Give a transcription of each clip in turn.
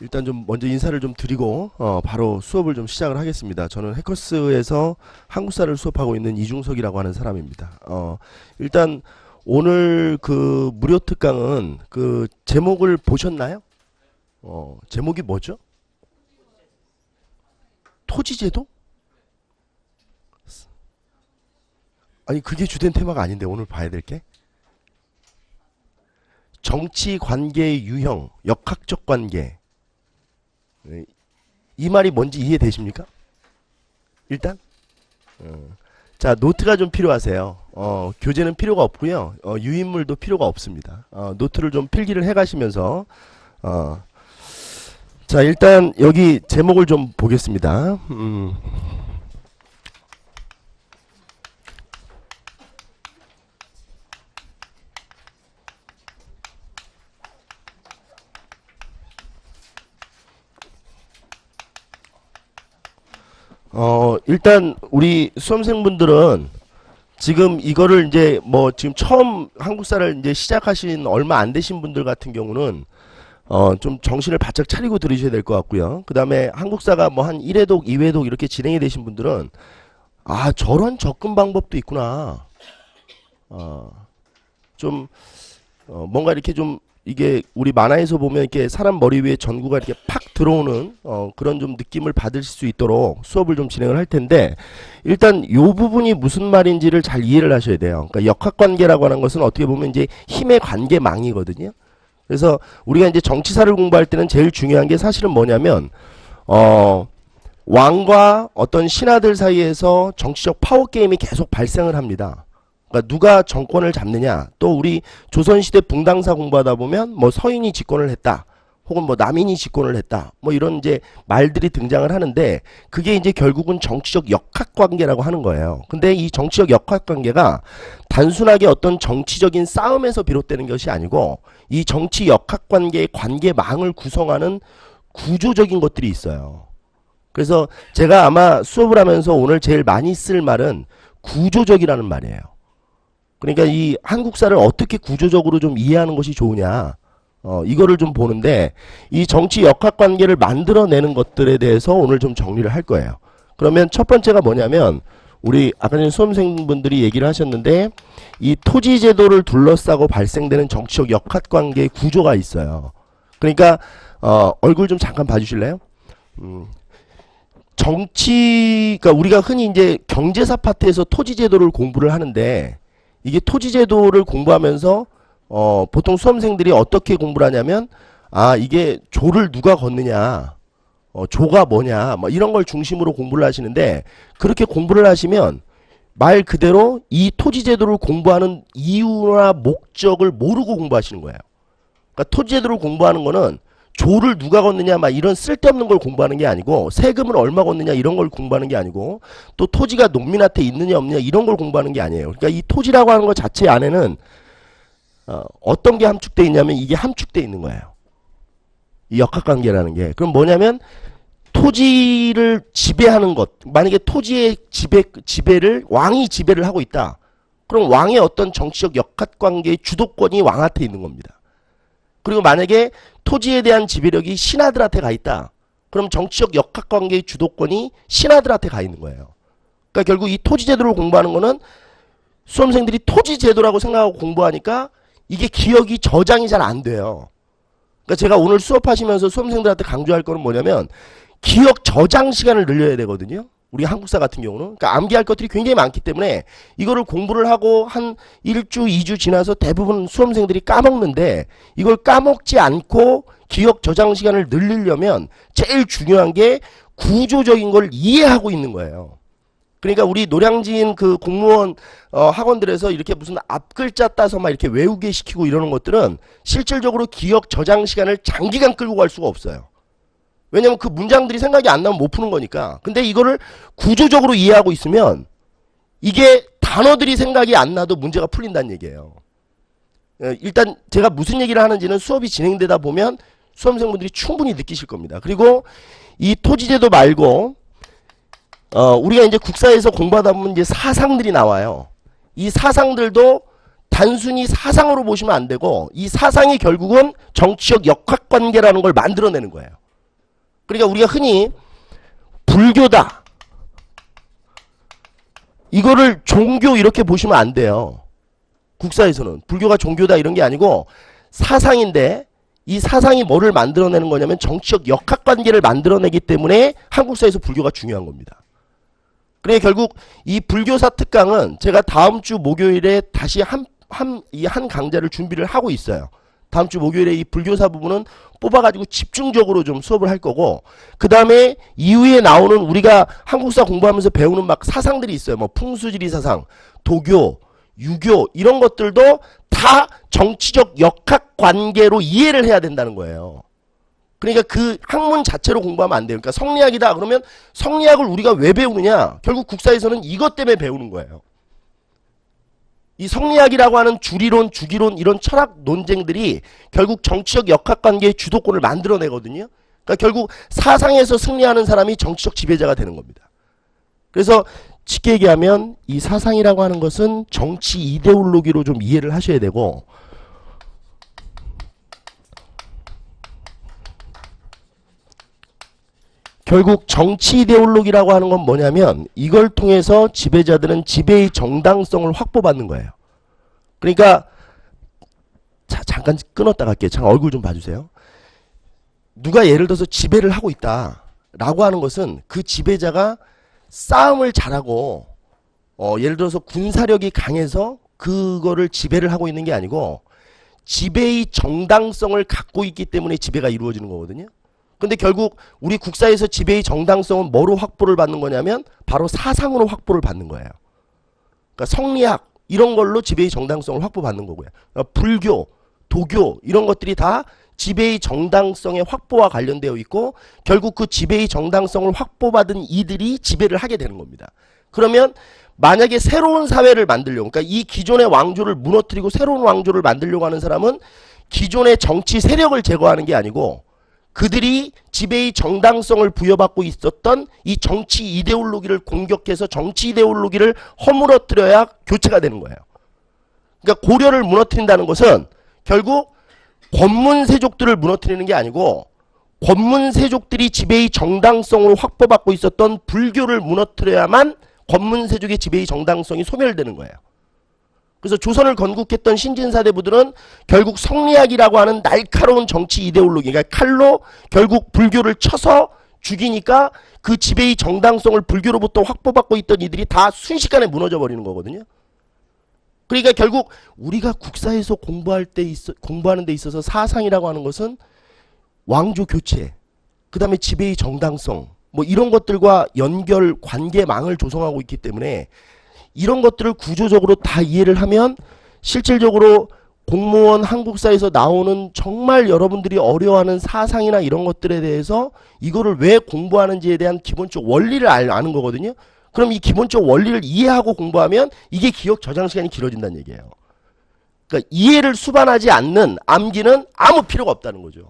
일단 좀 먼저 인사를 좀 드리고 바로 수업을 좀 시작을 하겠습니다. 저는 해커스에서 한국사를 수업하고 있는 이중석이라고 하는 사람입니다. 일단 오늘 그 무료 특강은 그 제목을 보셨나요? 제목이 뭐죠? 토지제도? 아니 그게 주된 테마가 아닌데 오늘 봐야 될 게 정치 관계의 유형, 역학적 관계. 이 말이 뭔지 이해되십니까? 일단 자, 노트가 좀 필요하세요. 교재는 필요가 없고요. 유인물도 필요가 없습니다. 노트를 좀 필기를 해 가시면서 자, 일단 여기 제목을 좀 보겠습니다. 일단 우리 수험생분들은 지금 이거를 이제 뭐 지금 처음 한국사를 이제 시작하신 얼마 안 되신 분들 같은 경우는 좀 정신을 바짝 차리고 들으셔야 될 것 같고요. 그 다음에 한국사가 뭐 한 1회독, 2회독 이렇게 진행이 되신 분들은 아, 저런 접근 방법도 있구나. 좀 뭔가 이렇게 좀 이게 우리 만화에서 보면 이렇게 사람 머리 위에 전구가 이렇게 팍 들어오는 그런 좀 느낌을 받으실 수 있도록 수업을 좀 진행을 할 텐데, 일단 요 부분이 무슨 말인지를 잘 이해를 하셔야 돼요. 그러니까 역학관계라고 하는 것은 어떻게 보면 이제 힘의 관계망이거든요. 그래서 우리가 이제 정치사를 공부할 때는 제일 중요한 게 사실은 뭐냐면 왕과 어떤 신하들 사이에서 정치적 파워 게임이 계속 발생을 합니다. 그러니까 누가 정권을 잡느냐, 또 우리 조선시대 붕당사 공부하다 보면 뭐 서인이 집권을 했다, 혹은 뭐 남인이 집권을 했다, 뭐 이런 이제 말들이 등장을 하는데, 그게 이제 결국은 정치적 역학관계라고 하는 거예요. 근데 이 정치적 역학관계가 단순하게 어떤 정치적인 싸움에서 비롯되는 것이 아니고, 이 정치 역학관계의 관계망을 구성하는 구조적인 것들이 있어요. 그래서 제가 아마 수업을 하면서 오늘 제일 많이 쓸 말은 구조적이라는 말이에요. 그러니까 이 한국사를 어떻게 구조적으로 좀 이해하는 것이 좋으냐, 이거를 좀 보는데, 이 정치 역학관계를 만들어내는 것들에 대해서 오늘 좀 정리를 할 거예요. 그러면 첫 번째가 뭐냐면, 우리 아까 전에 수험생분들이 얘기를 하셨는데, 이 토지제도를 둘러싸고 발생되는 정치적 역학관계의 구조가 있어요. 그러니까 얼굴 좀 잠깐 봐주실래요? 그러니까 우리가 흔히 이제 경제사 파트에서 토지제도를 공부를 하는데, 이게 토지제도를 공부하면서 보통 수험생들이 어떻게 공부를 하냐면, 아, 이게 조를 누가 걷느냐, 조가 뭐냐, 뭐 이런 걸 중심으로 공부를 하시는데, 그렇게 공부를 하시면 말 그대로 이 토지제도를 공부하는 이유나 목적을 모르고 공부하시는 거예요. 그러니까 토지제도를 공부하는 거는 조를 누가 걷느냐 막 이런 쓸데없는 걸 공부하는 게 아니고, 세금을 얼마 걷느냐 이런 걸 공부하는 게 아니고, 또 토지가 농민한테 있느냐 없느냐 이런 걸 공부하는 게 아니에요. 그러니까 이 토지라고 하는 것 자체 안에는 어떤 게 함축되어 있냐면, 이게 함축되어 있는 거예요. 이 역학관계라는 게. 그럼 뭐냐면, 토지를 지배하는 것, 만약에 토지의 지배를 왕이 지배를 하고 있다, 그럼 왕의 어떤 정치적 역학관계의 주도권이 왕한테 있는 겁니다. 그리고 만약에 토지에 대한 지배력이 신하들한테 가 있다, 그럼 정치적 역학관계의 주도권이 신하들한테 가 있는 거예요. 그러니까 결국 이 토지제도를 공부하는 거는, 수험생들이 토지제도라고 생각하고 공부하니까 이게 기억이 저장이 잘 안 돼요. 그러니까 제가 오늘 수업하시면서 수험생들한테 강조할 거는 뭐냐면, 기억 저장 시간을 늘려야 되거든요. 우리 한국사 같은 경우는. 그러니까 암기할 것들이 굉장히 많기 때문에 이거를 공부를 하고 한 1주, 2주 지나서 대부분 수험생들이 까먹는데, 이걸 까먹지 않고 기억 저장 시간을 늘리려면 제일 중요한 게 구조적인 걸 이해하고 있는 거예요. 그러니까 우리 노량진 그 공무원 학원들에서 이렇게 무슨 앞글자 따서 막 이렇게 외우게 시키고 이러는 것들은 실질적으로 기억 저장 시간을 장기간 끌고 갈 수가 없어요. 왜냐면 그 문장들이 생각이 안 나면 못 푸는 거니까. 근데 이거를 구조적으로 이해하고 있으면 이게 단어들이 생각이 안 나도 문제가 풀린다는 얘기예요. 일단 제가 무슨 얘기를 하는지는 수업이 진행되다 보면 수험생분들이 충분히 느끼실 겁니다. 그리고 이 토지제도 말고 우리가 이제 국사에서 공부하다 보면 이제 사상들이 나와요. 이 사상들도 단순히 사상으로 보시면 안 되고, 이 사상이 결국은 정치적 역학관계라는 걸 만들어내는 거예요. 그러니까 우리가 흔히 불교다, 이거를 종교 이렇게 보시면 안 돼요. 국사에서는 불교가 종교다 이런 게 아니고 사상인데, 이 사상이 뭐를 만들어내는 거냐면 정치적 역학관계를 만들어내기 때문에 한국사에서 불교가 중요한 겁니다. 그래 결국 이 불교사 특강은 제가 다음 주 목요일에 다시 한 강좌를 준비를 하고 있어요. 다음 주 목요일에 이 불교사 부분은 뽑아가지고 집중적으로 좀 수업을 할 거고, 그 다음에 이후에 나오는 우리가 한국사 공부하면서 배우는 막 사상들이 있어요. 뭐 풍수지리 사상, 도교, 유교 이런 것들도 다 정치적 역학관계로 이해를 해야 된다는 거예요. 그러니까 그 학문 자체로 공부하면 안 돼요. 그러니까 성리학이다 그러면 성리학을 우리가 왜 배우느냐? 결국 국사에서는 이것 때문에 배우는 거예요. 이 성리학이라고 하는 주리론, 주기론 이런 철학 논쟁들이 결국 정치적 역학관계의 주도권을 만들어내거든요. 그러니까 결국 사상에서 승리하는 사람이 정치적 지배자가 되는 겁니다. 그래서 쉽게 얘기하면 이 사상이라고 하는 것은 정치 이데올로기로 좀 이해를 하셔야 되고, 결국 정치 이데올로기라고 하는 건 뭐냐면 이걸 통해서 지배자들은 지배의 정당성을 확보받는 거예요. 그러니까 자, 잠깐 끊었다 갈게요. 잠깐 얼굴 좀 봐주세요. 누가 예를 들어서 지배를 하고 있다 라고 하는 것은 그 지배자가 싸움을 잘하고 예를 들어서 군사력이 강해서 그거를 지배를 하고 있는 게 아니고 지배의 정당성을 갖고 있기 때문에 지배가 이루어지는 거거든요. 근데 결국 우리 국사에서 지배의 정당성은 뭐로 확보를 받는 거냐면 바로 사상으로 확보를 받는 거예요. 그러니까 성리학 이런 걸로 지배의 정당성을 확보받는 거고요. 그러니까 불교, 도교 이런 것들이 다 지배의 정당성의 확보와 관련되어 있고 결국 그 지배의 정당성을 확보받은 이들이 지배를 하게 되는 겁니다. 그러면 만약에 새로운 사회를 만들려고, 그러니까 이 기존의 왕조를 무너뜨리고 새로운 왕조를 만들려고 하는 사람은 기존의 정치 세력을 제거하는 게 아니고 그들이 지배의 정당성을 부여받고 있었던 이 정치 이데올로기를 공격해서 정치 이데올로기를 허물어뜨려야 교체가 되는 거예요. 그러니까 고려를 무너뜨린다는 것은 결국 권문세족들을 무너뜨리는 게 아니고 권문세족들이 지배의 정당성으로 확보받고 있었던 불교를 무너뜨려야만 권문세족의 지배의 정당성이 소멸되는 거예요. 그래서 조선을 건국했던 신진사대부들은 결국 성리학이라고 하는 날카로운 정치 이데올로기, 그러니까 칼로 결국 불교를 쳐서 죽이니까 그 지배의 정당성을 불교로부터 확보받고 있던 이들이 다 순식간에 무너져 버리는 거거든요. 그러니까 결국 우리가 국사에서 공부하는 데 있어서 사상이라고 하는 것은 왕조 교체, 그 다음에 지배의 정당성, 뭐 이런 것들과 연결 관계망을 조성하고 있기 때문에 이런 것들을 구조적으로 다 이해를 하면 실질적으로 공무원 한국사에서 나오는 정말 여러분들이 어려워하는 사상이나 이런 것들에 대해서 이거를 왜 공부하는지에 대한 기본적 원리를 아는 거거든요. 그럼 이 기본적 원리를 이해하고 공부하면 이게 기억 저장 시간이 길어진다는 얘기예요. 그러니까 이해를 수반하지 않는 암기는 아무 필요가 없다는 거죠.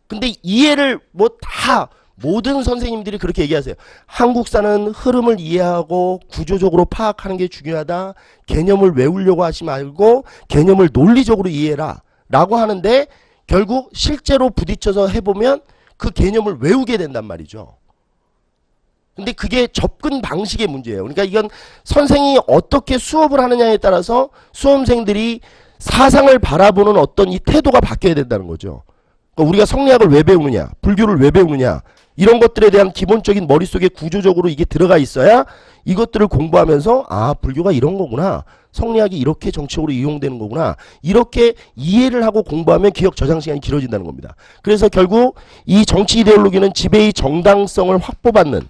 근데 이해를 뭐 다 모든 선생님들이 그렇게 얘기하세요. 한국사는 흐름을 이해하고 구조적으로 파악하는 게 중요하다. 개념을 외우려고 하지 말고 개념을 논리적으로 이해해라 라고 하는데 결국 실제로 부딪혀서 해보면 그 개념을 외우게 된단 말이죠. 근데 그게 접근 방식의 문제예요. 그러니까 이건 선생이 어떻게 수업을 하느냐에 따라서 수험생들이 사상을 바라보는 어떤 이 태도가 바뀌어야 된다는 거죠. 그러니까 우리가 성리학을 왜 배우느냐, 불교를 왜 배우느냐, 이런 것들에 대한 기본적인 머릿속에 구조적으로 이게 들어가 있어야 이것들을 공부하면서 아, 불교가 이런 거구나, 성리학이 이렇게 정치적으로 이용되는 거구나, 이렇게 이해를 하고 공부하면 기억 저장 시간이 길어진다는 겁니다. 그래서 결국 이 정치 이데올로기는 지배의 정당성을 확보받는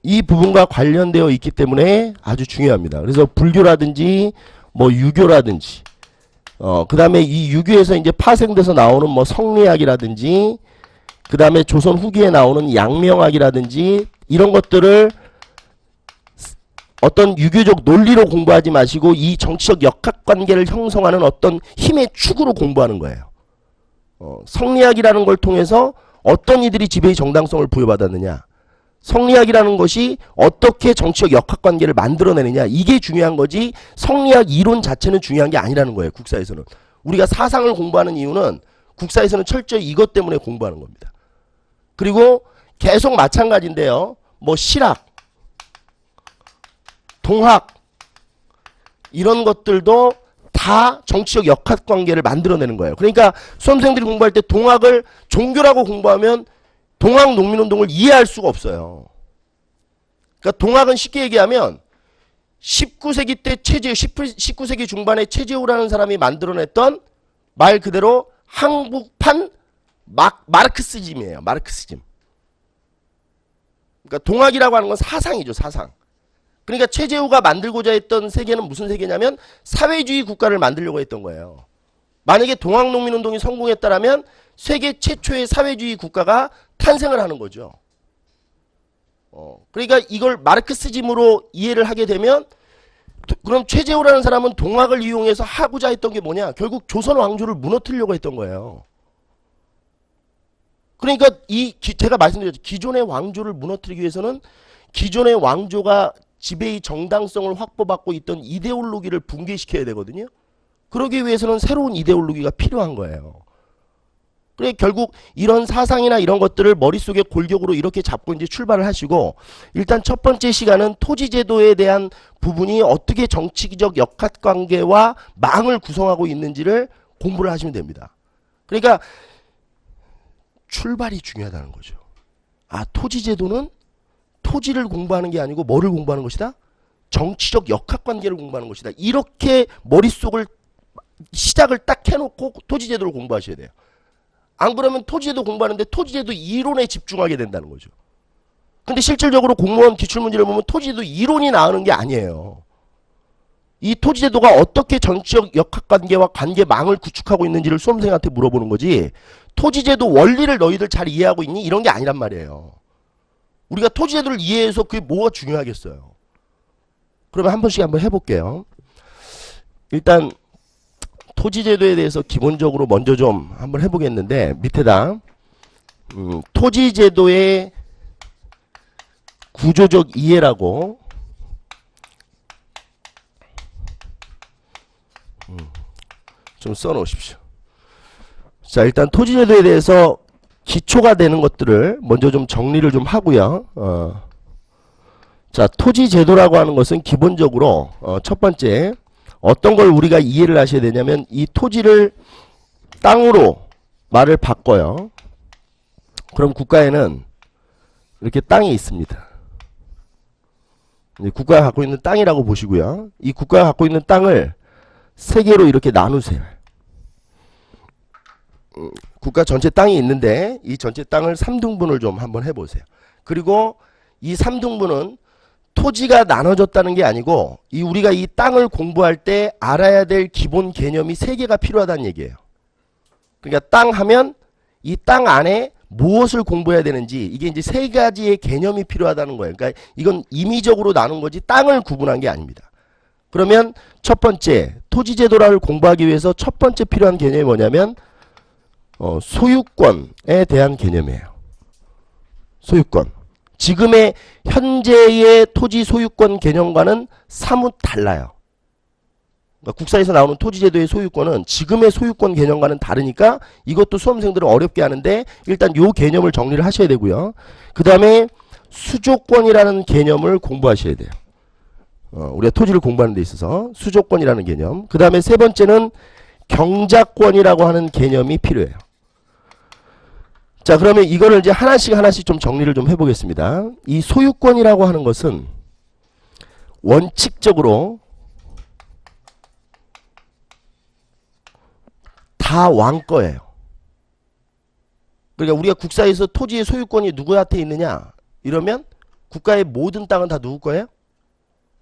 이 부분과 관련되어 있기 때문에 아주 중요합니다. 그래서 불교라든지 뭐 유교라든지 그 다음에 이 유교에서 이제 파생돼서 나오는 뭐 성리학이라든지 그 다음에 조선 후기에 나오는 양명학이라든지 이런 것들을 어떤 유교적 논리로 공부하지 마시고 이 정치적 역학관계를 형성하는 어떤 힘의 축으로 공부하는 거예요. 성리학이라는 걸 통해서 어떤 이들이 지배의 정당성을 부여받았느냐, 성리학이라는 것이 어떻게 정치적 역학관계를 만들어내느냐, 이게 중요한 거지 성리학 이론 자체는 중요한 게 아니라는 거예요. 국사에서는. 우리가 사상을 공부하는 이유는 국사에서는 철저히 이것 때문에 공부하는 겁니다. 그리고 계속 마찬가지인데요. 뭐 실학, 동학 이런 것들도 다 정치적 역학관계를 만들어내는 거예요. 그러니까 수험생들이 공부할 때 동학을 종교라고 공부하면 동학 농민운동을 이해할 수가 없어요. 그러니까 동학은 쉽게 얘기하면 19세기 때 최재우, 19세기 중반에 최재우라는 사람이 만들어냈던 말 그대로 한국판 마르크시즘이에요. 마르크시즘. 그러니까 동학이라고 하는 건 사상이죠. 사상. 그러니까 최재우가 만들고자 했던 세계는 무슨 세계냐면 사회주의 국가를 만들려고 했던 거예요. 만약에 동학농민운동이 성공했다라면 세계 최초의 사회주의 국가가 탄생을 하는 거죠. 그러니까 이걸 마르크시즘으로 이해를 하게 되면 그럼 최재우라는 사람은 동학을 이용해서 하고자 했던 게 뭐냐? 결국 조선 왕조를 무너뜨리려고 했던 거예요. 그러니까 제가 말씀드렸죠. 기존의 왕조를 무너뜨리기 위해서는 기존의 왕조가 지배의 정당성을 확보받고 있던 이데올로기를 붕괴시켜야 되거든요. 그러기 위해서는 새로운 이데올로기가 필요한 거예요. 그래 결국 이런 사상이나 이런 것들을 머릿속에 골격으로 이렇게 잡고 이제 출발을 하시고 일단 첫 번째 시간은 토지제도에 대한 부분이 어떻게 정치적 역학관계와 망을 구성하고 있는지를 공부를 하시면 됩니다. 그러니까 출발이 중요하다는 거죠. 아, 토지제도는 토지를 공부하는 게 아니고 뭐를 공부하는 것이다? 정치적 역학관계를 공부하는 것이다. 이렇게 머릿속을 시작을 딱 해놓고 토지제도를 공부하셔야 돼요. 안 그러면 토지제도 공부하는데 토지제도 이론에 집중하게 된다는 거죠. 근데 실질적으로 공무원 기출문제를 보면 토지제도 이론이 나오는 게 아니에요. 이 토지제도가 어떻게 정치적 역학관계와 관계망을 구축하고 있는지를 수험생한테 물어보는 거지 토지제도 원리를 너희들 잘 이해하고 있니? 이런 게 아니란 말이에요. 우리가 토지제도를 이해해서 그게 뭐가 중요하겠어요. 그러면 한 번씩 한번 해볼게요. 일단 토지제도에 대해서 기본적으로 먼저 좀 한번 해보겠는데 밑에다 토지제도의 구조적 이해라고 좀 써놓으십시오. 자, 일단 토지제도에 대해서 기초가 되는 것들을 먼저 좀 정리를 좀 하고요. 자, 토지제도라고 하는 것은 기본적으로 첫 번째 어떤 걸 우리가 이해를 하셔야 되냐면 이 토지를 땅으로 말을 바꿔요. 그럼 국가에는 이렇게 땅이 있습니다. 국가가 갖고 있는 땅이라고 보시고요. 이 국가가 갖고 있는 땅을 세 개로 이렇게 나누세요. 국가 전체 땅이 있는데 이 전체 땅을 3등분을 좀 한번 해보세요. 그리고 이 3등분은 토지가 나눠졌다는 게 아니고 우리가 이 땅을 공부할 때 알아야 될 기본 개념이 3개가 필요하다는 얘기예요. 그러니까 땅 하면 이 땅 안에 무엇을 공부해야 되는지 이게 이제 3가지의 개념이 필요하다는 거예요. 그러니까 이건 임의적으로 나눈 거지 땅을 구분한 게 아닙니다. 그러면 첫 번째 토지제도를 공부하기 위해서 첫 번째 필요한 개념이 뭐냐면 소유권에 대한 개념이에요. 소유권. 지금의 현재의 토지 소유권 개념과는 사뭇 달라요. 그러니까 국사에서 나오는 토지제도의 소유권은 지금의 소유권 개념과는 다르니까 이것도 수험생들은 어렵게 하는데 일단 요 개념을 정리를 하셔야 되고요. 그 다음에 수조권이라는 개념을 공부하셔야 돼요. 우리가 토지를 공부하는 데 있어서 수조권이라는 개념. 그 다음에 세 번째는 경작권이라고 하는 개념이 필요해요. 자, 그러면 이거를 이제 하나씩 좀 정리를 좀 해보겠습니다. 이 소유권이라고 하는 것은 원칙적으로 다 왕 거예요. 그러니까 우리가 국사에서 토지의 소유권이 누구한테 있느냐 이러면 국가의 모든 땅은 다 누구 거예요?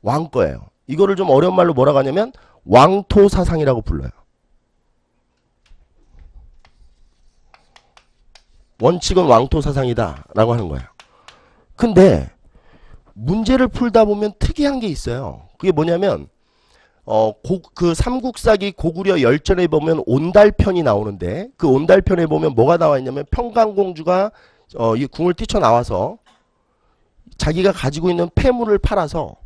왕 거예요. 이거를 좀 어려운 말로 뭐라고 하냐면 왕토사상이라고 불러요. 원칙은 왕토사상이다 라고 하는 거예요. 근데 문제를 풀다 보면 특이한 게 있어요. 그게 뭐냐면 그 삼국사기 고구려 열전에 보면 온달편이 나오는데 그 온달편에 보면 뭐가 나와 있냐면 평강공주가 이 궁을 뛰쳐나와서 자기가 가지고 있는 폐물을 팔아서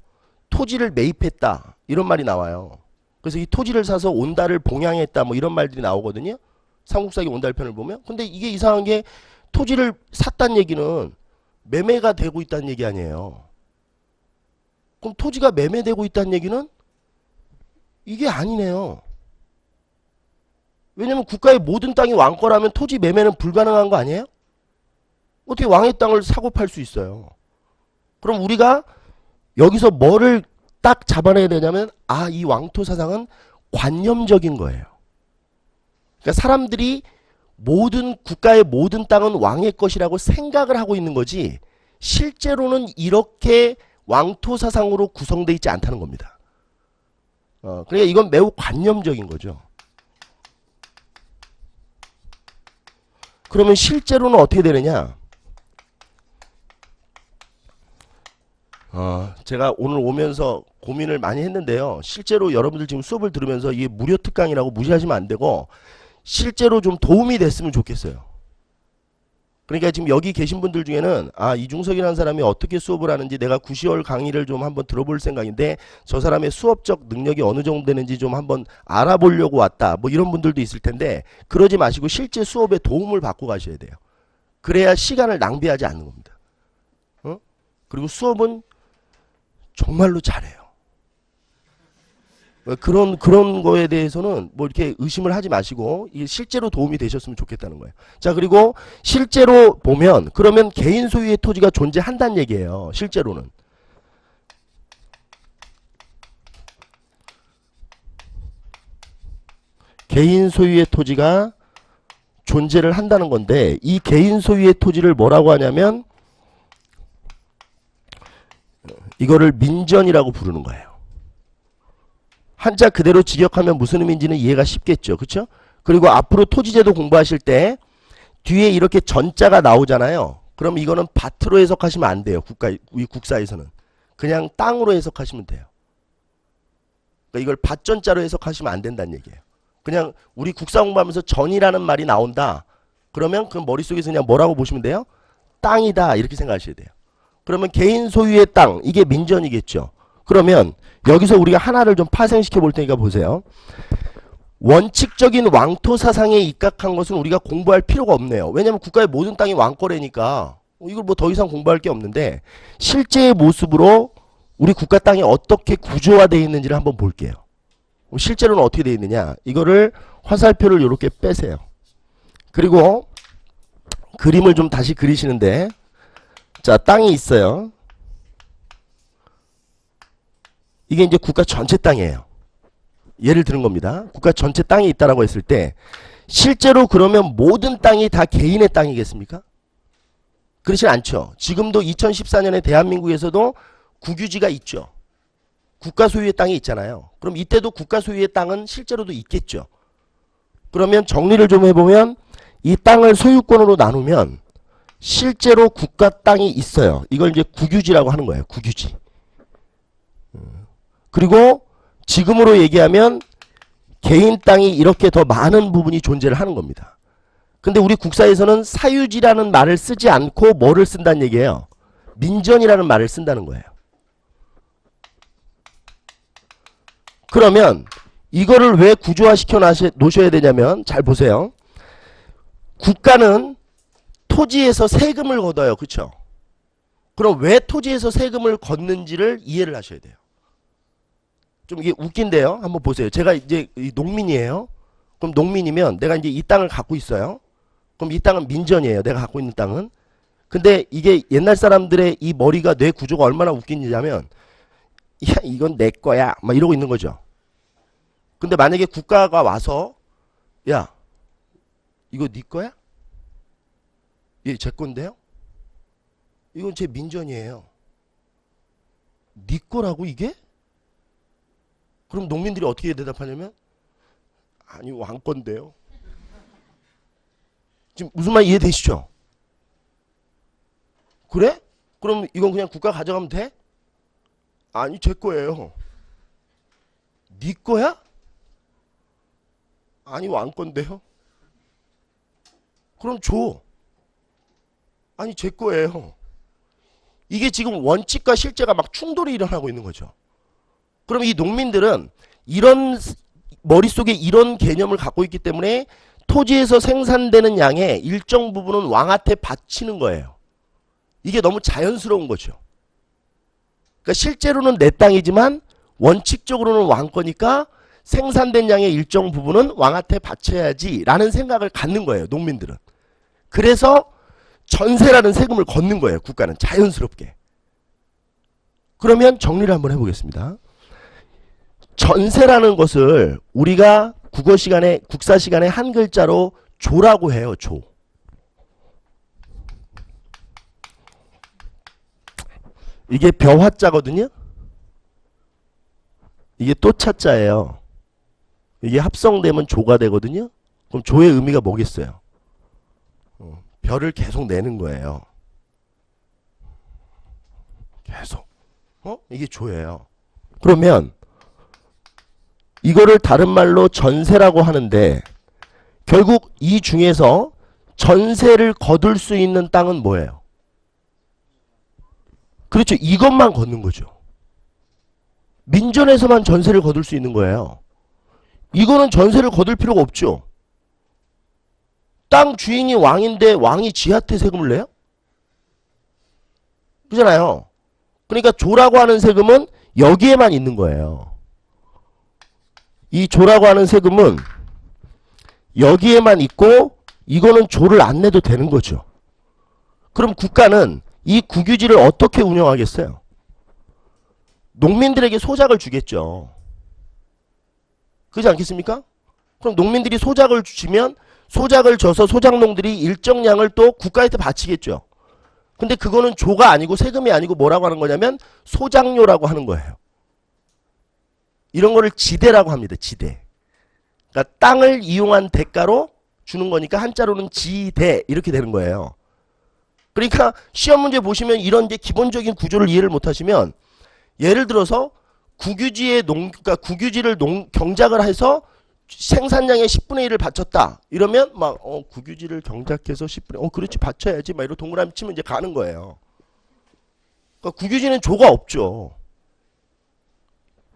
토지를 매입했다 이런 말이 나와요. 그래서 이 토지를 사서 온달을 봉양했다 뭐 이런 말들이 나오거든요. 삼국사기 온달편을 보면. 근데 이게 이상한 게 토지를 샀다는 얘기는 매매가 되고 있다는 얘기 아니에요. 그럼 토지가 매매되고 있다는 얘기는 이게 아니네요. 왜냐면 국가의 모든 땅이 왕 거라면 토지 매매는 불가능한 거 아니에요? 어떻게 왕의 땅을 사고 팔 수 있어요? 그럼 우리가 여기서 뭐를 딱 잡아내야 되냐면 이 왕토 사상은 관념적인 거예요. 그러니까 사람들이 모든 국가의 모든 땅은 왕의 것이라고 생각을 하고 있는 거지 실제로는 이렇게 왕토 사상으로 구성되어 있지 않다는 겁니다. 그러니까 이건 매우 관념적인 거죠. 그러면 실제로는 어떻게 되느냐? 제가 오늘 오면서 고민을 많이 했는데요. 실제로 여러분들 지금 수업을 들으면서 이게 무료 특강이라고 무시하시면 안 되고 실제로 좀 도움이 됐으면 좋겠어요. 그러니까 지금 여기 계신 분들 중에는 이중석이라는 사람이 어떻게 수업을 하는지 내가 9시월 강의를 좀 한번 들어볼 생각인데 저 사람의 수업적 능력이 어느 정도 되는지 좀 한번 알아보려고 왔다. 뭐 이런 분들도 있을 텐데 그러지 마시고 실제 수업에 도움을 받고 가셔야 돼요. 그래야 시간을 낭비하지 않는 겁니다. 그리고 수업은 정말로 잘해요. 그런 거에 대해서는 뭐 이렇게 의심을 하지 마시고 이게 실제로 도움이 되셨으면 좋겠다는 거예요. 자, 그리고 실제로 보면 그러면 개인 소유의 토지가 존재한다는 얘기예요. 실제로는. 개인 소유의 토지가 존재를 한다는 건데 이 개인 소유의 토지를 뭐라고 하냐면 이거를 민전이라고 부르는 거예요. 한자 그대로 직역하면 무슨 의미인지는 이해가 쉽겠죠. 그렇죠? 그리고 앞으로 토지제도 공부하실 때 뒤에 이렇게 전자가 나오잖아요. 그럼 이거는 밭으로 해석하시면 안 돼요. 우리 국사에서는. 그냥 땅으로 해석하시면 돼요. 그러니까 이걸 밭전자로 해석하시면 안 된다는 얘기예요. 그냥 우리 국사 공부하면서 전이라는 말이 나온다. 그러면 그 머릿속에서 그냥 뭐라고 보시면 돼요? 땅이다 이렇게 생각하셔야 돼요. 그러면 개인 소유의 땅 이게 민전이겠죠. 그러면 여기서 우리가 하나를 좀 파생시켜 볼 테니까 보세요. 원칙적인 왕토 사상에 입각한 것은 우리가 공부할 필요가 없네요. 왜냐하면 국가의 모든 땅이 왕거래니까 이걸 뭐 더 이상 공부할 게 없는데 실제의 모습으로 우리 국가 땅이 어떻게 구조화되어 있는지를 한번 볼게요. 실제로는 어떻게 되어 있느냐. 이거를 화살표를 이렇게 빼세요. 그리고 그림을 좀 다시 그리시는데 자, 땅이 있어요. 이게 이제 국가 전체 땅이에요. 예를 드는 겁니다. 국가 전체 땅이 있다라고 했을 때 실제로 그러면 모든 땅이 다 개인의 땅이겠습니까? 그렇진 않죠. 지금도 2014년에 대한민국에서도 국유지가 있죠. 국가 소유의 땅이 있잖아요. 그럼 이때도 국가 소유의 땅은 실제로도 있겠죠. 그러면 정리를 좀 해보면 이 땅을 소유권으로 나누면 실제로 국가 땅이 있어요. 이걸 이제 국유지라고 하는 거예요. 국유지. 그리고 지금으로 얘기하면 개인 땅이 이렇게 더 많은 부분이 존재를 하는 겁니다. 근데 우리 국사에서는 사유지라는 말을 쓰지 않고 뭐를 쓴다는 얘기예요? 민전이라는 말을 쓴다는 거예요. 그러면 이거를 왜 구조화시켜 놓으셔야 되냐면 잘 보세요. 국가는 토지에서 세금을 걷어요. 그렇죠? 그럼 왜 토지에서 세금을 걷는지를 이해를 하셔야 돼요. 좀 이게 웃긴데요. 한번 보세요. 제가 이제 농민이에요. 그럼 농민이면 내가 이제 이 땅을 갖고 있어요. 그럼 이 땅은 민전이에요. 내가 갖고 있는 땅은. 근데 이게 옛날 사람들의 이 머리가 뇌 구조가 얼마나 웃긴지냐면 야, 이건 내 거야. 막 이러고 있는 거죠. 근데 만약에 국가가 와서 야, 이거 네 거야? 예, 제 건데요? 이건 제 민전이에요. 네 거라고 이게? 그럼 농민들이 어떻게 대답하냐면 아니 왕 건데요. 지금 무슨 말 이해되시죠? 그래? 그럼 이건 그냥 국가 가져가면 돼? 아니 제 거예요. 네 거야? 아니 왕 건데요. 그럼 줘. 아니 제 거예요. 이게 지금 원칙과 실제가 막 충돌이 일어나고 있는 거죠. 그럼 이 농민들은 이런 머릿속에 이런 개념을 갖고 있기 때문에 토지에서 생산되는 양의 일정 부분은 왕한테 바치는 거예요. 이게 너무 자연스러운 거죠. 그러니까 실제로는 내 땅이지만 원칙적으로는 왕 거니까 생산된 양의 일정 부분은 왕한테 바쳐야지 라는 생각을 갖는 거예요. 농민들은. 그래서 전세라는 세금을 걷는 거예요. 국가는 자연스럽게. 그러면 정리를 한번 해보겠습니다. 전세라는 것을 우리가 국어 시간에 국사 시간에 한 글자로 조라고 해요. 조. 이게 벼화자거든요. 이게 또 차자예요. 이게 합성되면 조가 되거든요. 그럼 조의 의미가 뭐겠어요? 별을 계속 내는 거예요. 계속. 이게 조예요. 그러면 이거를 다른 말로 전세라고 하는데 결국 이 중에서 전세를 거둘 수 있는 땅은 뭐예요? 그렇죠. 이것만 걷는 거죠. 민전에서만 전세를 거둘 수 있는 거예요. 이거는 전세를 거둘 필요가 없죠. 땅 주인이 왕인데 왕이 지한테 세금을 내요? 그잖아요. 그러니까 조라고 하는 세금은 여기에만 있는 거예요. 이 조라고 하는 세금은 여기에만 있고 이거는 조를 안 내도 되는 거죠. 그럼 국가는 이 국유지를 어떻게 운영하겠어요? 농민들에게 소작을 주겠죠. 그렇지 않겠습니까? 그럼 농민들이 소작을 주면 소작을 줘서 소작농들이 일정량을 또 국가한테 바치겠죠. 근데 그거는 조가 아니고 세금이 아니고 뭐라고 하는 거냐면 소작료라고 하는 거예요. 이런 거를 지대라고 합니다. 지대. 그러니까 땅을 이용한 대가로 주는 거니까 한자로는 지대 이렇게 되는 거예요. 그러니까 시험 문제 보시면 이런 이제 기본적인 구조를 이해를 못 하시면 예를 들어서 그러니까 국유지를 경작을 해서 생산량의 10분의 1을 바쳤다. 이러면 막 국유지를 경작해서 10분의 1 그렇지 바쳐야지 막 이러고 동그라미 치면 이제 가는 거예요. 그러니까 국유지는 조가 없죠.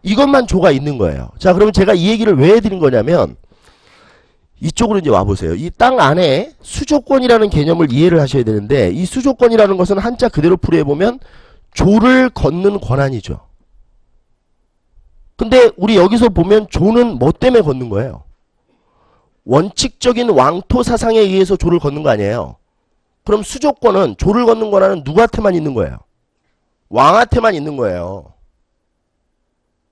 이것만 조가 있는 거예요. 자, 그러면 제가 이 얘기를 왜 해드린 거냐면 이쪽으로 이제 와보세요. 이 땅 안에 수조권이라는 개념을 이해를 하셔야 되는데 이 수조권이라는 것은 한자 그대로 풀이해보면 조를 걷는 권한이죠. 근데 우리 여기서 보면 조는 뭐 때문에 걷는 거예요? 원칙적인 왕토 사상에 의해서 조를 걷는 거 아니에요? 그럼 수조권은 조를 걷는 권한은 누구한테만 있는 거예요? 왕한테만 있는 거예요.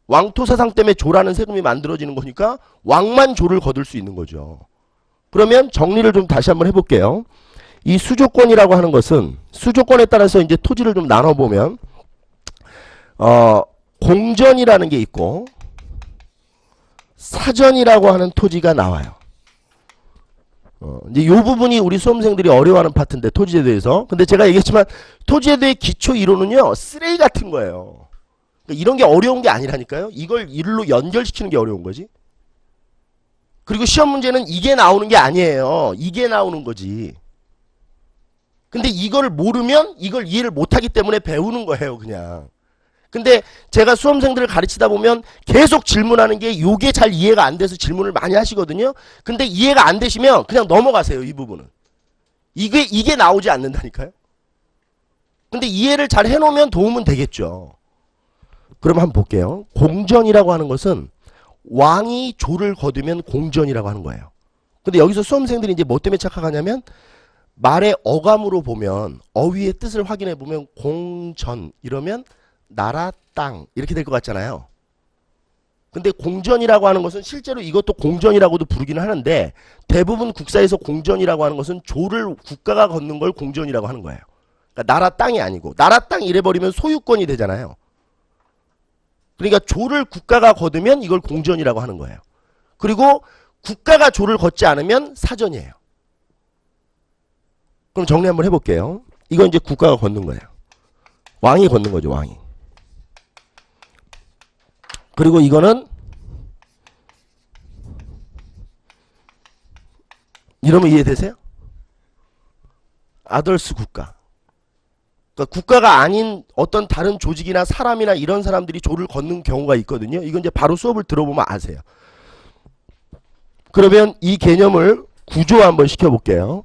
왕토 사상 때문에 조라는 세금이 만들어지는 거니까 왕만 조를 거둘 수 있는 거죠. 그러면 정리를 좀 다시 한번 해볼게요. 이 수조권이라고 하는 것은 수조권에 따라서 이제 토지를 좀 나눠보면 공전이라는 게 있고 사전이라고 하는 토지가 나와요. 이제 요 부분이 우리 수험생들이 어려워하는 파트인데 토지제도에서. 근데 제가 얘기했지만 토지제도의 기초 이론은요 쓰레기 같은 거예요. 그러니까 이런 게 어려운 게 아니라니까요. 이걸 일로 연결시키는 게 어려운 거지. 그리고 시험 문제는 이게 나오는 게 아니에요. 이게 나오는 거지. 근데 이걸 모르면 이걸 이해를 못하기 때문에 배우는 거예요. 그냥. 근데 제가 수험생들을 가르치다 보면 계속 질문하는 게 요게 잘 이해가 안 돼서 질문을 많이 하시거든요. 근데 이해가 안 되시면 그냥 넘어가세요. 이 부분은. 이게 나오지 않는다니까요. 근데 이해를 잘 해놓으면 도움은 되겠죠. 그럼 한번 볼게요. 공전이라고 하는 것은 왕이 조를 거두면 공전이라고 하는 거예요. 근데 여기서 수험생들이 이제 뭐 때문에 착각하냐면 말의 어감으로 보면 어휘의 뜻을 확인해 보면 공전 이러면 나라 땅 이렇게 될 것 같잖아요. 근데 공전이라고 하는 것은 실제로 이것도 공전이라고도 부르기는 하는데 대부분 국사에서 공전이라고 하는 것은 조를 국가가 걷는 걸 공전이라고 하는 거예요. 그러니까 나라 땅이 아니고 나라 땅 이래버리면 소유권이 되잖아요. 그러니까 조를 국가가 거두면 이걸 공전이라고 하는 거예요. 그리고 국가가 조를 걷지 않으면 사전이에요. 그럼 정리 한번 해볼게요. 이건 이제 국가가 걷는 거예요. 왕이 걷는 거죠. 왕이. 그리고 이거는 이러면 이해되세요? 아덜스 국가. 그러니까 국가가 아닌 어떤 다른 조직이나 사람이나 이런 사람들이 조를 걷는 경우가 있거든요. 이건 이제 바로 수업을 들어보면 아세요. 그러면 이 개념을 구조 한번 시켜볼게요.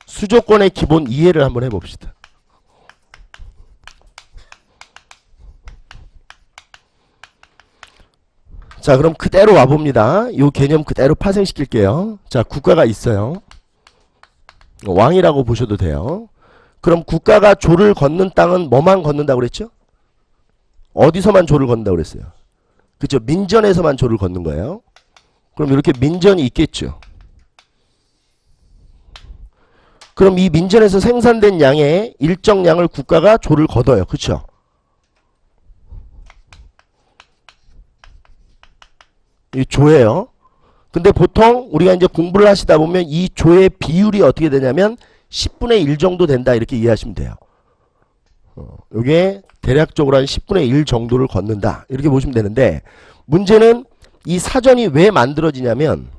수조권의 기본 이해를 한번 해봅시다. 자, 그럼 그대로 와봅니다. 이 개념 그대로 파생시킬게요. 자, 국가가 있어요. 왕이라고 보셔도 돼요. 그럼 국가가 조를 걷는 땅은 뭐만 걷는다고 그랬죠? 어디서만 조를 걷는다고 그랬어요? 그죠? 민전에서만 조를 걷는 거예요. 그럼 이렇게 민전이 있겠죠. 그럼 이 민전에서 생산된 양의 일정 양을 국가가 조를 걷어요. 그쵸? 이 조예요. 근데 보통 우리가 이제 공부를 하시다 보면 이 조의 비율이 어떻게 되냐면 10분의 1 정도 된다 이렇게 이해하시면 돼요. 요게 대략적으로 한 10분의 1 정도를 걷는다 이렇게 보시면 되는데, 문제는 이 사전이 왜 만들어지냐면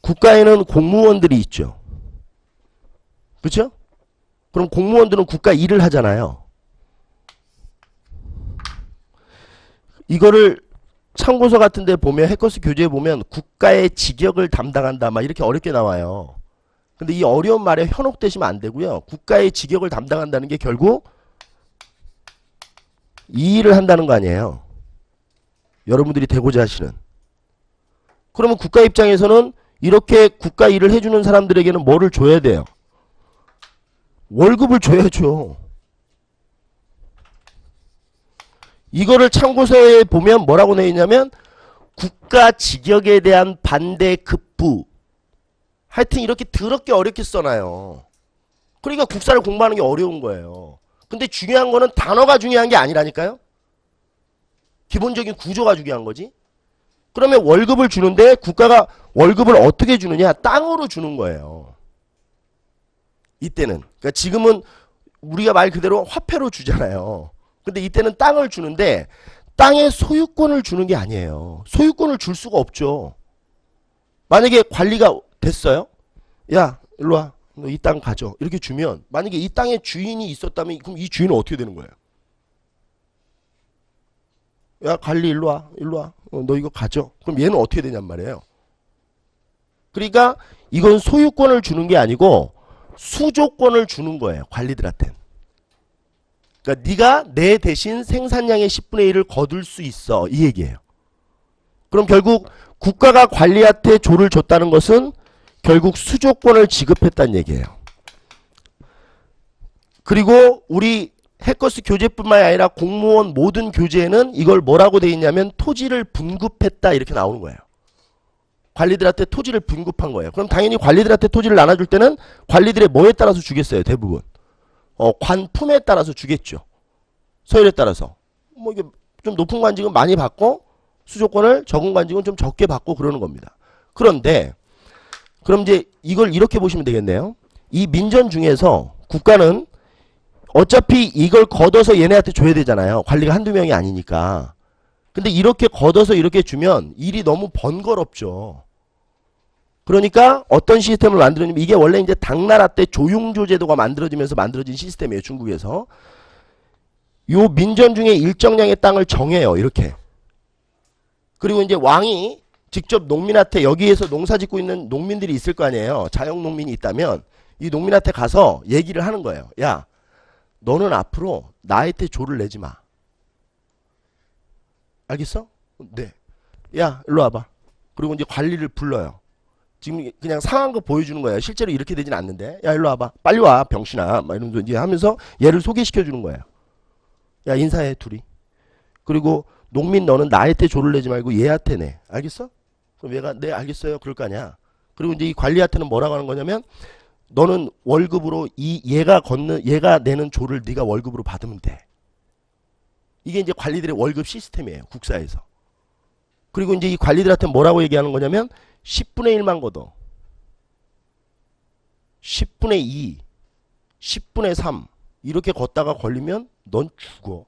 국가에는 공무원들이 있죠. 그렇죠? 그럼 공무원들은 국가 일을 하잖아요. 이거를 참고서 같은 데 보면, 해커스 교재에 보면 국가의 직역을 담당한다 막 이렇게 어렵게 나와요. 근데 이 어려운 말에 현혹되시면 안 되고요. 국가의 직역을 담당한다는 게 결국 이 일을 한다는 거 아니에요. 여러분들이 되고자 하시는. 그러면 국가 입장에서는 이렇게 국가 일을 해주는 사람들에게는 뭐를 줘야 돼요? 월급을 줘야죠. 이거를 참고서에 보면 뭐라고 되어 있냐면 국가 직역에 대한 반대 급부. 하여튼 이렇게 더럽게 어렵게 써놔요. 그러니까 국사를 공부하는 게 어려운 거예요. 근데 중요한 거는 단어가 중요한 게 아니라니까요. 기본적인 구조가 중요한 거지. 그러면 월급을 주는데 국가가 월급을 어떻게 주느냐? 땅으로 주는 거예요. 이때는. 그러니까 지금은 우리가 말 그대로 화폐로 주잖아요. 근데 이때는 땅을 주는데 땅의 소유권을 주는 게 아니에요. 소유권을 줄 수가 없죠. 만약에 관리가 됐어요. 야, 일로 와. 너 이 땅 가져. 이렇게 주면 만약에 이 땅의 주인이 있었다면 그럼 이 주인은 어떻게 되는 거예요? 야, 관리 일로 와. 일로 와. 너 이거 가져. 그럼 얘는 어떻게 되냔 말이에요. 그러니까 이건 소유권을 주는 게 아니고 수조권을 주는 거예요. 관리들한테. 그러니까 네가 내 대신 생산량의 10분의 1을 거둘 수 있어. 이 얘기예요. 그럼 결국 국가가 관리한테 조를 줬다는 것은 결국 수조권을 지급했다는 얘기예요. 그리고 우리 해커스 교재뿐만 아니라 공무원 모든 교재에는 이걸 뭐라고 돼 있냐면 토지를 분급했다 이렇게 나오는 거예요. 관리들한테 토지를 분급한 거예요. 그럼 당연히 관리들한테 토지를 나눠줄 때는 관리들의 뭐에 따라서 주겠어요. 대부분. 관품에 따라서 주겠죠. 서열에 따라서. 뭐 이게 좀 높은 관직은 많이 받고 수조권을 적은 관직은 좀 적게 받고 그러는 겁니다. 그런데 그럼 이제 이걸 이렇게 보시면 되겠네요. 이 민전 중에서 국가는 어차피 이걸 걷어서 얘네한테 줘야 되잖아요. 관리가 한두 명이 아니니까. 근데 이렇게 걷어서 이렇게 주면 일이 너무 번거롭죠. 그러니까 어떤 시스템을 만들었냐면 이게 원래 이제 당나라 때 조용조 제도가 만들어지면서 만들어진 시스템이에요. 중국에서. 요 민전 중에 일정량의 땅을 정해요. 이렇게. 그리고 이제 왕이 직접 농민한테 여기에서 농사 짓고 있는 농민들이 있을 거 아니에요. 자영농민이 있다면 이 농민한테 가서 얘기를 하는 거예요. 야, 너는 앞으로 나한테 조를 내지 마. 알겠어? 네. 야, 일로 와봐. 그리고 이제 관리를 불러요. 지금 그냥 상한 거 보여주는 거예요. 실제로 이렇게 되진 않는데. 야, 일로 와봐. 빨리 와, 병신아. 막 이러면서 이제 하면서 얘를 소개시켜 주는 거예요. 야, 인사해, 둘이. 그리고 농민 너는 나한테 조를 내지 말고 얘한테 내. 알겠어? 그럼 얘가 네, 알겠어요. 그럴 거 아니야. 그리고 이제 이 관리한테는 뭐라고 하는 거냐면 너는 월급으로 얘가 내는 조를 네가 월급으로 받으면 돼. 이게 이제 관리들의 월급 시스템이에요. 국사에서. 그리고 이제 이 관리들한테 뭐라고 얘기하는 거냐면 10분의 1만 걷어. 10분의 2, 10분의 3 이렇게 걷다가 걸리면 넌 죽어.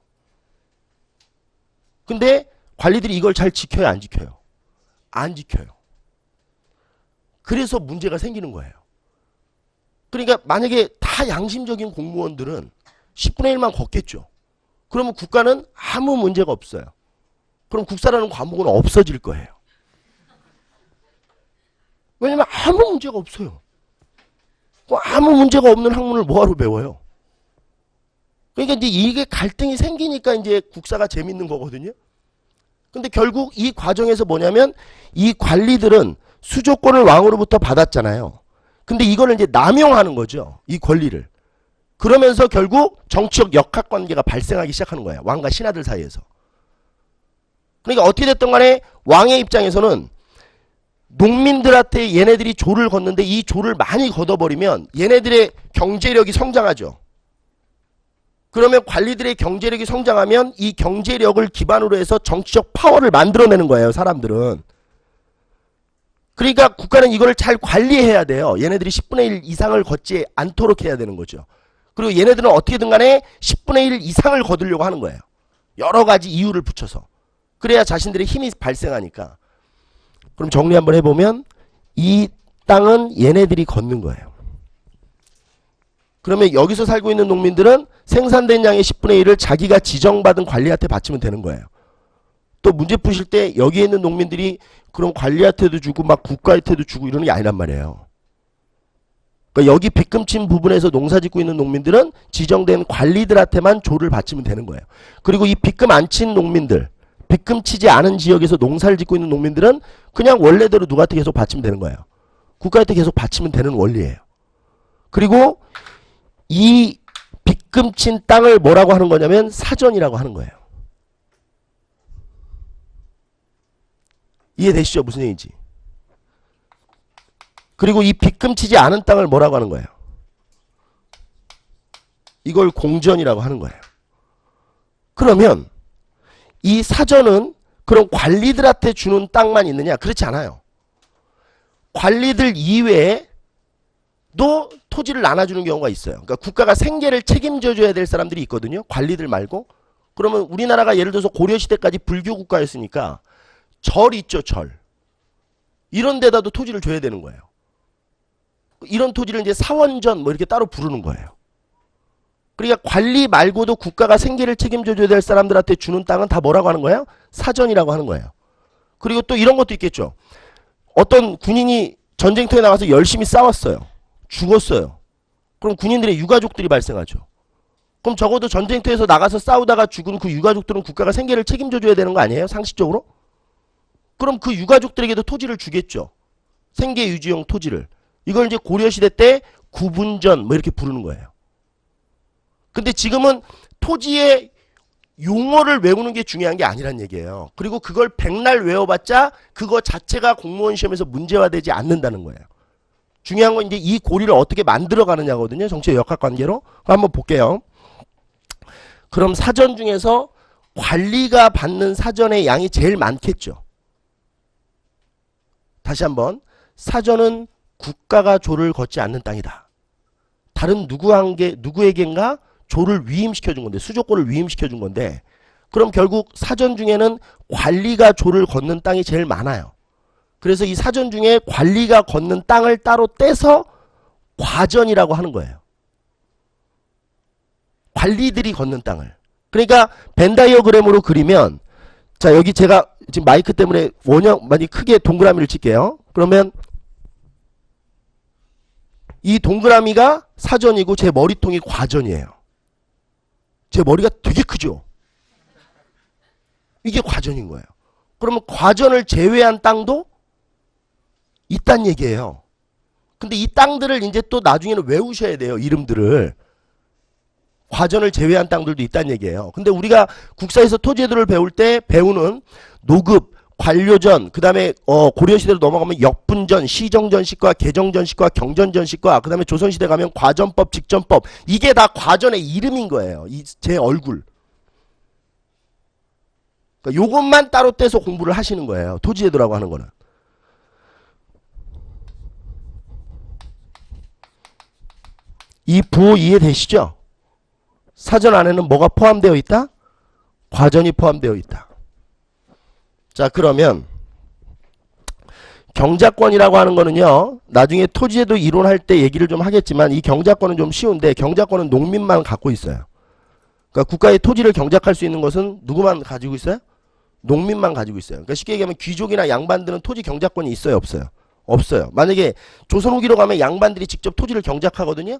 근데 관리들이 이걸 잘 지켜요, 안 지켜요? 안 지켜요. 그래서 문제가 생기는 거예요. 그러니까 만약에 다 양심적인 공무원들은 10분의 1만 걷겠죠. 그러면 국가는 아무 문제가 없어요. 그럼 국사라는 과목은 없어질 거예요. 왜냐면 아무 문제가 없어요. 아무 문제가 없는 학문을 뭐하러 배워요? 그러니까 이제 이게 갈등이 생기니까 이제 국사가 재밌는 거거든요. 근데 결국 이 과정에서 뭐냐면 이 관리들은 수조권을 왕으로부터 받았잖아요. 근데 이거를 이제 남용하는 거죠. 이 권리를. 그러면서 결국 정치적 역학관계가 발생하기 시작하는 거예요. 왕과 신하들 사이에서. 그러니까 어떻게 됐든 간에 왕의 입장에서는 농민들한테 얘네들이 조를 걷는데 이 조를 많이 걷어버리면 얘네들의 경제력이 성장하죠. 그러면 관리들의 경제력이 성장하면 이 경제력을 기반으로 해서 정치적 파워를 만들어내는 거예요. 사람들은. 그러니까 국가는 이걸 잘 관리해야 돼요. 얘네들이 10분의 1 이상을 걷지 않도록 해야 되는 거죠. 그리고 얘네들은 어떻게든 간에 10분의 1 이상을 거두려고 하는 거예요. 여러 가지 이유를 붙여서. 그래야 자신들의 힘이 발생하니까. 그럼 정리 한번 해보면 이 땅은 얘네들이 걷는 거예요. 그러면 여기서 살고 있는 농민들은 생산된 양의 10분의 1을 자기가 지정받은 관리한테 바치면 되는 거예요. 또 문제 푸실 때 여기에 있는 농민들이 그럼 관리한테도 주고 막 국가한테도 주고 이러는 게 아니란 말이에요. 그러니까 여기 빗금친 부분에서 농사 짓고 있는 농민들은 지정된 관리들한테만 조를 바치면 되는 거예요. 그리고 이 빗금 안 친 농민들, 빗금 치지 않은 지역에서 농사를 짓고 있는 농민들은 그냥 원래대로 누구한테 계속 바치면 되는 거예요. 국가한테 계속 바치면 되는 원리예요. 그리고 이 빗금 친 땅을 뭐라고 하는 거냐면 사전이라고 하는 거예요. 이해되시죠? 무슨 얘기인지. 그리고 이 빗금 치지 않은 땅을 뭐라고 하는 거예요? 이걸 공전이라고 하는 거예요. 그러면 이 사전은 그럼 관리들한테 주는 땅만 있느냐? 그렇지 않아요. 관리들 이외에도 토지를 나눠주는 경우가 있어요. 그러니까 국가가 생계를 책임져줘야 될 사람들이 있거든요. 관리들 말고. 그러면 우리나라가 예를 들어서 고려시대까지 불교 국가였으니까 절 있죠, 절. 이런 데다도 토지를 줘야 되는 거예요. 이런 토지를 이제 사원전 뭐 이렇게 따로 부르는 거예요. 그러니까 관리 말고도 국가가 생계를 책임져줘야 될 사람들한테 주는 땅은 다 뭐라고 하는 거예요? 사전이라고 하는 거예요. 그리고 또 이런 것도 있겠죠. 어떤 군인이 전쟁터에 나가서 열심히 싸웠어요. 죽었어요. 그럼 군인들의 유가족들이 발생하죠. 그럼 적어도 전쟁터에서 나가서 싸우다가 죽은 그 유가족들은 국가가 생계를 책임져줘야 되는 거 아니에요? 상식적으로? 그럼 그 유가족들에게도 토지를 주겠죠. 생계 유지용 토지를. 이걸 이제 고려시대 때 구분전 뭐 이렇게 부르는 거예요. 근데 지금은 토지의 용어를 외우는 게 중요한 게 아니란 얘기예요. 그리고 그걸 백날 외워봤자 그거 자체가 공무원 시험에서 문제화되지 않는다는 거예요. 중요한 건 이제 이 고리를 어떻게 만들어가느냐거든요. 정치의 역학관계로. 한번 볼게요. 그럼 사전 중에서 관리가 받는 사전의 양이 제일 많겠죠. 다시 한번. 사전은 국가가 조를 걷지 않는 땅이다. 다른 누구에겐가 조를 위임시켜준 건데, 수조권을 위임시켜준 건데, 그럼 결국 사전 중에는 관리가 조를 걷는 땅이 제일 많아요. 그래서 이 사전 중에 관리가 걷는 땅을 따로 떼서 과전이라고 하는 거예요. 관리들이 걷는 땅을. 그러니까 벤다이어그램으로 그리면, 자, 여기 제가 지금 마이크 때문에 원형 많이 크게 동그라미를 칠게요. 그러면 이 동그라미가 사전이고 제 머리통이 과전이에요. 제 머리가 되게 크죠? 이게 과전인 거예요. 그러면 과전을 제외한 땅도 있단 얘기예요. 근데 이 땅들을 이제 또 나중에는 외우셔야 돼요. 이름들을. 과전을 제외한 땅들도 있단 얘기예요. 근데 우리가 국사에서 토지제도를 배울 때 배우는 노급, 관료전, 그 다음에 고려시대로 넘어가면 역분전, 시정전식과 개정전식과 경전전식과 그 다음에 조선시대 가면 과전법, 직전법, 이게 다 과전의 이름인 거예요. 제 얼굴. 그러니까 요것만 따로 떼서 공부를 하시는 거예요. 토지제도라고 하는 거는. 이 부호 이해되시죠? 사전 안에는 뭐가 포함되어 있다? 과전이 포함되어 있다. 자, 그러면 경작권이라고 하는 거는요, 나중에 토지제도 이론할 때 얘기를 좀 하겠지만 이 경작권은 좀 쉬운데 경작권은 농민만 갖고 있어요. 그러니까 국가의 토지를 경작할 수 있는 것은 누구만 가지고 있어요? 농민만 가지고 있어요. 그러니까 쉽게 얘기하면 귀족이나 양반들은 토지 경작권이 있어요, 없어요? 없어요. 만약에 조선 후기로 가면 양반들이 직접 토지를 경작하거든요.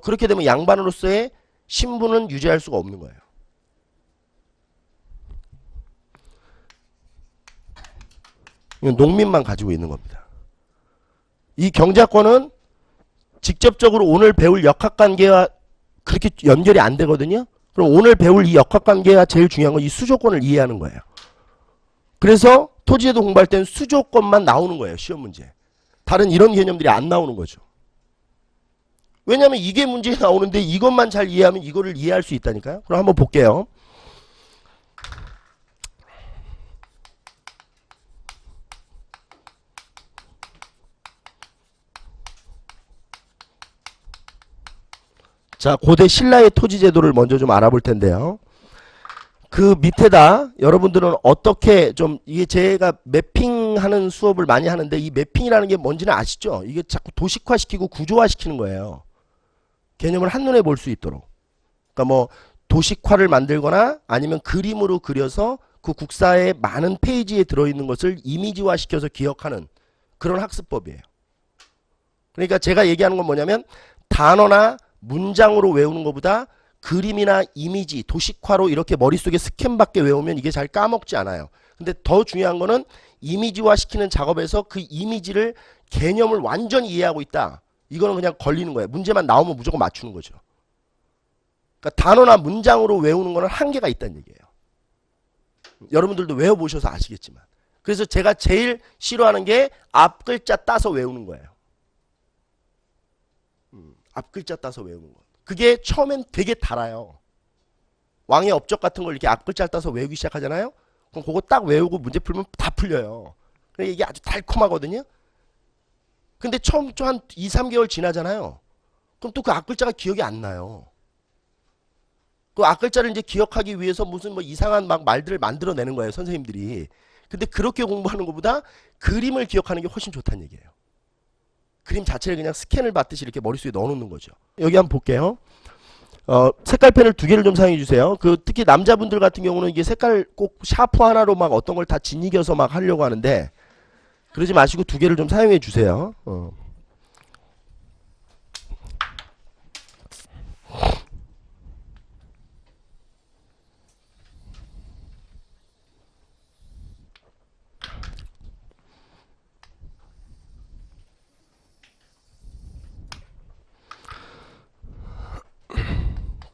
그렇게 되면 양반으로서의 신분은 유지할 수가 없는 거예요. 이건 농민만 가지고 있는 겁니다. 이 경작권은 직접적으로 오늘 배울 역학관계와 그렇게 연결이 안 되거든요. 그럼 오늘 배울 이 역학관계가 제일 중요한 건 이 수조권을 이해하는 거예요. 그래서 토지제도 공부할 때는 수조권만 나오는 거예요. 시험 문제. 다른 이런 개념들이 안 나오는 거죠. 왜냐하면 이게 문제에 나오는데 이것만 잘 이해하면 이거를 이해할 수 있다니까요. 그럼 한번 볼게요. 자, 고대 신라의 토지제도를 먼저 좀 알아볼 텐데요. 그 밑에다 여러분들은 어떻게 좀, 이게 제가 매핑하는 수업을 많이 하는데 이 매핑이라는 게 뭔지는 아시죠? 이게 자꾸 도식화시키고 구조화시키는 거예요. 개념을 한눈에 볼 수 있도록. 그러니까 뭐 도식화를 만들거나 아니면 그림으로 그려서 그 국사의 많은 페이지에 들어있는 것을 이미지화시켜서 기억하는 그런 학습법이에요. 그러니까 제가 얘기하는 건 뭐냐면 단어나 문장으로 외우는 것보다 그림이나 이미지, 도식화로 이렇게 머릿속에 스캔밖에 외우면 이게 잘 까먹지 않아요. 근데 더 중요한 거는 이미지화 시키는 작업에서 그 이미지를 개념을 완전히 이해하고 있다. 이거는 그냥 걸리는 거예요. 문제만 나오면 무조건 맞추는 거죠. 그러니까 단어나 문장으로 외우는 거는 한계가 있다는 얘기예요. 여러분들도 외워보셔서 아시겠지만. 그래서 제가 제일 싫어하는 게 앞글자 따서 외우는 거예요. 앞글자 따서 외우는 거. 그게 처음엔 되게 달아요. 왕의 업적 같은 걸 이렇게 앞글자 따서 외우기 시작하잖아요. 그럼 그거 딱 외우고 문제 풀면 다 풀려요. 그러니까 이게 아주 달콤하거든요. 근데 처음 한 2, 3개월 지나잖아요. 그럼 또 그 앞글자가 기억이 안 나요. 그 앞글자를 이제 기억하기 위해서 무슨 뭐 이상한 막 말들을 만들어내는 거예요, 선생님들이. 근데 그렇게 공부하는 것보다 그림을 기억하는 게 훨씬 좋다는 얘기예요. 그림 자체를 그냥 스캔을 받듯이 이렇게 머릿속에 넣어놓는 거죠. 여기 한번 볼게요. 색깔펜을 2개를 좀 사용해 주세요. 특히 남자분들 같은 경우는 이게 색깔 꼭 샤프 하나로 막 어떤 걸 다 짓이겨서 막 하려고 하는데 그러지 마시고 2개를 좀 사용해 주세요.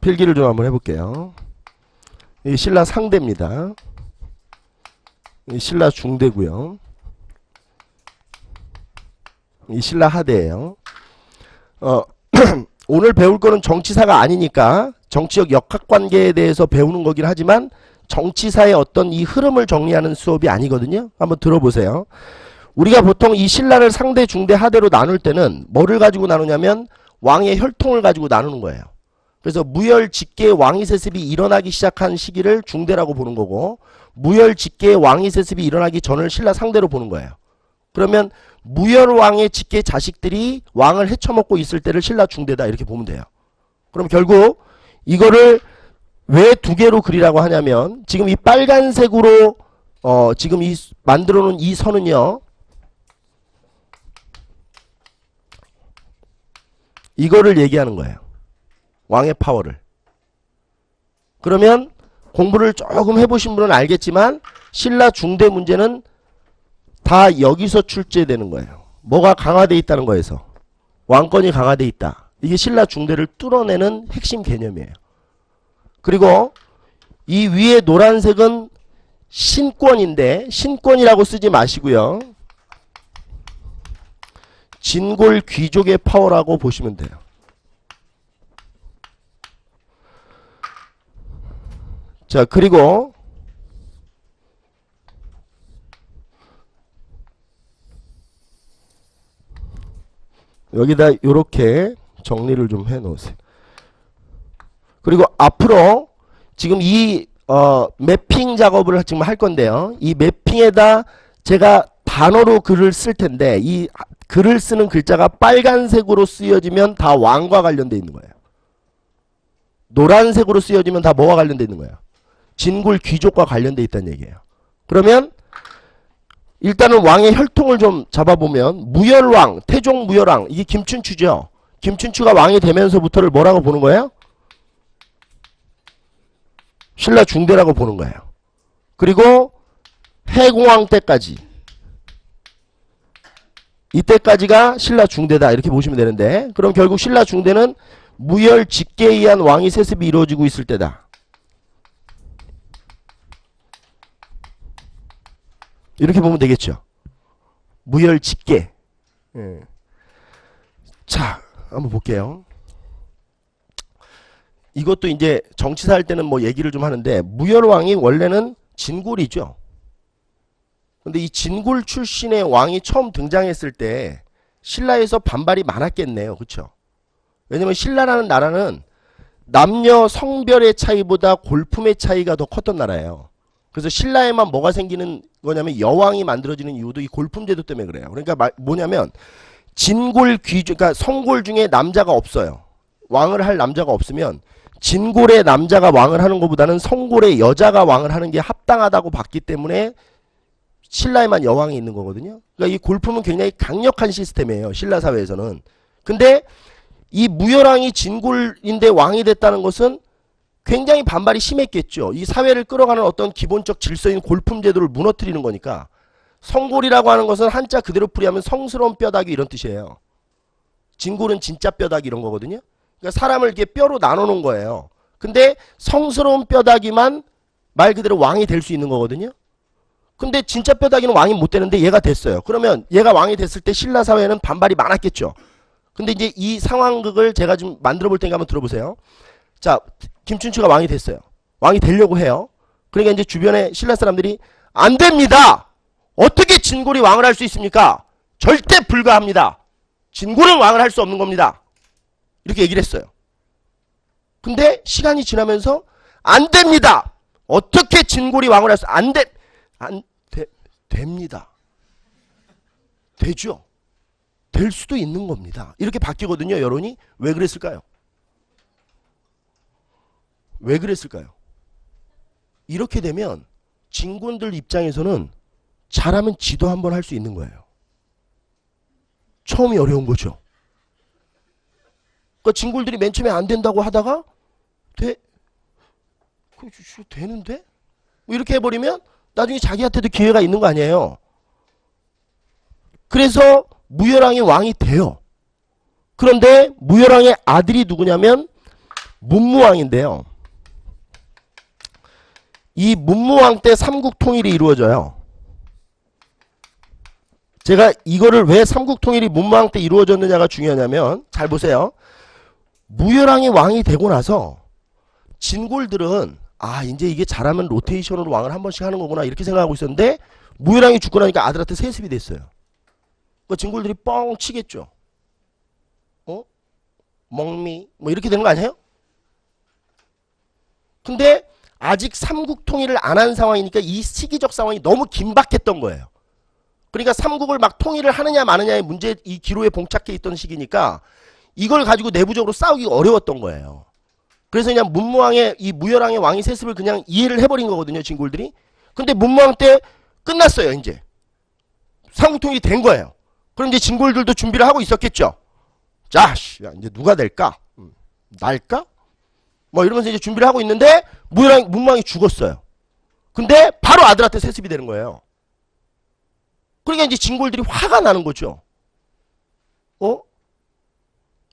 필기를 좀 한번 해볼게요. 이 신라 상대입니다. 이 신라 중대고요. 이 신라 하대예요. 오늘 배울 거는 정치사가 아니니까 정치적 역학관계에 대해서 배우는 거긴 하지만 정치사의 어떤 이 흐름을 정리하는 수업이 아니거든요. 한번 들어보세요. 우리가 보통 이 신라를 상대, 중대, 하대로 나눌 때는 뭐를 가지고 나누냐면 왕의 혈통을 가지고 나누는 거예요. 그래서 무열직계의 왕위 세습이 일어나기 시작한 시기를 중대라고 보는 거고 무열직계의 왕위 세습이 일어나기 전을 신라 상대로 보는 거예요. 그러면 무열왕의 직계 자식들이 왕을 헤쳐먹고 있을 때를 신라 중대다 이렇게 보면 돼요. 그럼 결국 이거를 왜 2개로 그리라고 하냐면 지금 이 빨간색으로 지금 이 만들어 놓은 이 선은요 이거를 얘기하는 거예요. 왕의 파워를. 그러면 공부를 조금 해보신 분은 알겠지만 신라 중대 문제는 다 여기서 출제되는 거예요. 뭐가 강화되어 있다는 거에서. 왕권이 강화되어 있다. 이게 신라 중대를 뚫어내는 핵심 개념이에요. 그리고 이 위에 노란색은 신권인데 신권이라고 쓰지 마시고요. 진골 귀족의 파워라고 보시면 돼요. 자, 그리고 여기다 이렇게 정리를 좀 해 놓으세요. 그리고 앞으로 지금 이 매핑 작업을 지금 할 건데요. 이 매핑에다 제가 단어로 글을 쓸 텐데 이 글을 쓰는 글자가 빨간색으로 쓰여지면 다 왕과 관련돼 있는 거예요. 노란색으로 쓰여지면 다 뭐와 관련돼 있는 거예요? 진골 귀족과 관련돼 있다는 얘기예요. 그러면 일단은 왕의 혈통을 좀 잡아보면 무열왕, 태종 무열왕, 이게 김춘추죠. 김춘추가 왕이 되면서부터를 뭐라고 보는 거예요? 신라 중대라고 보는 거예요. 그리고 해공왕 때까지, 이때까지가 신라 중대다 이렇게 보시면 되는데, 그럼 결국 신라 중대는 무열 직계에 의한 왕위 세습이 이루어지고 있을 때다. 이렇게 보면 되겠죠. 무열 직계. 예. 자, 한번 볼게요. 이것도 이제 정치사 할 때는 뭐 얘기를 좀 하는데, 무열왕이 원래는 진골이죠. 근데 이 진골 출신의 왕이 처음 등장했을 때 신라에서 반발이 많았겠네요. 그쵸? 왜냐면 신라라는 나라는 남녀 성별의 차이보다 골품의 차이가 더 컸던 나라예요. 그래서 신라에만 뭐가 생기는 거냐면 여왕이 만들어지는 이유도 이 골품 제도 때문에 그래요. 그러니까 뭐냐면 진골 귀족, 그러니까 성골 중에 남자가 없어요. 왕을 할 남자가 없으면 진골의 남자가 왕을 하는 것보다는 성골의 여자가 왕을 하는 게 합당하다고 봤기 때문에 신라에만 여왕이 있는 거거든요. 그러니까 이 골품은 굉장히 강력한 시스템이에요. 신라 사회에서는. 근데 이 무열왕이 진골인데 왕이 됐다는 것은 굉장히 반발이 심했겠죠. 이 사회를 끌어가는 어떤 기본적 질서인 골품 제도를 무너뜨리는 거니까. 성골이라고 하는 것은 한자 그대로 풀이하면 성스러운 뼈다귀 이런 뜻이에요. 진골은 진짜 뼈다귀 이런 거거든요. 그러니까 사람을 이렇게 뼈로 나눠 놓은 거예요. 근데 성스러운 뼈다귀만 말 그대로 왕이 될 수 있는 거거든요. 근데 진짜 뼈다귀는 왕이 못 되는데 얘가 됐어요. 그러면 얘가 왕이 됐을 때 신라 사회에는 반발이 많았겠죠. 근데 이제 이 상황극을 제가 좀 만들어 볼 테니까 한번 들어보세요. 자, 김춘추가 왕이 됐어요. 왕이 되려고 해요. 그러니까 이제 주변에 신라 사람들이 안 됩니다. 어떻게 진골이 왕을 할 수 있습니까? 절대 불가합니다. 진골은 왕을 할 수 없는 겁니다. 이렇게 얘기를 했어요. 근데 시간이 지나면서 안 됩니다. 어떻게 진골이 왕을 할 수, 됩니다. 되죠. 될 수도 있는 겁니다. 이렇게 바뀌거든요, 여론이. 왜 그랬을까요? 왜 그랬을까요? 이렇게 되면 진군들 입장에서는 잘하면 지도 한번 할 수 있는 거예요. 처음이 어려운 거죠. 그러니까 진골들이 맨 처음에 안 된다고 하다가 되는데? 뭐 이렇게 해버리면 나중에 자기한테도 기회가 있는 거 아니에요. 그래서 무열왕이 왕이 돼요. 그런데 무열왕의 아들이 누구냐면 문무왕인데요. 이 문무왕 때 삼국통일이 이루어져요. 제가 이거를 왜 삼국통일이 문무왕 때 이루어졌느냐가 중요하냐면 잘 보세요. 무열왕이 왕이 되고 나서 진골들은 이제 이게 잘하면 로테이션으로 왕을 한 번씩 하는 거구나 이렇게 생각하고 있었는데 무열왕이 죽고 나니까 아들한테 세습이 됐어요. 그 진골들이 뻥 치겠죠. 멍미 뭐 이렇게 되는 거 아니에요? 근데 아직 삼국통일을 안 한 상황이니까 이 시기적 상황이 너무 긴박했던 거예요. 그러니까 삼국을 막 통일을 하느냐 마느냐의 문제, 이 기로에 봉착해 있던 시기니까 이걸 가지고 내부적으로 싸우기가 어려웠던 거예요. 그래서 그냥 문무왕의 이 무열왕의 왕위 세습을 그냥 이해를 해버린 거거든요, 진골들이. 근데 문무왕 때 끝났어요, 이제. 삼국통일이 된 거예요. 그럼 이제 진골들도 준비를 하고 있었겠죠. 자, 이제 누가 될까? 날까? 뭐 이러면서 이제 준비를 하고 있는데 문무왕이 죽었어요. 근데 바로 아들한테 세습이 되는 거예요. 그러니까 이제 진골들이 화가 나는 거죠.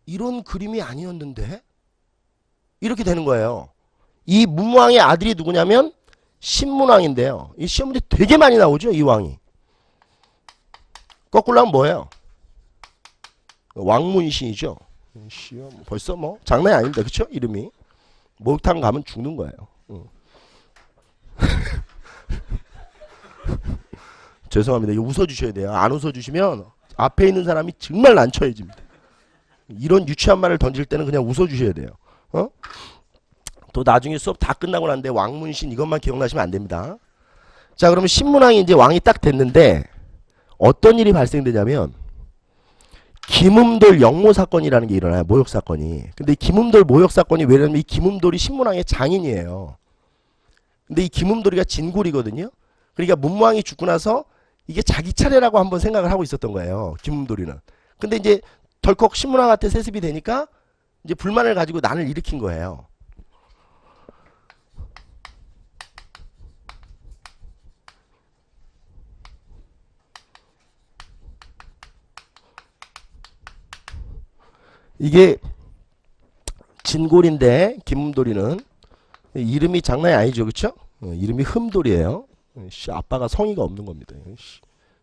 이런 그림이 아니었는데? 이렇게 되는 거예요. 이 문무왕의 아들이 누구냐면 신문왕인데요. 이 시험 문제 되게 많이 나오죠, 이 왕이. 거꾸로 하면 뭐예요? 왕문신이죠. 벌써 뭐 장난이 아닙니다. 그쵸? 이름이. 목욕탕 가면 죽는 거예요. 죄송합니다. 이거 웃어주셔야 돼요. 안 웃어주시면 앞에 있는 사람이 정말 난처해집니다. 이런 유치한 말을 던질 때는 그냥 웃어주셔야 돼요. 또 나중에 수업 다 끝나고 난데 왕문신 이것만 기억나시면 안 됩니다. 자, 그러면 신문왕이 이제 왕이 딱 됐는데 어떤 일이 발생되냐면 김음돌 영모 사건이라는 게 일어나요. 모욕 사건이. 근데 이 김음돌 모욕 사건이 왜냐면 이 김음돌이 신문왕의 장인이에요. 근데 이 김음돌이가 진골이거든요. 그러니까 문무왕이 죽고 나서 이게 자기 차례라고 한번 생각을 하고 있었던 거예요. 김음돌이는. 근데 이제 덜컥 신문왕한테 세습이 되니까 이제 불만을 가지고 난을 일으킨 거예요. 이게 진골인데 김음돌이는 이름이 장난이 아니죠, 그쵸? 이름이 흠돌이에요. 아빠가 성의가 없는 겁니다.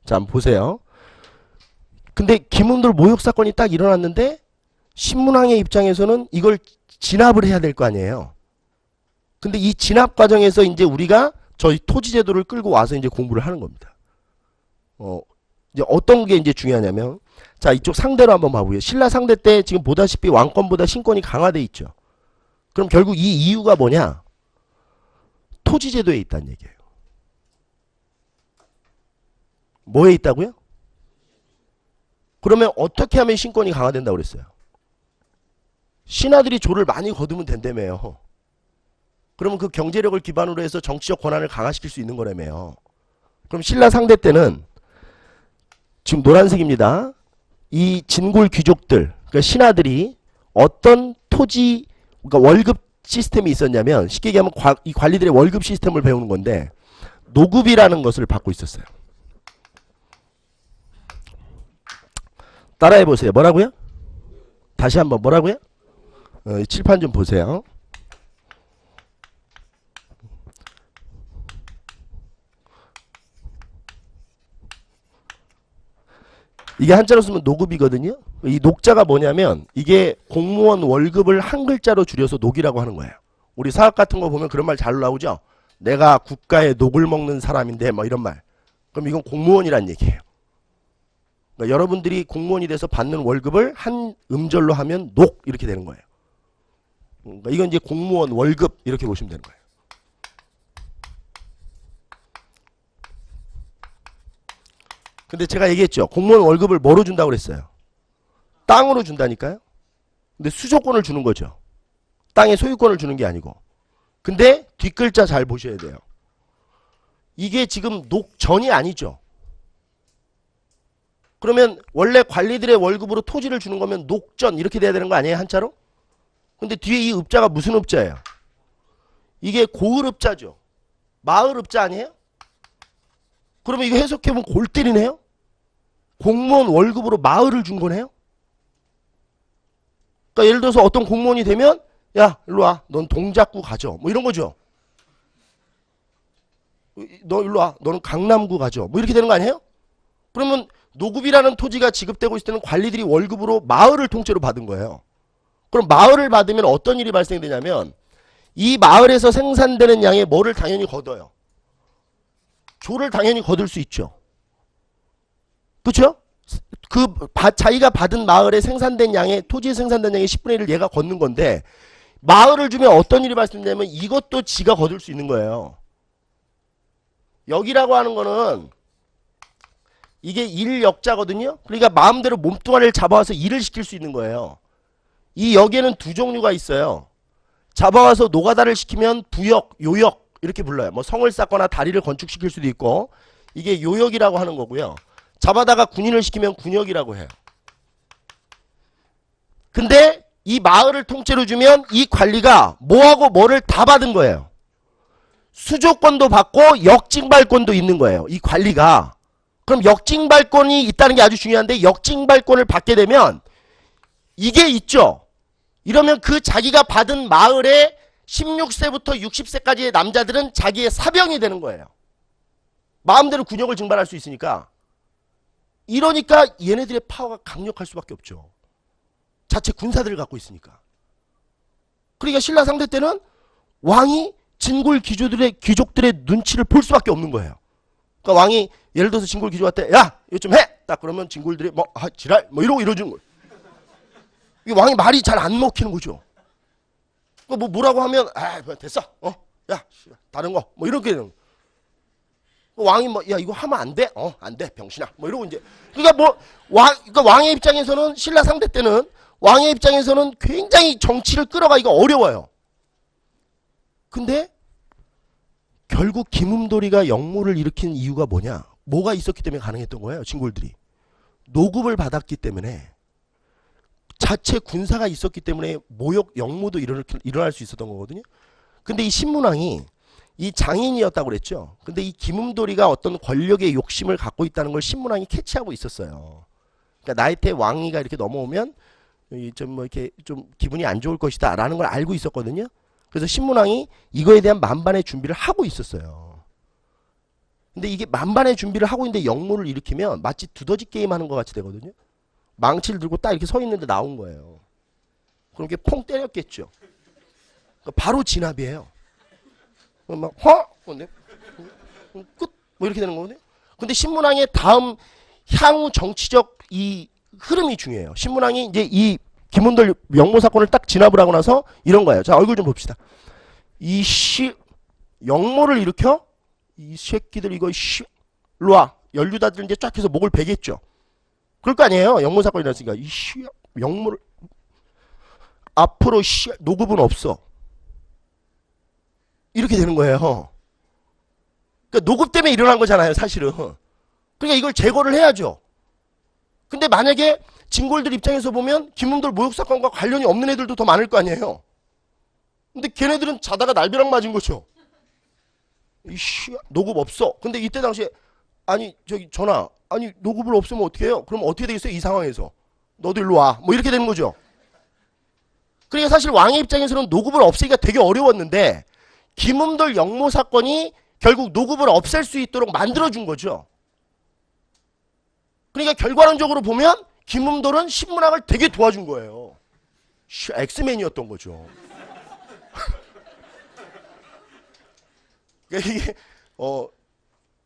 자, 한번 보세요. 근데 김음돌 모욕 사건이 딱 일어났는데 신문왕의 입장에서는 이걸 진압을 해야 될 거 아니에요. 근데 이 진압 과정에서 이제 우리가 저희 토지제도를 끌고 와서 이제 공부를 하는 겁니다. 이제 어떤 게 이제 중요하냐면, 자, 이쪽 상대로 한번 봐보게요. 신라 상대 때 지금 보다시피 왕권보다 신권이 강화돼 있죠. 그럼 결국 이 이유가 뭐냐? 토지제도에 있다는 얘기예요. 뭐에 있다고요? 그러면 어떻게 하면 신권이 강화된다고 그랬어요? 신하들이 조를 많이 거두면 된다며요. 그러면 그 경제력을 기반으로 해서 정치적 권한을 강화시킬 수 있는 거라며요. 그럼 신라 상대 때는 지금 노란색입니다. 이 진골 귀족들, 그러니까 신하들이 어떤 토지, 그러니까 월급 시스템이 있었냐면, 쉽게 얘기하면 이 관리들의 월급 시스템을 배우는 건데, 노급이라는 것을 받고 있었어요. 따라해 보세요. 뭐라고요? 다시 한번 뭐라고요? 칠판 좀 보세요. 이게 한자로 쓰면 노급이거든요. 이 녹자가 뭐냐면 이게 공무원 월급을 한 글자로 줄여서 녹이라고 하는 거예요. 우리 사업 같은 거 보면 그런 말 잘 나오죠. 내가 국가의 녹을 먹는 사람인데 뭐 이런 말. 그럼 이건 공무원이란 얘기예요. 그러니까 여러분들이 공무원이 돼서 받는 월급을 한 음절로 하면 녹 이렇게 되는 거예요. 그러니까 이건 이제 공무원 월급 이렇게 보시면 되는 거예요. 근데 제가 얘기했죠. 공무원 월급을 뭐로 준다고 그랬어요? 땅으로 준다니까요. 근데 수조권을 주는 거죠. 땅의 소유권을 주는 게 아니고. 근데 뒷글자 잘 보셔야 돼요. 이게 지금 녹전이 아니죠. 그러면 원래 관리들의 월급으로 토지를 주는 거면 녹전 이렇게 돼야 되는 거 아니에요? 한자로? 근데 뒤에 이 읍자가 무슨 읍자예요? 이게 고을 읍자죠. 마을 읍자 아니에요? 그러면 이거 해석해보면 골 때리네요? 공무원 월급으로 마을을 준 거네요? 그러니까 예를 들어서 어떤 공무원이 되면 야 일로 와 넌 동작구 가져 뭐 이런 거죠. 너 일로 와 너는 강남구 가져 뭐 이렇게 되는 거 아니에요? 그러면 노급이라는 토지가 지급되고 있을 때는 관리들이 월급으로 마을을 통째로 받은 거예요. 그럼 마을을 받으면 어떤 일이 발생되냐면 이 마을에서 생산되는 양의 뭐를 당연히 거둬요. 조를 당연히 거둘 수 있죠. 그렇죠? 자기가 받은 마을에 생산된 양의 토지에 생산된 양의 10분의 1을 얘가 걷는 건데 마을을 주면 어떤 일이 발생되냐면 이것도 지가 거둘 수 있는 거예요. 역이라고 하는 거는 이게 일역자거든요. 그러니까 마음대로 몸뚱아리를 잡아와서 일을 시킬 수 있는 거예요. 이 역에는 두 종류가 있어요. 잡아와서 노가다를 시키면 부역, 요역 이렇게 불러요. 뭐 성을 쌓거나 다리를 건축시킬 수도 있고 이게 요역이라고 하는 거고요. 잡아다가 군인을 시키면 군역이라고 해요. 근데 이 마을을 통째로 주면 이 관리가 뭐하고 뭐를 다 받은 거예요. 수조권도 받고 역징발권도 있는 거예요. 이 관리가. 그럼 역징발권이 있다는 게 아주 중요한데 역징발권을 받게 되면 이게 있죠. 이러면 그 자기가 받은 마을에 16세부터 60세까지의 남자들은 자기의 사병이 되는 거예요. 마음대로 군역을 증발할 수 있으니까. 이러니까 얘네들의 파워가 강력할 수밖에 없죠. 자체 군사들을 갖고 있으니까. 그러니까 신라 상대 때는 왕이 진골 귀족들의 눈치를 볼 수밖에 없는 거예요. 그러니까 왕이 예를 들어서 진골 귀족한테 야 이거 좀 해! 딱 그러면 진골들이 뭐 지랄 뭐 이러고 이러주는 거예요. 이게 왕이 말이 잘 안 먹히는 거죠. 뭐 뭐라고 하면 아 됐어 야 다른 거 뭐 이렇게 되는 거예요. 왕이 뭐, 야, 이거 하면 안 돼? 안 돼, 병신아. 뭐 이러고 이제. 그러니까 그러니까 왕의 입장에서는, 신라 상대 때는, 왕의 입장에서는 굉장히 정치를 끌어가기가 어려워요. 근데, 결국 김음도리가 역모를 일으킨 이유가 뭐냐? 뭐가 있었기 때문에 가능했던 거예요, 진골들이. 노급을 받았기 때문에, 자체 군사가 있었기 때문에 모욕, 역모도 일어날 수 있었던 거거든요. 근데 이 신문왕이 이 장인이었다고 그랬죠. 근데 이 김음도리가 어떤 권력의 욕심을 갖고 있다는 걸 신문왕이 캐치하고 있었어요. 그러니까 나이테 왕위가 이렇게 넘어오면 좀 뭐 이렇게 좀 기분이 안 좋을 것이다라는 걸 알고 있었거든요. 그래서 신문왕이 이거에 대한 만반의 준비를 하고 있었어요. 근데 이게 만반의 준비를 하고 있는데 역모를 일으키면 마치 두더지 게임 하는 것 같이 되거든요. 망치를 들고 딱 이렇게 서 있는데 나온 거예요. 그럼 이렇게 퐁 때렸겠죠. 바로 진압이에요. 막 근데 끝 뭐 이렇게 되는 거거든요. 근데 신문왕의 다음 향후 정치적 이 흐름이 중요해요. 신문왕이 이제 이 김은돌 역모 사건을 딱 진압을 하고 나서 이런 거예요. 자, 얼굴 좀 봅시다. 역모를 일으켜? 이 새끼들 이거 일로 와. 연루다들 이제 쫙 해서 목을 베겠죠. 그럴 거 아니에요. 역모 사건이 났으니까 역모를 앞으로 노급은 없어. 이렇게 되는 거예요. 그러니까 노급 때문에 일어난 거잖아요, 사실은. 그러니까 이걸 제거를 해야죠. 근데 만약에 진골들 입장에서 보면 김웅돌 모욕 사건과 관련이 없는 애들도 더 많을 거 아니에요. 근데 걔네들은 자다가 날벼락 맞은 거죠. 노급 없어. 근데 이때 당시에 아니 저기 전하, 아니 노급을 없으면 어떻게 해요? 그럼 어떻게 되겠어요? 이 상황에서 너도 일로 와. 뭐 이렇게 되는 거죠. 그러니까 사실 왕의 입장에서는 노급을 없애기가 되게 어려웠는데 김음돌 역모 사건이 결국 노급을 없앨 수 있도록 만들어준 거죠. 그러니까 결과론적으로 보면 김음돌은 신문왕을 되게 도와준 거예요. 엑스맨이었던 거죠. 그러니까 이게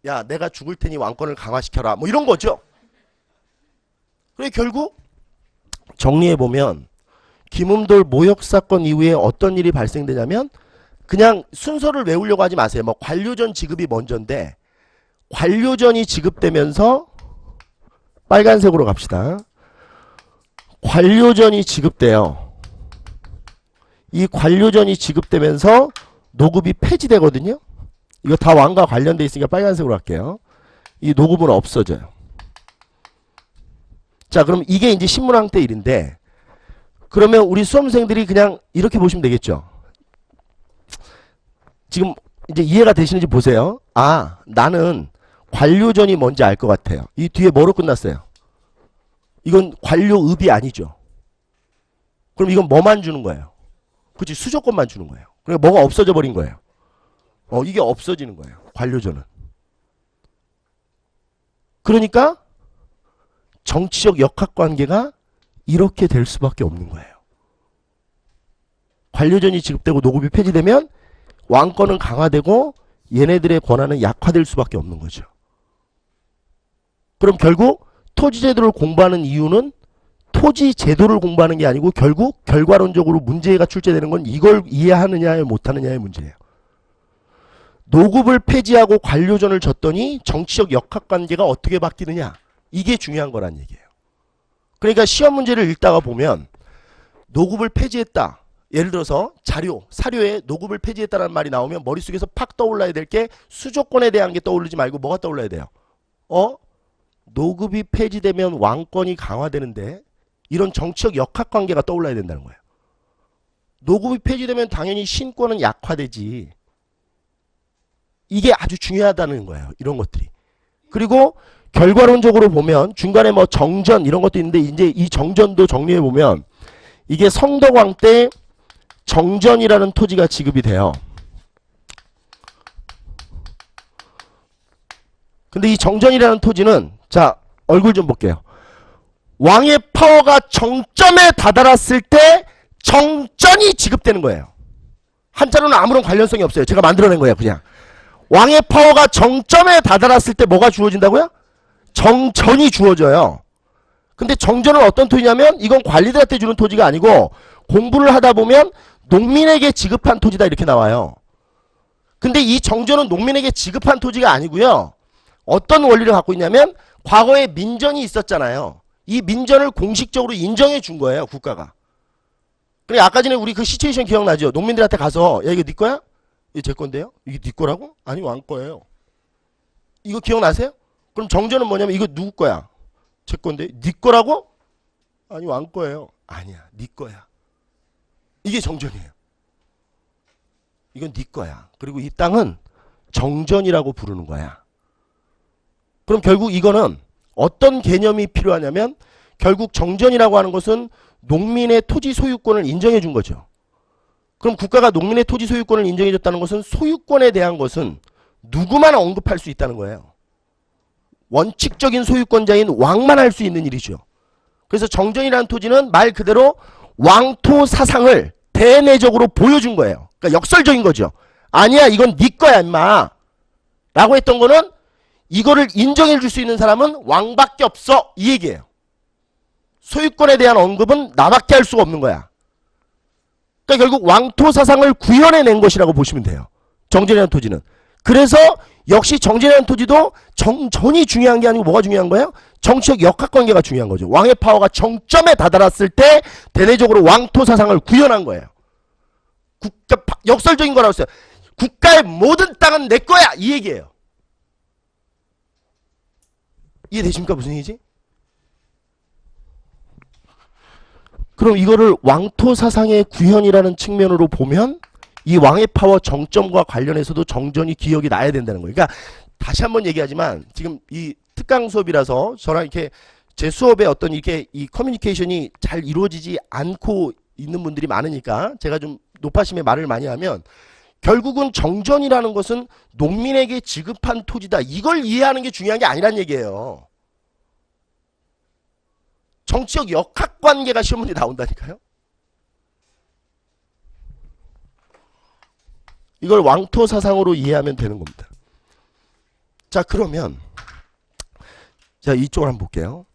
야 내가 죽을 테니 왕권을 강화시켜라 뭐 이런 거죠. 그래 결국 정리해보면 김음돌 모욕 사건 이후에 어떤 일이 발생되냐면 그냥 순서를 외우려고 하지 마세요. 뭐 관료전 지급이 먼저인데 관료전이 지급되면서 빨간색으로 갑시다. 관료전이 지급돼요. 이 관료전이 지급되면서 노급이 폐지되거든요. 이거 다 왕과 관련돼 있으니까 빨간색으로 할게요. 이 노급은 없어져요. 자, 그럼 이게 이제 신문왕 때 일인데 그러면 우리 수험생들이 그냥 이렇게 보시면 되겠죠. 지금 이제 이해가 되시는지 보세요. 아, 나는 관료전이 뭔지 알 것 같아요. 이 뒤에 뭐로 끝났어요? 이건 관료읍이 아니죠. 그럼 이건 뭐만 주는 거예요? 그치, 수조건만 주는 거예요. 그러니까 뭐가 없어져 버린 거예요. 이게 없어지는 거예요. 관료전은. 그러니까 정치적 역학관계가 이렇게 될 수밖에 없는 거예요. 관료전이 지급되고 노급이 폐지되면 왕권은 강화되고 얘네들의 권한은 약화될 수밖에 없는 거죠. 그럼 결국 토지제도를 공부하는 이유는 토지제도를 공부하는 게 아니고 결국 결과론적으로 문제가 출제되는 건 이걸 이해하느냐 못하느냐의 문제예요. 노급을 폐지하고 관료전을 졌더니 정치적 역학관계가 어떻게 바뀌느냐 이게 중요한 거란 얘기예요. 그러니까 시험 문제를 읽다가 보면 노급을 폐지했다. 예를 들어서 사료에 노급을 폐지했다는 말이 나오면 머릿속에서 팍 떠올라야 될 게 수조건에 대한 게 떠오르지 말고 뭐가 떠올라야 돼요? 노급이 폐지되면 왕권이 강화되는데 이런 정치적 역학관계가 떠올라야 된다는 거예요. 노급이 폐지되면 당연히 신권은 약화되지. 이게 아주 중요하다는 거예요. 이런 것들이. 그리고 결과론적으로 보면 중간에 뭐 정전 이런 것도 있는데 이제 이 정전도 정리해 보면 이게 성덕왕 때 정전이라는 토지가 지급이 돼요. 근데 이 정전이라는 토지는 자 얼굴 좀 볼게요. 왕의 파워가 정점에 다다랐을 때 정전이 지급되는 거예요. 한자로는 아무런 관련성이 없어요. 제가 만들어낸 거예요. 그냥 왕의 파워가 정점에 다다랐을 때 뭐가 주어진다고요? 정전이 주어져요. 근데 정전은 어떤 토지냐면 이건 관리들한테 주는 토지가 아니고 공부를 하다 보면 농민에게 지급한 토지다 이렇게 나와요. 근데 이 정전은 농민에게 지급한 토지가 아니고요. 어떤 원리를 갖고 있냐면 과거에 민전이 있었잖아요. 이 민전을 공식적으로 인정해 준 거예요, 국가가. 그래 아까 전에 우리 그 시츄에이션 기억나죠? 농민들한테 가서 야 이거 네 거야? 이거 제 건데요? 이게 네 거라고? 아니 왕 거예요. 이거 기억나세요? 그럼 정전은 뭐냐면 이거 누구 거야? 제 건데 네 거라고? 아니 왕 거예요. 아니야 네 거야. 이게 정전이에요. 이건 네 거야. 그리고 이 땅은 정전이라고 부르는 거야. 그럼 결국 이거는 어떤 개념이 필요하냐면 결국 정전이라고 하는 것은 농민의 토지 소유권을 인정해 준 거죠. 그럼 국가가 농민의 토지 소유권을 인정해 줬다는 것은 소유권에 대한 것은 누구만 언급할 수 있다는 거예요. 원칙적인 소유권자인 왕만 할 수 있는 일이죠. 그래서 정전이라는 토지는 말 그대로 왕토 사상을 대내적으로 보여준 거예요. 그러니까 역설적인 거죠. 아니야 이건 네 거야 임마 라고 했던 거는 이거를 인정해 줄 수 있는 사람은 왕밖에 없어 이 얘기예요. 소유권에 대한 언급은 나밖에 할 수가 없는 거야. 그러니까 결국 왕토 사상을 구현해낸 것이라고 보시면 돼요. 정전이라는 토지는. 그래서 역시 정전이라는 토지도 정전이 중요한 게 아니고 뭐가 중요한 거예요? 정치적 역학관계가 중요한 거죠. 왕의 파워가 정점에 다다랐을 때 대내적으로 왕토 사상을 구현한 거예요. 역설적인 거라고 했어요. 국가의 모든 땅은 내 거야 이 얘기예요. 이해되십니까? 무슨 얘기지? 그럼 이거를 왕토 사상의 구현이라는 측면으로 보면 이 왕의 파워 정점과 관련해서도 정전이 기억이 나야 된다는 거예요. 그러니까 다시 한번 얘기하지만 지금 이 특강 수업이라서 저랑 이렇게 제 수업에 어떤 이렇게 이 커뮤니케이션이 잘 이루어지지 않고 있는 분들이 많으니까 제가 좀 높아심에 말을 많이 하면 결국은 정전이라는 것은 농민에게 지급한 토지다. 이걸 이해하는 게 중요한 게 아니란 얘기예요. 정치적 역학관계가 시험 문제 나온다니까요. 이걸 왕토 사상으로 이해하면 되는 겁니다. 자 그러면 자 이쪽을 한번 볼게요.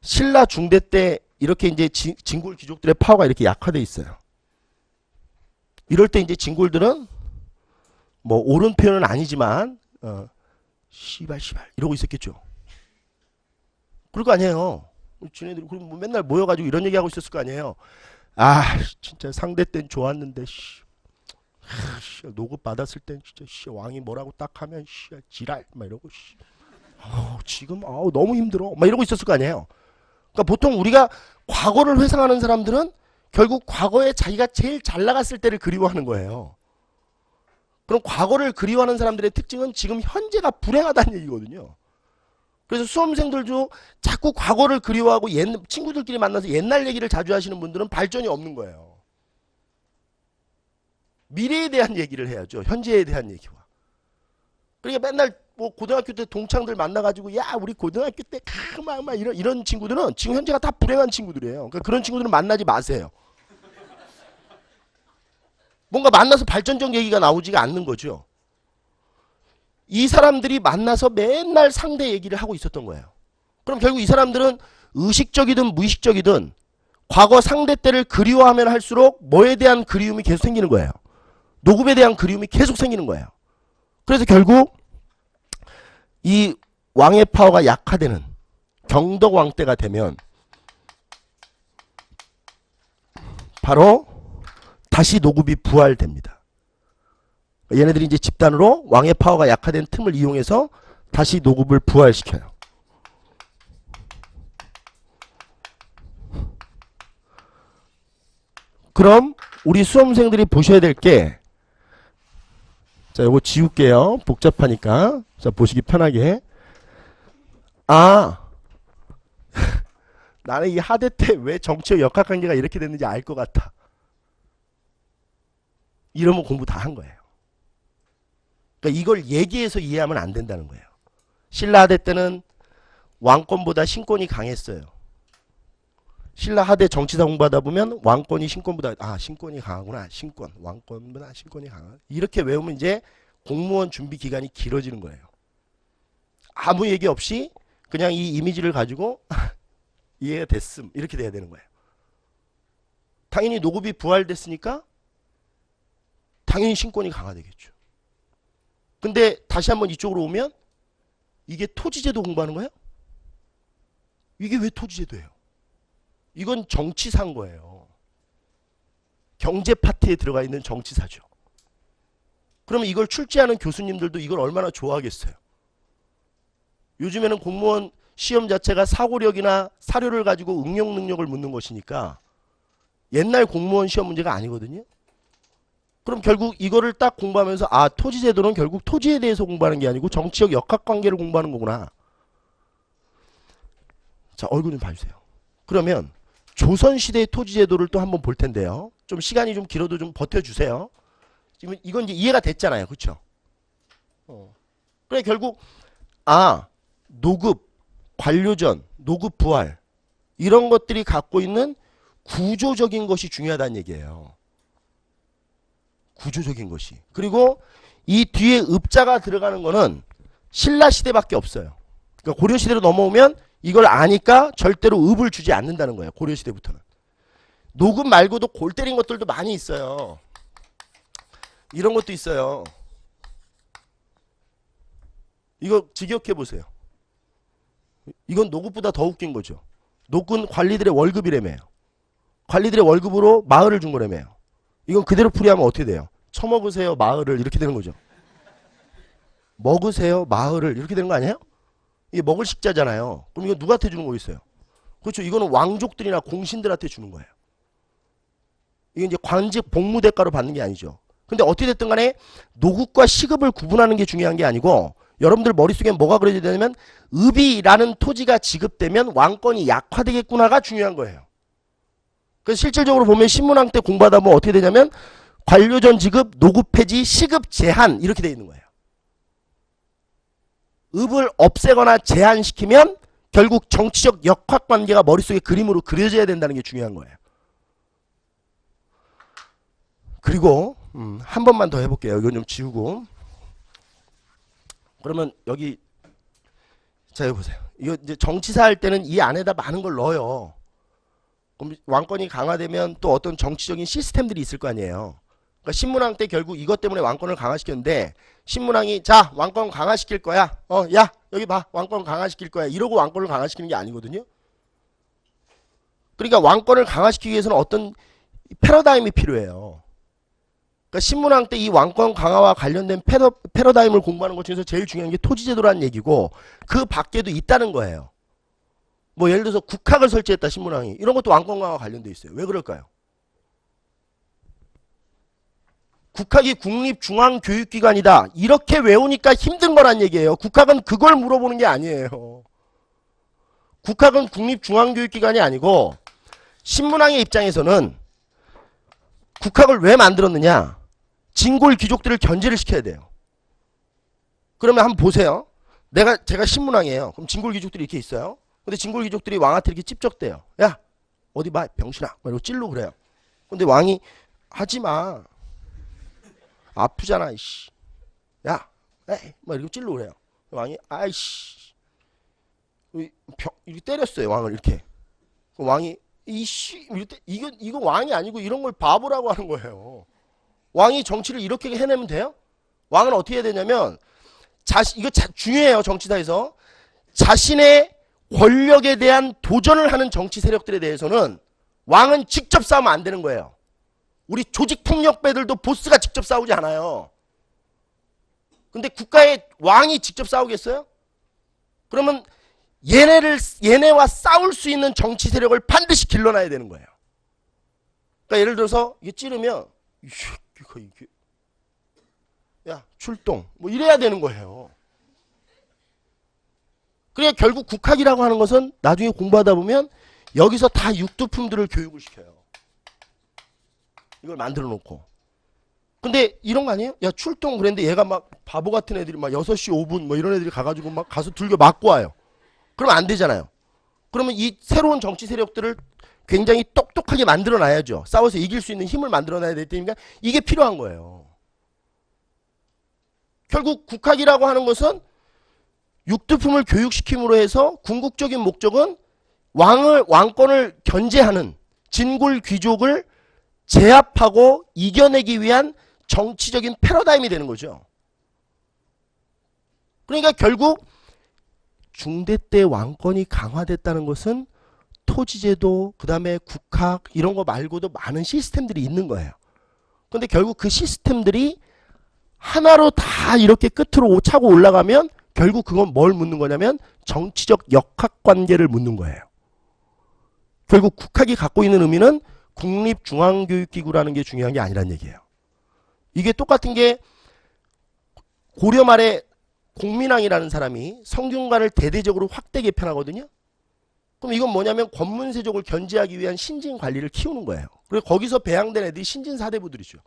신라 중대 때 이렇게 이제 진골 귀족들의 파워가 이렇게 약화돼 있어요. 이럴 때 이제 진골들은 뭐 옳은 표현은 아니지만 씨발 이러고 있었겠죠. 그럴 거 아니에요. 지네들이 그럼 뭐 맨날 모여가지고 이런 얘기하고 있었을 거 아니에요. 아 진짜 상대 땐 좋았는데 노급 받았을 땐 진짜 왕이 뭐라고 딱 하면 지랄 막 이러고 지금 너무 힘들어 막 이러고 있었을 거 아니에요. 그러니까 보통 우리가 과거를 회상하는 사람들은 결국 과거에 자기가 제일 잘 나갔을 때를 그리워하는 거예요. 그럼 과거를 그리워하는 사람들의 특징은 지금 현재가 불행하다는 얘기거든요. 그래서 수험생들도 자꾸 과거를 그리워하고 친구들끼리 만나서 옛날 얘기를 자주 하시는 분들은 발전이 없는 거예요. 미래에 대한 얘기를 해야죠. 현재에 대한 얘기와. 그러니까 맨날 뭐 고등학교 때 동창들 만나가지고 야 우리 고등학교 때 막 이런 친구들은 지금 현재가 다 불행한 친구들이에요. 그러니까 그런 친구들은 만나지 마세요. 뭔가 만나서 발전적 얘기가 나오지가 않는 거죠. 이 사람들이 만나서 맨날 상대 얘기를 하고 있었던 거예요. 그럼 결국 이 사람들은 의식적이든 무의식적이든 과거 상대 때를 그리워하면 할수록 뭐에 대한 그리움이 계속 생기는 거예요. 노급에 대한 그리움이 계속 생기는 거예요. 그래서 결국 이 왕의 파워가 약화되는 경덕왕 때가 되면 바로 다시 노급이 부활됩니다. 얘네들이 이제 집단으로 왕의 파워가 약화된 틈을 이용해서 다시 노급을 부활시켜요. 그럼 우리 수험생들이 보셔야 될 게 자, 요거 지울게요. 복잡하니까. 자, 보시기 편하게. 나는 이 하대 때 왜 정치적 역학관계가 이렇게 됐는지 알 것 같아. 이러면 공부 다 한 거예요. 그러니까 이걸 얘기해서 이해하면 안 된다는 거예요. 신라 하대 때는 왕권보다 신권이 강했어요. 신라 하대 정치사 공부하다 보면 왕권이 신권보다 신권이 강하구나. 신권. 왕권보다 신권이 강하구나. 이렇게 외우면 이제 공무원 준비 기간이 길어지는 거예요. 아무 얘기 없이 그냥 이 이미지를 가지고 이해가 됐음. 이렇게 돼야 되는 거예요. 당연히 노급이 부활됐으니까 당연히 신권이 강화되겠죠. 근데 다시 한번 이쪽으로 오면 이게 토지제도 공부하는 거예요? 이게 왜 토지제도예요? 이건 정치사인 거예요. 경제 파트에 들어가 있는 정치사죠. 그러면 이걸 출제하는 교수님들도 이걸 얼마나 좋아하겠어요? 요즘에는 공무원 시험 자체가 사고력이나 사료를 가지고 응용 능력을 묻는 것이니까 옛날 공무원 시험 문제가 아니거든요. 그럼 결국 이거를 딱 공부하면서 아, 토지제도는 결국 토지에 대해서 공부하는 게 아니고 정치적 역학관계를 공부하는 거구나. 자, 얼굴 좀 봐주세요. 그러면 조선시대의 토지제도를 또 한번 볼 텐데요. 좀 시간이 좀 길어도 좀 버텨주세요. 지금 이건 이제 이해가 됐잖아요. 그쵸? 그래 결국 아, 노급, 관료전, 노급 부활 이런 것들이 갖고 있는 구조적인 것이 중요하다는 얘기예요. 구조적인 것이. 그리고 이 뒤에 읍자가 들어가는 거는 신라시대밖에 없어요. 그러니까 고려시대로 넘어오면 이걸 아니까 절대로 읍을 주지 않는다는 거예요. 고려시대부터는. 노급 말고도 골 때린 것들도 많이 있어요. 이런 것도 있어요. 이거 직역해 보세요. 이건 노급보다 더 웃긴 거죠. 노급은 관리들의 월급이라며요. 관리들의 월급으로 마을을 준 거라며요. 이건 그대로 풀이하면 어떻게 돼요? 처먹으세요 마을을 이렇게 되는 거죠. 먹으세요 마을을 이렇게 되는 거 아니에요? 이게 먹을 식자잖아요. 그럼 이거 누구한테 주는 거겠어요? 그렇죠. 이거는 왕족들이나 공신들한테 주는 거예요. 이게 이제 관직 복무 대가로 받는 게 아니죠. 근데 어떻게 됐든 간에 노급과 시급을 구분하는 게 중요한 게 아니고 여러분들 머릿속에 뭐가 그려져야 되냐면 읍이라는 토지가 지급되면 왕권이 약화되겠구나가 중요한 거예요. 그래서 실질적으로 보면 신문왕 때 공부하다 보면 어떻게 되냐면 관료전 지급, 노급 폐지, 시급 제한 이렇게 돼 있는 거예요. 읍을 없애거나 제한시키면 결국 정치적 역학관계가 머릿속에 그림으로 그려져야 된다는 게 중요한 거예요. 그리고 한 번만 더 해볼게요. 이건 좀 지우고. 그러면 여기 자 여기 보세요. 이거 이제 정치사 할 때는 이 안에다 많은 걸 넣어요. 그럼 왕권이 강화되면 또 어떤 정치적인 시스템들이 있을 거 아니에요. 그러니까 신문왕 때 결국 이것 때문에 왕권을 강화시켰는데 신문왕이 자 왕권 강화시킬 거야. 야 여기 봐 왕권 강화시킬 거야. 이러고 왕권을 강화시키는 게 아니거든요. 그러니까 왕권을 강화시키기 위해서는 어떤 패러다임이 필요해요. 그러니까 신문왕 때 이 왕권 강화와 관련된 패러다임을 공부하는 것 중에서 제일 중요한 게 토지제도라는 얘기고 그 밖에도 있다는 거예요. 뭐 예를 들어서 국학을 설치했다 신문왕이 이런 것도 왕권 강화와 관련돼 있어요. 왜 그럴까요? 국학이 국립중앙교육기관이다. 이렇게 외우니까 힘든 거란 얘기예요. 국학은 그걸 물어보는 게 아니에요. 국학은 국립중앙교육기관이 아니고 신문왕의 입장에서는 국학을 왜 만들었느냐? 진골 귀족들을 견제를 시켜야 돼요. 그러면 한번 보세요. 제가 신문왕이에요. 그럼 진골 귀족들이 이렇게 있어요. 근데 진골 귀족들이 왕한테 이렇게 찝적대요. 야 어디 봐 병신아. 이러고 찔러 그래요. 근데 왕이 하지마. 아프잖아 이씨. 야 에이 막 이러고 찔러 그래요. 왕이 아이씨 이렇게 때렸어요. 왕을 이렇게. 왕이 이씨 이거 왕이 아니고 이런 걸 바보라고 하는 거예요. 왕이 정치를 이렇게 해내면 돼요? 왕은 어떻게 해야 되냐면 이거 중요해요. 정치사에서 자신의 권력에 대한 도전을 하는 정치 세력들에 대해서는 왕은 직접 싸우면 안 되는 거예요. 우리 조직폭력배들도 보스가 직접 싸우지 않아요. 근데 국가의 왕이 직접 싸우겠어요? 그러면 얘네와 싸울 수 있는 정치 세력을 반드시 길러놔야 되는 거예요. 그러니까 예를 들어서 이게 찌르면 이게 야 출동 뭐 이래야 되는 거예요. 그러니까 결국 국학이라고 하는 것은 나중에 공부하다 보면 여기서 다 육두품들을 교육을 시켜요. 이걸 만들어 놓고. 근데 이런 거 아니에요? 야 출동 그랬는데 얘가 막 바보 같은 애들이 막 6시 5분 뭐 이런 애들이 가가지고 막 가서 들겨 맞고 와요. 그러면 안 되잖아요. 그러면 이 새로운 정치 세력들을 굉장히 똑똑하게 만들어 놔야죠. 싸워서 이길 수 있는 힘을 만들어 놔야 될 테니까 이게 필요한 거예요. 결국 국학이라고 하는 것은 육두품을 교육시킴으로 해서 궁극적인 목적은 왕권을 견제하는 진골 귀족을 제압하고 이겨내기 위한 정치적인 패러다임이 되는 거죠. 그러니까 결국 중대 때 왕권이 강화됐다는 것은 토지제도, 그 다음에 국학 이런 거 말고도 많은 시스템들이 있는 거예요. 근데 결국 그 시스템들이 하나로 다 이렇게 끝으로 차고 올라가면 결국 그건 뭘 묻는 거냐면 정치적 역학관계를 묻는 거예요. 결국 국학이 갖고 있는 의미는 국립중앙교육기구라는 게 중요한 게 아니란 얘기예요. 이게 똑같은 게 고려 말에 공민왕이라는 사람이 성균관을 대대적으로 확대 개편하거든요. 그럼 이건 뭐냐면 권문세족을 견제하기 위한 신진 관리를 키우는 거예요. 그리고 거기서 배양된 애들이 신진 사대부들이죠.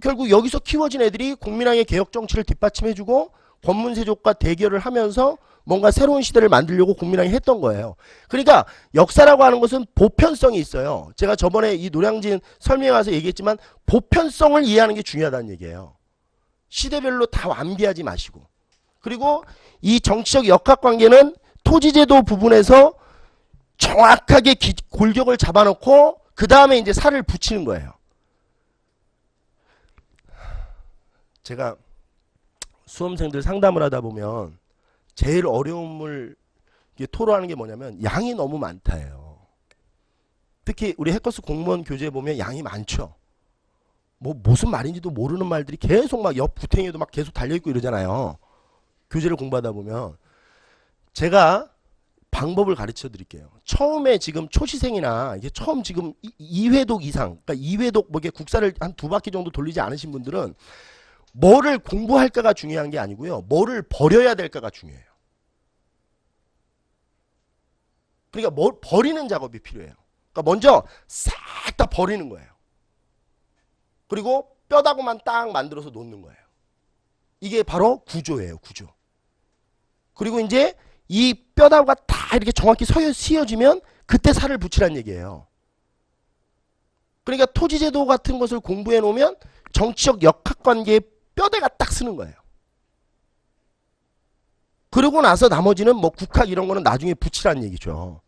결국 여기서 키워진 애들이 공민왕의 개혁 정치를 뒷받침해주고 권문세족과 대결을 하면서 뭔가 새로운 시대를 만들려고 공민왕이 했던 거예요. 그러니까 역사라고 하는 것은 보편성이 있어요. 제가 저번에 이 노량진 설명에 와서 얘기했지만 보편성을 이해하는 게 중요하다는 얘기예요. 시대별로 다 완비하지 마시고. 그리고 이 정치적 역학관계는 토지제도 부분에서 정확하게 골격을 잡아놓고 그 다음에 이제 살을 붙이는 거예요. 제가 수험생들 상담을 하다 보면 제일 어려움을 토로하는 게 뭐냐면 양이 너무 많다예요. 특히 우리 해커스 공무원 교재에 보면 양이 많죠. 뭐 무슨 말인지도 모르는 말들이 계속 막 옆 구탱이에도 막 계속 달려있고 이러잖아요. 교재를 공부하다 보면 제가 방법을 가르쳐 드릴게요. 처음에 지금 초시생이나 이게 처음 지금 2회독 이상, 그러니까 2회독 뭐 이게 국사를 한 2바퀴 정도 돌리지 않으신 분들은 뭐를 공부할까가 중요한 게 아니고요. 뭐를 버려야 될까가 중요해요. 그러니까 뭘 버리는 작업이 필요해요. 그러니까 먼저 싹 다 버리는 거예요. 그리고 뼈다구만 딱 만들어서 놓는 거예요. 이게 바로 구조예요. 구조. 그리고 이제 이 뼈다구가 다 이렇게 정확히 휘어지면 그때 살을 붙이란 얘기예요. 그러니까 토지제도 같은 것을 공부해 놓으면 정치적 역학관계의 뼈대가 딱 쓰는 거예요. 그러고 나서 나머지는 뭐 국학 이런 거는 나중에 붙이라는 얘기죠.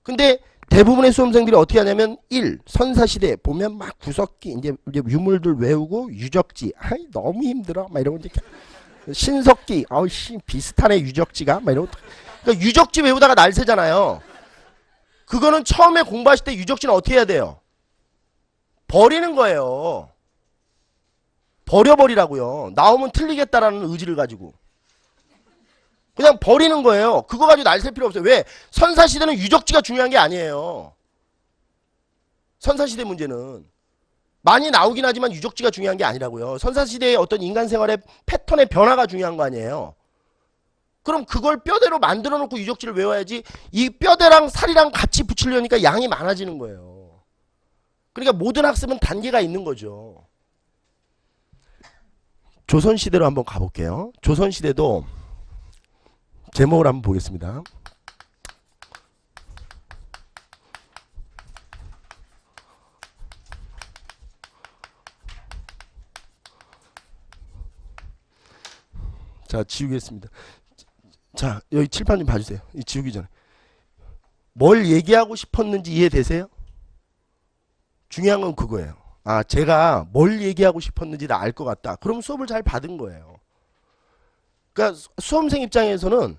근데 대부분의 수험생들이 어떻게 하냐면 1. 선사시대 보면 막 구석기 이제 유물들 외우고 유적지 아이 너무 힘들어 막 이러고 이제 신석기 아우씨 비슷하네 유적지가 막 이러고 그러니까 유적지 외우다가 날 새잖아요. 그거는 처음에 공부하실 때 유적지는 어떻게 해야 돼요? 버리는 거예요. 버려버리라고요. 나오면 틀리겠다라는 의지를 가지고. 그냥 버리는 거예요. 그거 가지고 날 셀 필요 없어요. 왜? 선사시대는 유적지가 중요한 게 아니에요. 선사시대 문제는. 많이 나오긴 하지만 유적지가 중요한 게 아니라고요. 선사시대의 어떤 인간생활의 패턴의 변화가 중요한 거 아니에요. 그럼 그걸 뼈대로 만들어 놓고 유적지를 외워야지 이 뼈대랑 살이랑 같이 붙이려니까 양이 많아지는 거예요. 그러니까 모든 학습은 단계가 있는 거죠. 조선시대로 한번 가볼게요. 조선시대도 제목을 한번 보겠습니다. 자, 지우겠습니다. 자, 여기 칠판 좀 봐주세요. 이 지우기 전에. 뭘 얘기하고 싶었는지 이해되세요? 중요한 건 그거예요. 아, 제가 뭘 얘기하고 싶었는지 다 알 것 같다. 그럼 수업을 잘 받은 거예요. 그러니까 수험생 입장에서는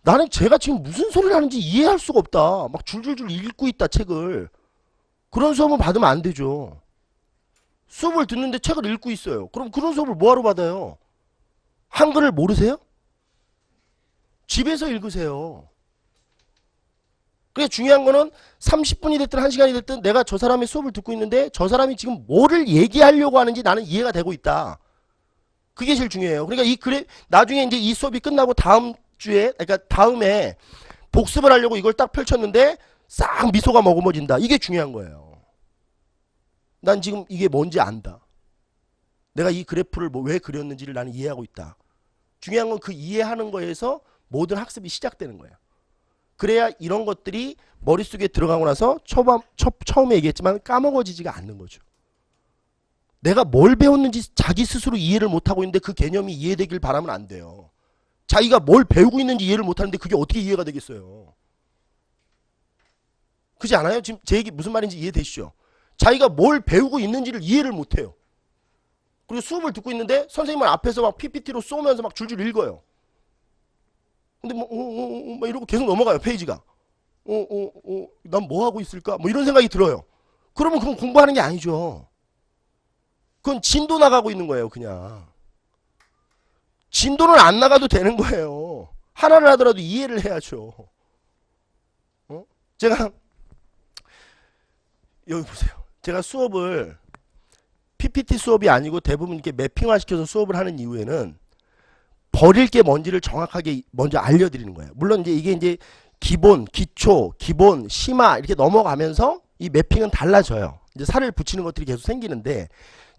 나는 제가 지금 무슨 소리를 하는지 이해할 수가 없다. 막 줄줄줄 읽고 있다, 책을. 그런 수업은 받으면 안 되죠. 수업을 듣는데 책을 읽고 있어요. 그럼 그런 수업을 뭐하러 받아요? 한글을 모르세요? 집에서 읽으세요. 그래 중요한 거는 30분이 됐든 1시간이 됐든 내가 저 사람의 수업을 듣고 있는데 저 사람이 지금 뭐를 얘기하려고 하는지 나는 이해가 되고 있다. 그게 제일 중요해요. 그러니까 이 글에 나중에 이제 이 수업이 끝나고 다음 주에 그러니까 다음에 복습을 하려고 이걸 딱 펼쳤는데 싹 미소가 머금어진다. 이게 중요한 거예요. 난 지금 이게 뭔지 안다. 내가 이 그래프를 뭐 왜 그렸는지를 나는 이해하고 있다. 중요한 건 그 이해하는 거에서 모든 학습이 시작되는 거예요. 그래야 이런 것들이 머릿속에 들어가고 나서 처음에 얘기했지만 까먹어지지가 않는 거죠. 내가 뭘 배웠는지 자기 스스로 이해를 못하고 있는데 그 개념이 이해되길 바라면 안 돼요. 자기가 뭘 배우고 있는지 이해를 못하는데 그게 어떻게 이해가 되겠어요. 그렇지 않아요? 지금 제 얘기 무슨 말인지 이해되시죠? 자기가 뭘 배우고 있는지를 이해를 못해요. 그리고 수업을 듣고 있는데 선생님은 앞에서 막 PPT로 쏘면서 막 줄줄 읽어요. 근데 뭐, 막 이러고 계속 넘어가요, 페이지가. 난 뭐 하고 있을까? 뭐 이런 생각이 들어요. 그러면 그건 공부하는 게 아니죠. 그건 진도 나가고 있는 거예요, 그냥. 진도는 안 나가도 되는 거예요. 하나를 하더라도 이해를 해야죠. 제가, 여기 보세요. 제가 수업을, PPT 수업이 아니고 대부분 이렇게 매핑화 시켜서 수업을 하는 이유에는 버릴 게 뭔지를 정확하게 먼저 알려드리는 거예요. 물론 이게 이제 기본, 기초, 기본, 심화 이렇게 넘어가면서 이 매핑은 달라져요. 이제 살을 붙이는 것들이 계속 생기는데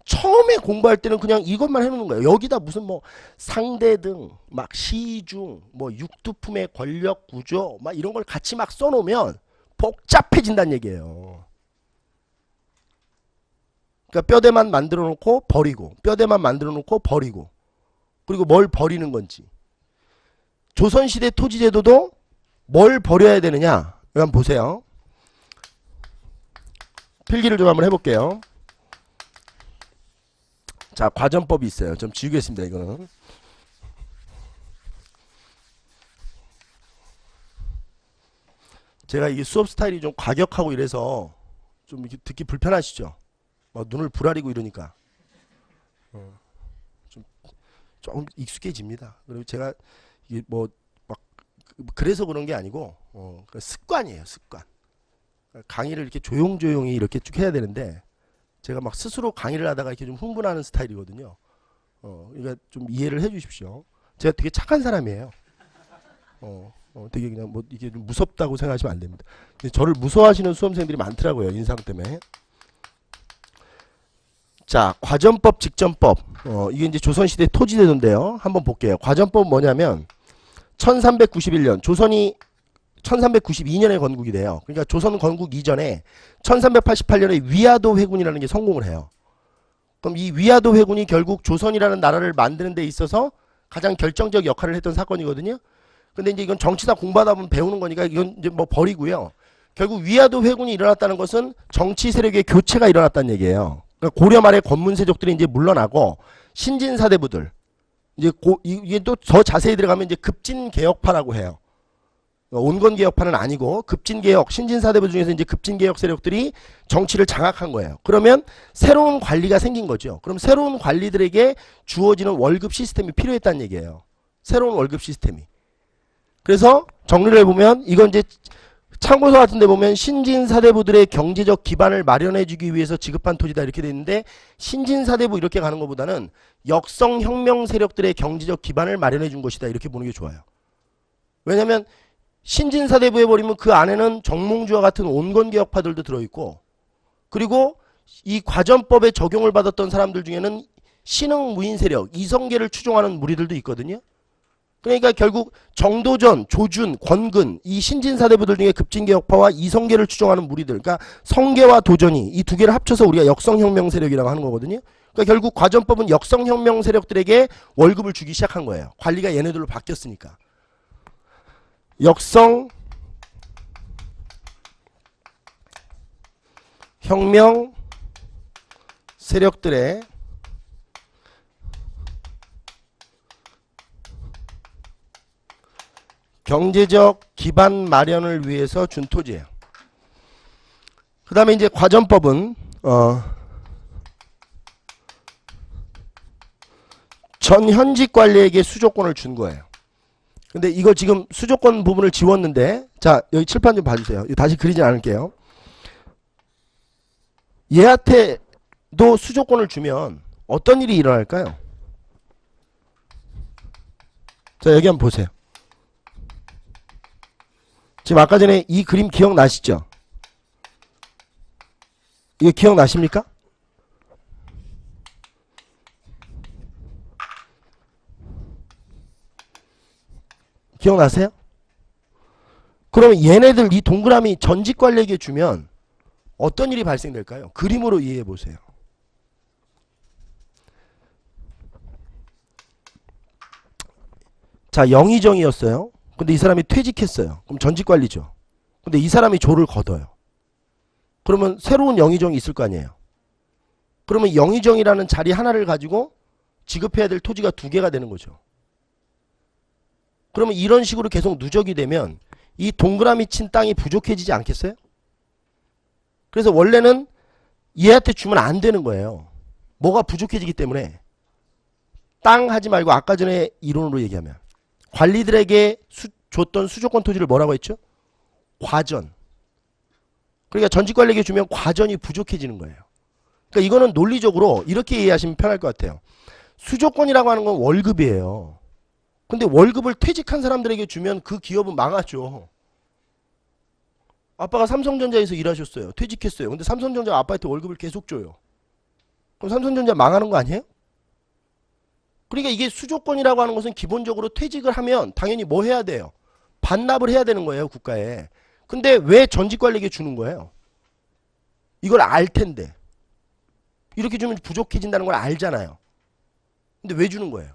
처음에 공부할 때는 그냥 이것만 해놓는 거예요. 여기다 무슨 뭐 상대등, 막 시중, 뭐 육두품의 권력 구조, 막 이런 걸 같이 막 써놓으면 복잡해진다는 얘기예요. 그러니까 뼈대만 만들어 놓고 버리고, 뼈대만 만들어 놓고 버리고, 그리고 뭘 버리는 건지. 조선시대 토지제도도 뭘 버려야 되느냐? 한번 보세요. 필기를 좀 한번 해볼게요. 자, 과전법이 있어요. 좀 지우겠습니다, 이거는. 제가 이게 수업 스타일이 좀 과격하고 이래서 좀 이렇게 듣기 불편하시죠? 막 눈을 부라리고 이러니까. 좀 조금 익숙해집니다. 그리고 제가 이게 뭐 막 그래서 그런 게 아니고 습관이에요, 습관. 강의를 이렇게 조용조용히 이렇게 쭉 해야 되는데 제가 막 스스로 강의를 하다가 이렇게 좀 흥분하는 스타일이거든요. 그러니까 좀 이해를 해주십시오. 제가 되게 착한 사람이에요. 되게 그냥 뭐 이게 좀 무섭다고 생각하시면 안 됩니다. 근데 저를 무서워하시는 수험생들이 많더라고요, 인상 때문에. 자, 과전법, 직전법. 이게 이제 조선시대 토지제도인데요. 한번 볼게요. 과전법은 뭐냐면 1391년 조선이 1392년에 건국이 돼요. 그러니까 조선 건국 이전에 1388년에 위화도 회군이라는 게 성공을 해요. 그럼 이 위화도 회군이 결국 조선이라는 나라를 만드는 데 있어서 가장 결정적 역할을 했던 사건이거든요. 근데 이제 이건 정치사 공부하다 보면 배우는 거니까 이건 이제 뭐 버리고요. 결국 위화도 회군이 일어났다는 것은 정치 세력의 교체가 일어났다는 얘기예요. 그러니까 고려 말에 권문세족들이 이제 물러나고 신진사대부들 이제 이게 또 더 자세히 들어가면 이제 급진개혁파라고 해요. 온건개혁파는 아니고 급진개혁, 신진사대부 중에서 이제 급진개혁 세력들이 정치를 장악한 거예요. 그러면 새로운 관리가 생긴 거죠. 그럼 새로운 관리들에게 주어지는 월급 시스템이 필요했다는 얘기예요. 새로운 월급 시스템이. 그래서 정리를 해보면 이건 이제 참고서 같은 데 보면 신진사대부들의 경제적 기반을 마련해주기 위해서 지급한 토지다 이렇게 돼 있는데 신진사대부 이렇게 가는 것보다는 역성혁명 세력들의 경제적 기반을 마련해준 것이다 이렇게 보는 게 좋아요. 왜냐하면 신진사대부 해버리면 그 안에는 정몽주와 같은 온건개혁파들도 들어있고 그리고 이 과전법에 적용을 받았던 사람들 중에는 신흥무인 세력, 이성계를 추종하는 무리들도 있거든요. 그러니까 결국 정도전, 조준, 권근 이 신진사대부들 중에 급진개혁파와 이성계를 추종하는 무리들 그러니까 성계와 도전이 이 두 개를 합쳐서 우리가 역성혁명 세력이라고 하는 거거든요. 그러니까 결국 과전법은 역성혁명 세력들에게 월급을 주기 시작한 거예요. 관리가 얘네들로 바뀌었으니까. 역성혁명 세력들의 경제적 기반 마련을 위해서 준 토지예요. 그 다음에 이제 과전법은 전 현직 관리에게 수조권을 준 거예요. 근데 이거 지금 수조권 부분을 지웠는데 자 여기 칠판 좀 봐주세요. 다시 그리진 않을게요. 얘한테도 수조권을 주면 어떤 일이 일어날까요? 자 여기 한번 보세요. 지금 아까 전에 이 그림 기억나시죠? 이거 기억나십니까? 기억나세요? 그러면 얘네들 이 동그라미 전직관리에게 주면 어떤 일이 발생될까요? 그림으로 이해해 보세요. 자, 영의정이었어요. 근데 이 사람이 퇴직했어요. 그럼 전직관리죠. 근데 이 사람이 조를 걷어요. 그러면 새로운 영의정이 있을 거 아니에요. 그러면 영의정이라는 자리 하나를 가지고 지급해야 될 토지가 두 개가 되는 거죠. 그러면 이런 식으로 계속 누적이 되면 이 동그라미 친 땅이 부족해지지 않겠어요? 그래서 원래는 얘한테 주면 안 되는 거예요. 뭐가 부족해지기 때문에. 땅 하지 말고 아까 전에 이론으로 얘기하면 관리들에게 줬던 수조권 토지를 뭐라고 했죠? 과전. 그러니까 전직관리에게 주면 과전이 부족해지는 거예요. 그러니까 이거는 논리적으로 이렇게 이해하시면 편할 것 같아요. 수조권이라고 하는 건 월급이에요. 근데 월급을 퇴직한 사람들에게 주면 그 기업은 망하죠. 아빠가 삼성전자에서 일하셨어요. 퇴직했어요. 근데 삼성전자가 아빠한테 월급을 계속 줘요. 그럼 삼성전자 망하는 거 아니에요? 그러니까 이게 수조권이라고 하는 것은 기본적으로 퇴직을 하면 당연히 뭐 해야 돼요? 반납을 해야 되는 거예요, 국가에. 근데 왜 전직관리에게 주는 거예요? 이걸 알 텐데. 이렇게 주면 부족해진다는 걸 알잖아요. 근데 왜 주는 거예요?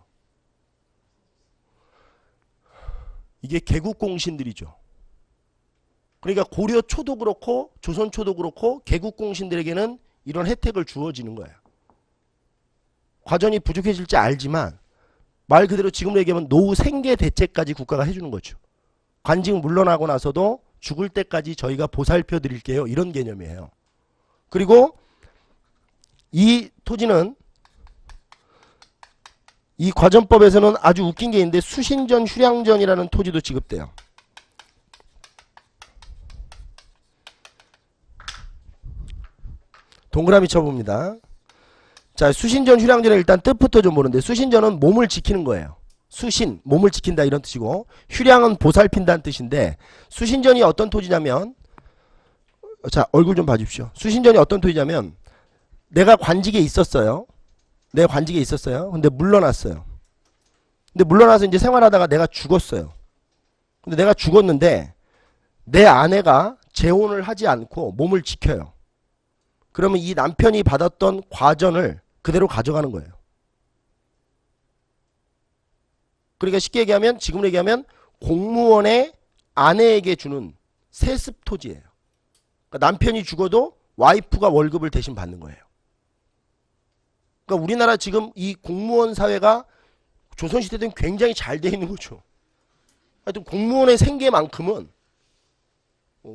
이게 개국공신들이죠. 그러니까 고려 초도 그렇고 조선 초도 그렇고 개국공신들에게는 이런 혜택을 주어지는 거예요. 과전이 부족해질지 알지만 말 그대로 지금으로 얘기하면 노후 생계 대책까지 국가가 해주는 거죠. 관직 물러나고 나서도 죽을 때까지 저희가 보살펴 드릴게요. 이런 개념이에요. 그리고 이 토지는 이 과전법에서는 아주 웃긴 게 있는데 수신전, 휴량전이라는 토지도 지급돼요. 동그라미 쳐봅니다. 자, 수신전, 휴량전은 일단 뜻부터 좀 보는데 수신전은 몸을 지키는 거예요. 수신, 몸을 지킨다 이런 뜻이고 휴량은 보살핀다는 뜻인데 수신전이 어떤 토지냐면 자, 얼굴 좀 봐주십시오. 수신전이 어떤 토지냐면 내가 관직에 있었어요. 내가 관직에 있었어요. 근데 물러났어요. 근데 물러나서 이제 생활하다가 내가 죽었어요. 근데 내가 죽었는데 내 아내가 재혼을 하지 않고 몸을 지켜요. 그러면 이 남편이 받았던 과전을 그대로 가져가는 거예요. 그러니까 쉽게 얘기하면 지금으로 얘기하면 공무원의 아내에게 주는 세습 토지예요. 그러니까 남편이 죽어도 와이프가 월급을 대신 받는 거예요. 그러니까 우리나라 지금 이 공무원 사회가 조선시대 때는 굉장히 잘 돼 있는 거죠. 하여튼 공무원의 생계만큼은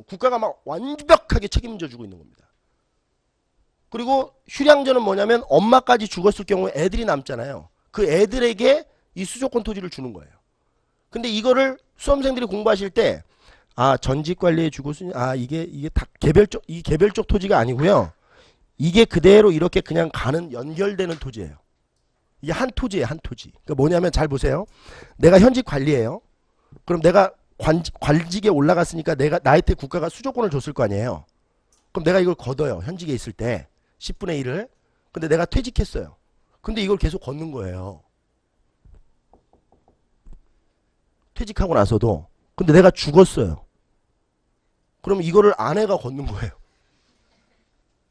국가가 막 완벽하게 책임져 주고 있는 겁니다. 그리고 휴량전은 뭐냐면 엄마까지 죽었을 경우에 애들이 남잖아요. 그 애들에게 이 수조권 토지를 주는 거예요. 근데 이거를 수험생들이 공부하실 때 아, 전직관리에 주고 이게 다 개별적 토지가 아니고요. 이게 그대로 이렇게 그냥 가는 연결되는 토지예요. 이게 한 토지예요, 한 토지. 그러니까 뭐냐면 잘 보세요. 내가 현직 관리예요. 그럼 내가 관직에 올라갔으니까 나한테 국가가 수조권을 줬을 거 아니에요. 그럼 내가 이걸 걷어요. 현직에 있을 때 10분의 1을. 근데 내가 퇴직했어요. 근데 이걸 계속 걷는 거예요. 퇴직하고 나서도. 근데 내가 죽었어요. 그럼 이거를 아내가 걷는 거예요.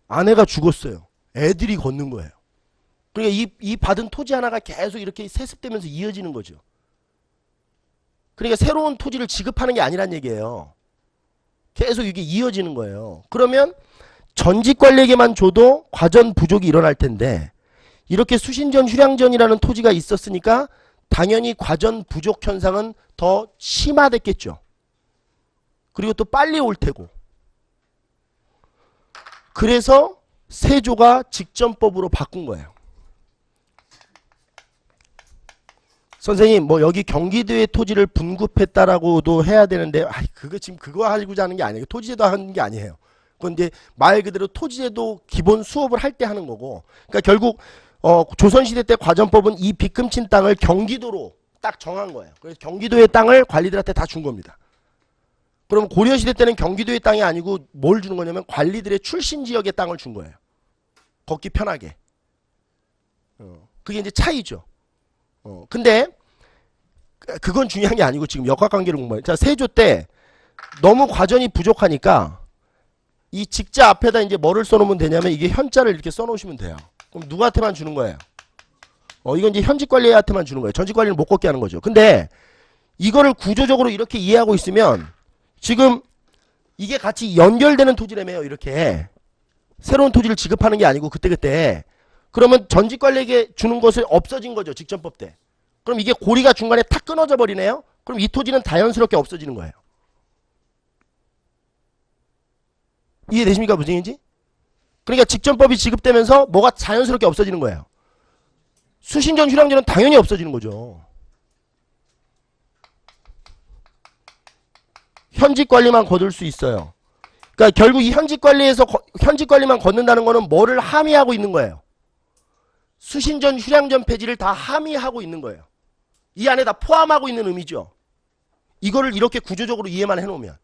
아내가 죽었어요. 애들이 걷는 거예요. 그러니까 이 받은 토지 하나가 계속 이렇게 세습되면서 이어지는 거죠. 그러니까 새로운 토지를 지급하는 게 아니란 얘기예요. 계속 이게 이어지는 거예요. 그러면 전직관리에게만 줘도 과전 부족이 일어날 텐데 이렇게 수신전, 휴량전이라는 토지가 있었으니까 당연히 과전 부족 현상은 더 심화됐겠죠. 그리고 또 빨리 올 테고. 그래서 세조가 직전법으로 바꾼 거예요. 선생님 뭐 여기 경기도의 토지를 분급했다라고도 해야 되는데 그거 지금 그거 하고자 하는 게 아니에요. 토지제도 하는 게 아니에요. 그건 이제 말 그대로 토지제도 기본 수업을 할 때 하는 거고. 그러니까 결국 조선시대 때 과전법은 이 빚금친 땅을 경기도로 딱 정한 거예요. 그래서 경기도의 땅을 관리들한테 다 준 겁니다. 그럼 고려시대 때는 경기도의 땅이 아니고 뭘 주는 거냐면 관리들의 출신 지역의 땅을 준 거예요. 걷기 편하게. 그게 이제 차이죠. 근데 그건 중요한 게 아니고 지금 역학관계를 공부해요. 자, 세조 때 너무 과전이 부족하니까 이 직자 앞에다 이제 뭐를 써놓으면 되냐면 이게 현자를 이렇게 써놓으시면 돼요. 그럼 누구한테만 주는 거예요? 이건 이제 현직관리한테만 주는 거예요. 전직관리는 못 걷게 하는 거죠. 근데 이거를 구조적으로 이렇게 이해하고 있으면 지금 이게 같이 연결되는 토지라며요. 이렇게 새로운 토지를 지급하는 게 아니고 그때그때. 그러면 전직관리에게 주는 것이 없어진 거죠. 직전법 때. 그럼 이게 고리가 중간에 탁 끊어져 버리네요. 그럼 이 토지는 자연스럽게 없어지는 거예요. 이해되십니까? 무슨 얘기인지? 그러니까 직전법이 지급되면서 뭐가 자연스럽게 없어지는 거예요. 수신전, 휴량전은 당연히 없어지는 거죠. 현직 관리만 거둘 수 있어요. 그러니까 결국 이 현직 관리만 걷는다는 거는 뭐를 함의하고 있는 거예요. 수신전, 휴량전 폐지를 다 함의하고 있는 거예요. 이 안에 다 포함하고 있는 의미죠. 이거를 이렇게 구조적으로 이해만 해놓으면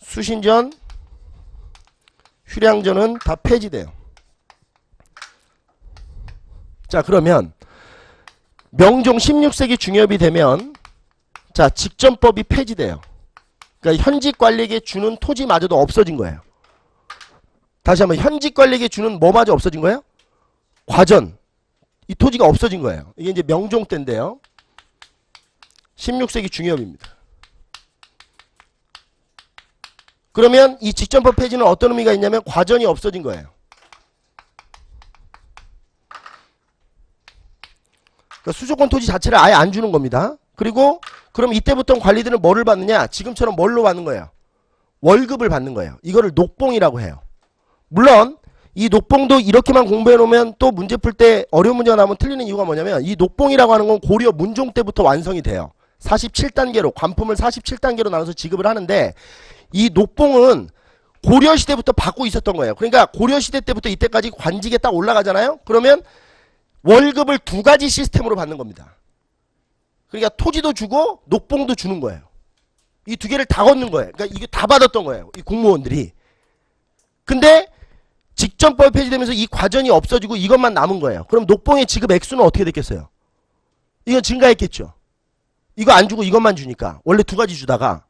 수신전, 휴량전은 다 폐지돼요. 자, 그러면 명종 16세기 중엽이 되면 자, 직전법이 폐지돼요. 그러니까 현직 관리에게 주는 토지마저도 없어진 거예요. 다시 한번 현직 관리에게 주는 뭐마저 없어진 거예요? 과전. 이 토지가 없어진 거예요. 이게 이제 명종 때인데요. 16세기 중엽입니다. 그러면 이 직전법 폐지는 어떤 의미가 있냐면 과전이 없어진 거예요. 그러니까 수조권 토지 자체를 아예 안 주는 겁니다. 그리고 그럼 이때부터 관리들은 뭐를 받느냐? 지금처럼 뭘로 받는 거예요? 월급을 받는 거예요. 이거를 녹봉이라고 해요. 물론 이 녹봉도 이렇게만 공부해 놓으면 또 문제 풀 때 어려운 문제가 나오면 틀리는 이유가 뭐냐면 이 녹봉이라고 하는 건 고려 문종 때부터 완성이 돼요. 47단계로 관품을 47단계로 나눠서 지급을 하는데 이 녹봉은 고려시대부터 받고 있었던 거예요. 그러니까 고려시대 때부터 이때까지 관직에 딱 올라가잖아요. 그러면 월급을 두 가지 시스템으로 받는 겁니다. 그러니까 토지도 주고 녹봉도 주는 거예요. 이 두 개를 다 걷는 거예요. 그러니까 이게 다 받았던 거예요. 이 공무원들이. 근데 직전법이 폐지되면서 이 과전이 없어지고 이것만 남은 거예요. 그럼 녹봉의 지급 액수는 어떻게 됐겠어요? 이건 증가했겠죠. 이거 안 주고 이것만 주니까. 원래 두 가지 주다가.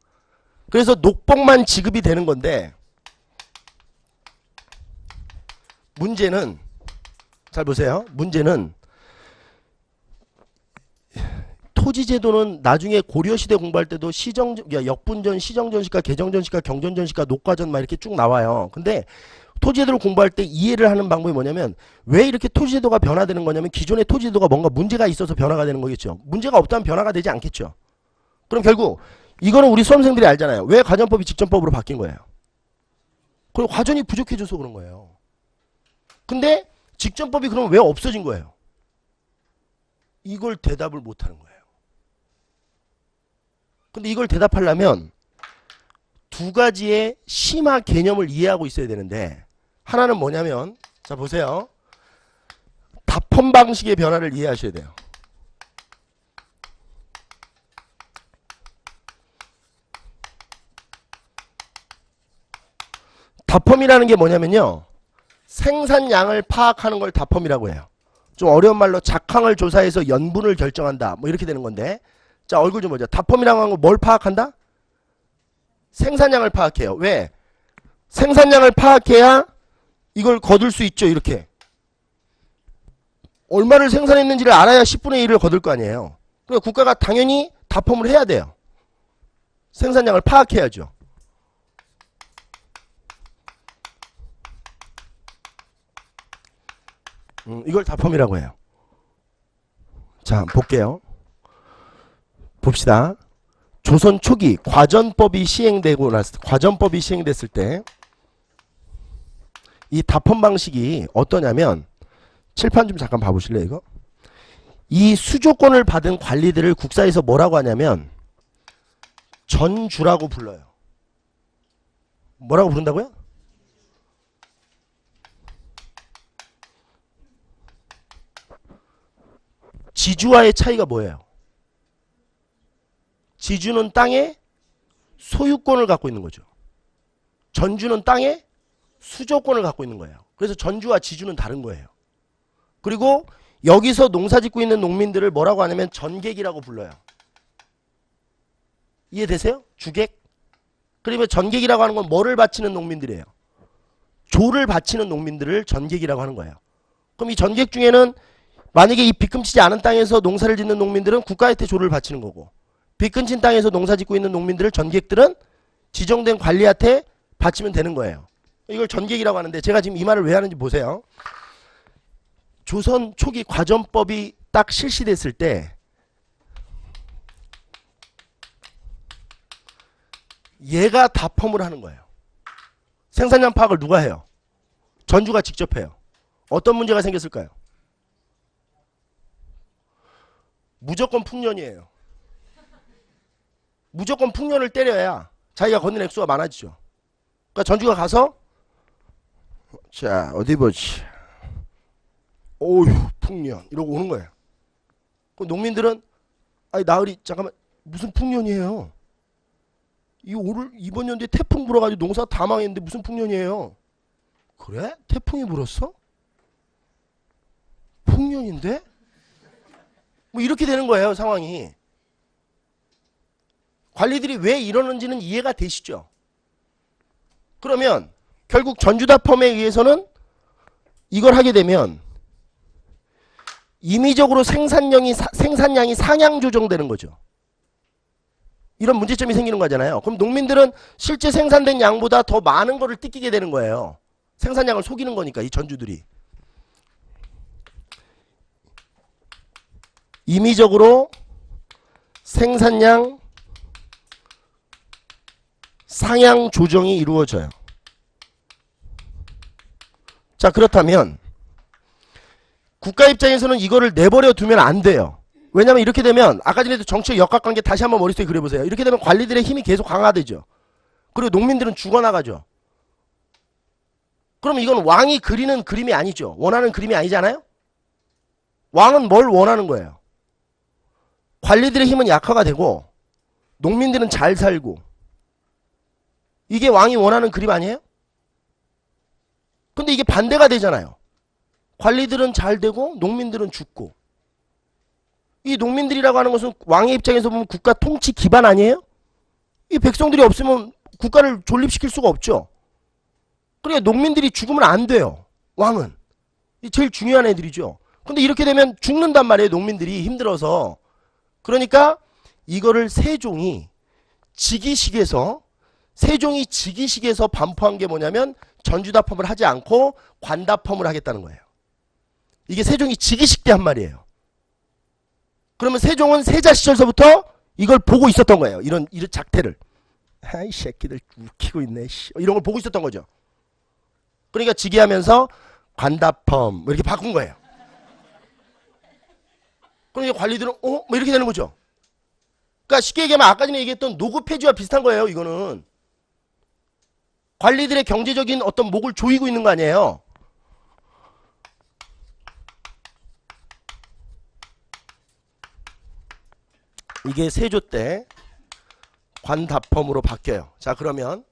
그래서 녹봉만 지급이 되는 건데 문제는 잘 보세요. 문제는 토지제도는 나중에 고려시대 공부할 때도 역분전, 시정전시가, 개정전시가, 경전전시가, 녹과전 막 이렇게 쭉 나와요. 근데 토지제도를 공부할 때 이해를 하는 방법이 뭐냐면 왜 이렇게 토지제도가 변화되는 거냐면 기존의 토지제도가 뭔가 문제가 있어서 변화가 되는 거겠죠. 문제가 없다면 변화가 되지 않겠죠. 그럼 결국 이거는 우리 수험생들이 알잖아요. 왜 과전법이 직전법으로 바뀐 거예요. 그리고 과전이 부족해져서 그런 거예요. 근데 직전법이 그럼 왜 없어진 거예요? 이걸 대답을 못하는 거예요. 근데 이걸 대답하려면 두 가지의 심화 개념을 이해하고 있어야 되는데 하나는 뭐냐면 자 보세요. 답헌 방식의 변화를 이해하셔야 돼요. 답헌이라는 게 뭐냐면요. 생산량을 파악하는 걸 답헌이라고 해요. 좀 어려운 말로 작황을 조사해서 연분을 결정한다. 뭐 이렇게 되는 건데 자 얼굴 좀 보자. 답헌이라고 하는 건 뭘 파악한다? 생산량을 파악해요. 왜? 생산량을 파악해야 이걸 거둘 수 있죠. 이렇게. 얼마를 생산했는지를 알아야 10분의 1을 거둘 거 아니에요. 그러니까 국가가 당연히 답헌을 해야 돼요. 생산량을 파악해야죠. 이걸 답헌이라고 해요. 자, 볼게요. 봅시다. 조선 초기 과전법이 시행됐을 때 이 답헌 방식이 어떠냐면 칠판 좀 잠깐 봐보실래요 이거? 이 수조권을 받은 관리들을 국사에서 뭐라고 하냐면 전주라고 불러요. 뭐라고 부른다고요? 지주와의 차이가 뭐예요? 지주는 땅에 소유권을 갖고 있는 거죠. 전주는 땅에 수조권을 갖고 있는 거예요. 그래서 전주와 지주는 다른 거예요. 그리고 여기서 농사 짓고 있는 농민들을 뭐라고 하냐면 전객이라고 불러요. 이해되세요? 주객? 그러면 전객이라고 하는 건 뭐를 바치는 농민들이에요? 조를 바치는 농민들을 전객이라고 하는 거예요. 그럼 이 전객 중에는 만약에 이 빗금치지 않은 땅에서 농사를 짓는 농민들은 국가한테 조를 바치는 거고 빗금친 땅에서 농사 짓고 있는 농민들을 전객들은 지정된 관리한테 바치면 되는 거예요. 이걸 전객이라고 하는데 제가 지금 이 말을 왜 하는지 보세요. 조선 초기 과전법이 딱 실시됐을 때 얘가 다 펌을 하는 거예요. 생산량 파악을 누가 해요? 전주가 직접 해요. 어떤 문제가 생겼을까요? 무조건 풍년이에요. 무조건 풍년을 때려야 자기가 걷는 액수가 많아지죠. 그러니까 전주가 가서 자 어디 보지. 오휴 풍년 이러고 오는 거예요. 그럼 농민들은 아니 나으리 잠깐만 무슨 풍년이에요? 이번 연도에 태풍 불어가지고 농사 다 망했는데 무슨 풍년이에요? 그래? 태풍이 불었어? 풍년인데? 뭐 이렇게 되는 거예요 상황이. 관리들이 왜 이러는지는 이해가 되시죠? 그러면 결국 전주다펌에 의해서는 이걸 하게 되면 임의적으로 생산량이 상향 조정되는 거죠. 이런 문제점이 생기는 거잖아요. 그럼 농민들은 실제 생산된 양보다 더 많은 거를 뜯기게 되는 거예요. 생산량을 속이는 거니까 이 전주들이. 임의적으로 생산량 상향 조정이 이루어져요. 자 그렇다면 국가 입장에서는 이거를 내버려 두면 안 돼요. 왜냐면 이렇게 되면 아까 전에도 정치적 역학관계 다시 한번 머릿속에 그려보세요. 이렇게 되면 관리들의 힘이 계속 강화되죠. 그리고 농민들은 죽어나가죠. 그럼 이건 왕이 그리는 그림이 아니죠. 원하는 그림이 아니잖아요. 왕은 뭘 원하는 거예요? 관리들의 힘은 약화가 되고 농민들은 잘 살고 이게 왕이 원하는 그림 아니에요? 근데 이게 반대가 되잖아요. 관리들은 잘 되고 농민들은 죽고. 이 농민들이라고 하는 것은 왕의 입장에서 보면 국가 통치 기반 아니에요? 이 백성들이 없으면 국가를 존립시킬 수가 없죠. 그러니까 농민들이 죽으면 안 돼요. 왕은. 이 제일 중요한 애들이죠. 근데 이렇게 되면 죽는단 말이에요. 농민들이 힘들어서. 그러니까 이거를 세종이 직위식에서 반포한 게 뭐냐면 전주다펌을 하지 않고 관다펌을 하겠다는 거예요. 이게 세종이 직위식 때 한 말이에요. 그러면 세종은 세자 시절서부터 이걸 보고 있었던 거예요. 이런 작태를. 아이 새끼들 웃기고 있네. 이런 걸 보고 있었던 거죠. 그러니까 직위하면서 관다펌 이렇게 바꾼 거예요. 그러니까 관리들은 뭐 이렇게 되는 거죠. 그러니까 쉽게 얘기하면 아까 전에 얘기했던 노급폐지와 비슷한 거예요. 이거는. 관리들의 경제적인 어떤 목을 조이고 있는 거 아니에요. 이게 세조 때 관다펌으로 바뀌어요. 자 그러면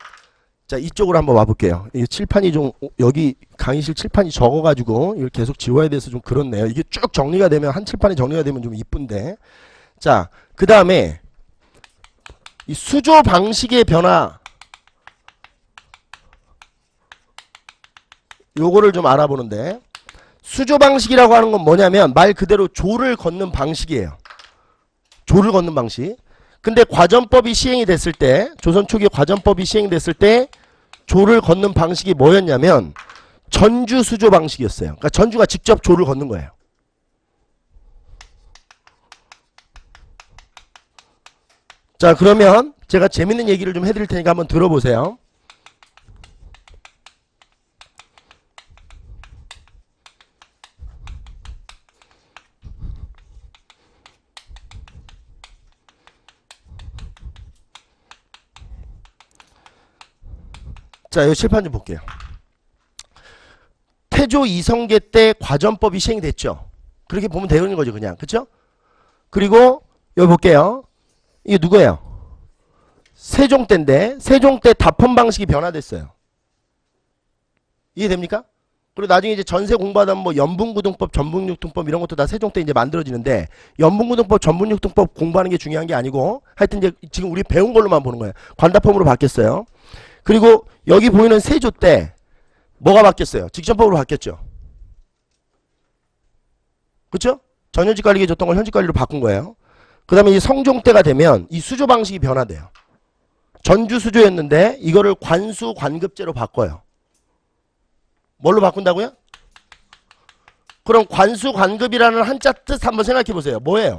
자 이쪽으로 한번 와볼게요. 이 칠판이 좀 여기 강의실 칠판이 적어가지고 이걸 계속 지워야 돼서 좀 그렇네요. 이게 쭉 정리가 되면 한 칠판이 정리가 되면 좀 이쁜데. 자 그 다음에 이 수조 방식의 변화 요거를 좀 알아보는데 수조 방식이라고 하는 건 뭐냐면 말 그대로 조를 걷는 방식이에요. 조를 걷는 방식. 근데 과전법이 시행이 됐을 때 조선 초기에 과전법이 시행이 됐을 때 조를 걷는 방식이 뭐였냐면 전주 수조 방식이었어요. 그러니까 전주가 직접 조를 걷는 거예요. 자 그러면 제가 재밌는 얘기를 좀 해드릴 테니까 한번 들어보세요. 자, 이 칠판 좀 볼게요. 태조 이성계 때 과전법이 시행이 됐죠. 그렇게 보면 되는 거죠, 그냥. 그쵸? 그리고 여기 볼게요. 이게 누구예요? 세종 때인데 세종 때 다펌 방식이 변화됐어요. 이해됩니까? 그리고 나중에 이제 전세 공부하다 뭐 연분구동법, 전분육등법 이런 것도 다 세종 때 이제 만들어지는데 연분구동법, 전분육등법 공부하는 게 중요한 게 아니고 하여튼 이제 지금 우리 배운 걸로만 보는 거예요. 관다펌으로 바뀌었어요. 그리고 여기 보이는 세조 때 뭐가 바뀌었어요? 직전법으로 바뀌었죠. 그쵸? 전현직 관리계 줬던 걸 현직 관리로 바꾼 거예요. 그 다음에 이 성종 때가 되면 이 수조 방식이 변화돼요. 전주 수조였는데 이거를 관수 관급제로 바꿔요. 뭘로 바꾼다고요? 그럼 관수 관급이라는 한자 뜻 한번 생각해 보세요. 뭐예요?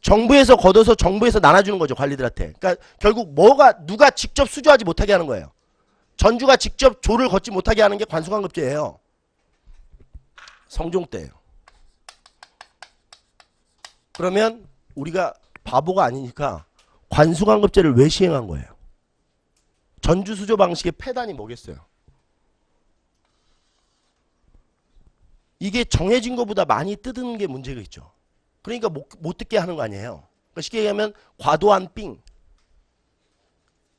정부에서 걷어서 정부에서 나눠주는 거죠, 관리들한테. 그러니까 결국 누가 직접 수조하지 못하게 하는 거예요. 전주가 직접 조를 걷지 못하게 하는 게 관수관급제예요. 성종 때예요. 그러면 우리가 바보가 아니니까 관수관급제를 왜 시행한 거예요? 전주수조 방식의 폐단이 뭐겠어요? 이게 정해진 것보다 많이 뜯은 게 문제가 있죠. 그러니까 못 듣게 하는 거 아니에요. 그러니까 쉽게 얘기하면 과도한 삥.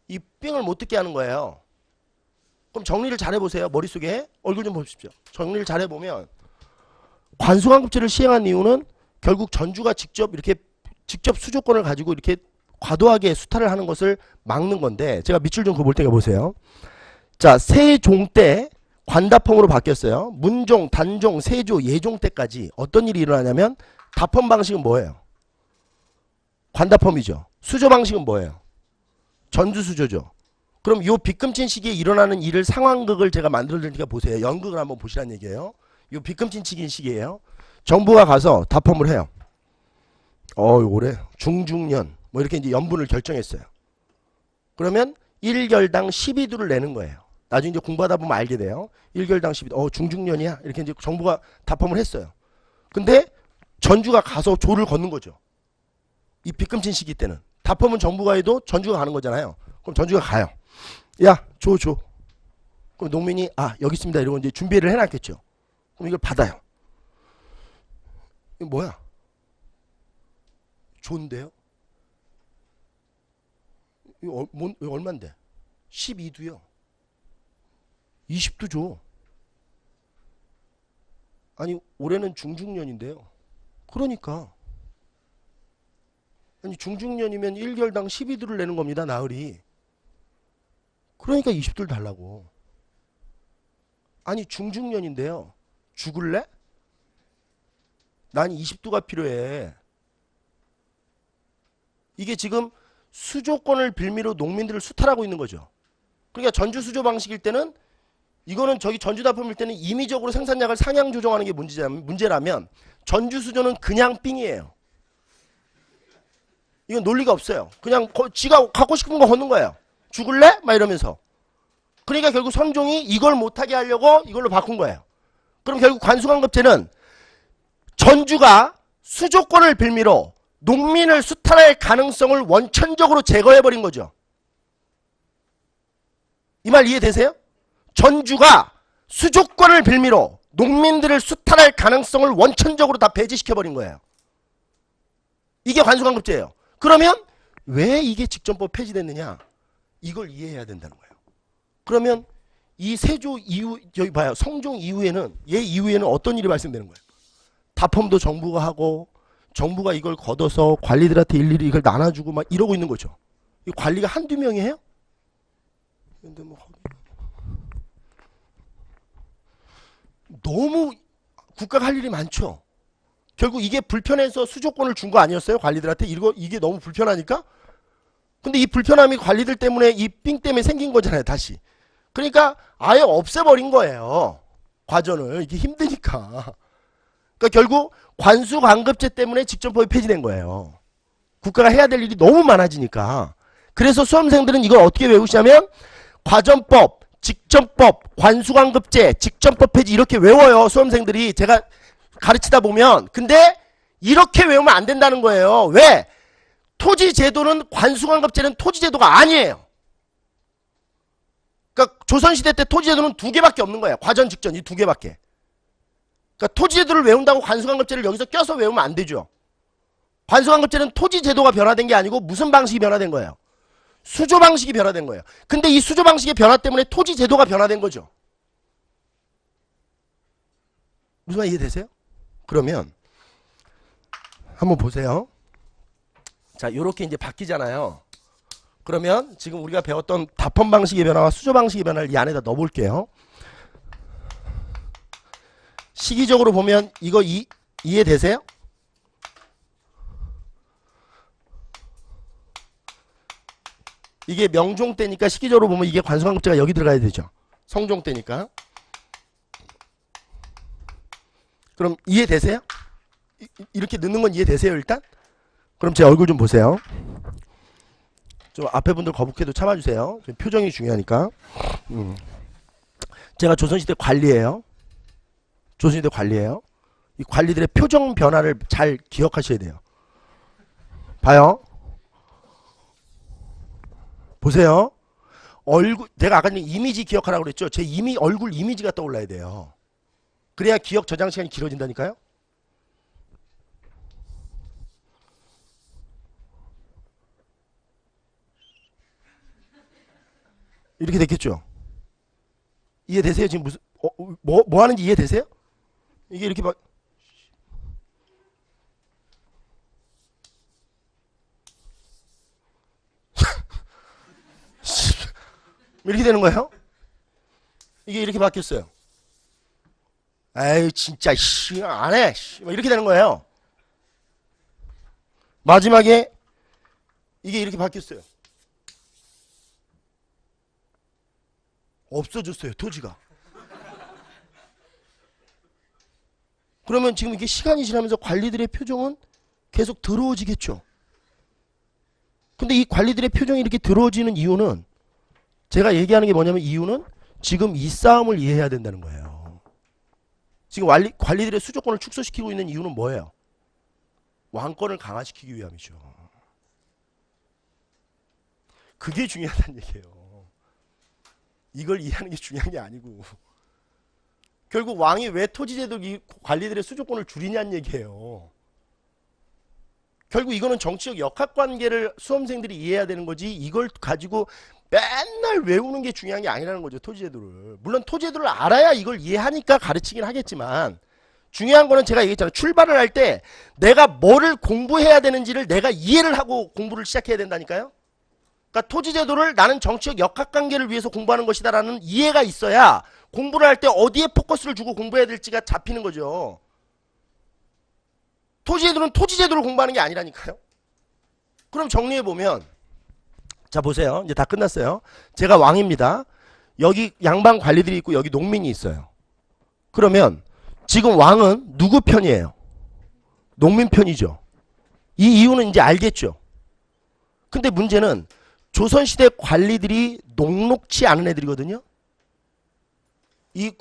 이 삥을 못 듣게 하는 거예요. 그럼 정리를 잘 해보세요. 머릿속에 얼굴 좀 보십시오. 정리를 잘 해보면 관수관급제를 시행한 이유는 결국 전주가 직접 수조권을 가지고 이렇게 과도하게 수탈을 하는 것을 막는 건데, 제가 밑줄 좀 그어볼 테니까 보세요. 자, 세종 때 관다펌으로 바뀌었어요. 문종, 단종, 세조, 예종 때까지 어떤 일이 일어나냐면 다펌 방식은 뭐예요? 관다펌이죠. 수조 방식은 뭐예요? 전주수조죠. 그럼 요 빗금친 시기에 일어나는 일을 상황극을 제가 만들어 드릴 테니까 보세요. 연극을 한번 보시라는 얘기예요. 요 빗금친 시기예요. 정부가 가서 다펌을 해요. 올해 중중년 뭐 이렇게 이제 연분을 결정했어요. 그러면 1결당 12두를 내는 거예요. 나중에 이제 공부하다 보면 알게 돼요. 1결당 12두. 중중년이야. 이렇게 이제 정부가 다펌을 했어요. 근데 전주가 가서 조를 걷는 거죠. 이 빗금친 시기 때는. 다펌은 정부가 해도 전주가 가는 거잖아요. 그럼 전주가 가요. 야, 줘. 그럼 농민이 여기 있습니다. 이러고 이제 준비를 해놨겠죠. 그럼 이걸 받아요. 이거 뭐야? 좋은데요? 이거 얼만데? 12두요. 20두 줘. 아니, 올해는 중중년인데요. 그러니까. 아니, 중중년이면 1결당 12두를 내는 겁니다, 나흘이. 그러니까 20두를 달라고. 아니, 중중년인데요. 죽을래? 난 20두가 필요해. 이게 지금 수조권을 빌미로 농민들을 수탈하고 있는 거죠. 그러니까 전주 수조 방식일 때는, 이거는 저기 전주다펌일 때는 임의적으로 생산량을 상향 조정하는 게 문제라면 전주 수조는 그냥 삥이에요. 이건 논리가 없어요. 그냥 지가 갖고 싶은 거 걷는 거예요. 죽을래? 막 이러면서. 그러니까 결국 성종이 이걸 못하게 하려고 이걸로 바꾼 거예요. 그럼 결국 관수관급제는 전주가 수조권을 빌미로 농민을 수탈할 가능성을 원천적으로 제거해버린 거죠. 이 말 이해되세요? 전주가 수조권을 빌미로 농민들을 수탈할 가능성을 원천적으로 다 배제시켜버린 거예요. 이게 관수관급제예요. 그러면 왜 이게 직전법 폐지됐느냐? 이걸 이해해야 된다는 거예요. 그러면 이 세조 이후, 여기 봐요. 성종 이후에는, 얘 이후에는 어떤 일이 발생되는 거예요? 다펌도 정부가 하고, 정부가 이걸 걷어서 관리들한테 일일이 이걸 나눠주고 막 이러고 있는 거죠. 이 관리가 한두 명이 해요? 근데 뭐 너무 국가가 할 일이 많죠. 결국 이게 불편해서 수조권을 준 거 아니었어요? 관리들한테 이게 너무 불편하니까. 근데 이 불편함이 관리들 때문에 이 삥 때문에 생긴 거잖아요, 다시. 그러니까 아예 없애버린 거예요. 과전을. 이게 힘드니까. 그러니까 결국 관수관급제 때문에 직전법이 폐지된 거예요. 국가가 해야 될 일이 너무 많아지니까. 그래서 수험생들은 이걸 어떻게 외우시냐면 과전법, 직전법, 관수관급제, 직전법 폐지 이렇게 외워요. 수험생들이 제가 가르치다 보면. 근데 이렇게 외우면 안 된다는 거예요. 왜? 토지제도는, 관수관급제는 토지제도가 아니에요. 그러니까 조선시대 때 토지제도는 두 개밖에 없는 거예요. 과전, 직전 이 두 개밖에. 그러니까 토지제도를 외운다고 관수관급제를 여기서 껴서 외우면 안 되죠. 관수관급제는 토지제도가 변화된 게 아니고 무슨 방식이 변화된 거예요? 수조 방식이 변화된 거예요. 근데 이 수조 방식의 변화 때문에 토지제도가 변화된 거죠. 무슨 말 이해되세요? 그러면 한번 보세요. 자, 요렇게 이제 바뀌잖아요. 그러면 지금 우리가 배웠던 다펌 방식의 변화와 수조 방식의 변화를 이 안에다 넣어볼게요. 시기적으로 보면 이거 이해되세요? 이게 명종 때니까 시기적으로 보면 이게 관수관급제가 여기 들어가야 되죠. 성종 때니까. 그럼 이해되세요? 이렇게 넣는 건 이해되세요, 일단? 그럼 제 얼굴 좀 보세요. 좀 앞에 분들 거북해도 참아주세요. 좀 표정이 중요하니까. 제가 조선시대 관리예요. 조선시대 관리예요. 이 관리들의 표정 변화를 잘 기억하셔야 돼요. 봐요. 보세요. 얼굴, 내가 아까 이미지 기억하라고 그랬죠. 제 얼굴 이미지가 떠올라야 돼요. 그래야 기억 저장 시간이 길어진다니까요. 이렇게 됐겠죠. 이해되세요? 지금 무슨 뭐 하는지 이해되세요? 이게 이렇게 막 이렇게 되는 거예요? 이게 이렇게 바뀌었어요. 에이 진짜 안해 이렇게 되는 거예요. 마지막에 이게 이렇게 바뀌었어요. 없어졌어요, 토지가. 그러면 지금 이게 시간이 지나면서 관리들의 표정은 계속 더러워지겠죠. 근데 이 관리들의 표정이 이렇게 더러워지는 이유는, 제가 얘기하는 게 뭐냐면, 이유는 지금 이 싸움을 이해해야 된다는 거예요. 지금 관리들의 수조권을 축소시키고 있는 이유는 뭐예요? 왕권을 강화시키기 위함이죠. 그게 중요하다는 얘기예요. 이걸 이해하는 게 중요한 게 아니고, 결국 왕이 왜 토지제도 관리들의 수조권을 줄이냐는 얘기예요. 결국 이거는 정치적 역학관계를 수험생들이 이해해야 되는 거지, 이걸 가지고 맨날 외우는 게 중요한 게 아니라는 거죠. 토지제도를. 물론 토지제도를 알아야 이걸 이해하니까 가르치긴 하겠지만, 중요한 거는 제가 얘기했잖아요. 출발을 할 때 내가 뭐를 공부해야 되는지를 내가 이해를 하고 공부를 시작해야 된다니까요. 그러니까 토지제도를 나는 정치적 역학관계를 위해서 공부하는 것이다라는 이해가 있어야 공부를 할 때 어디에 포커스를 주고 공부해야 될지가 잡히는 거죠. 토지제도는 토지제도를 공부하는 게 아니라니까요. 그럼 정리해보면, 자 보세요. 이제 다 끝났어요. 제가 왕입니다. 여기 양반 관리들이 있고 여기 농민이 있어요. 그러면 지금 왕은 누구 편이에요? 농민 편이죠. 이 이유는 이제 알겠죠. 근데 문제는 조선시대 관리들이 녹록치 않은 애들이거든요. 이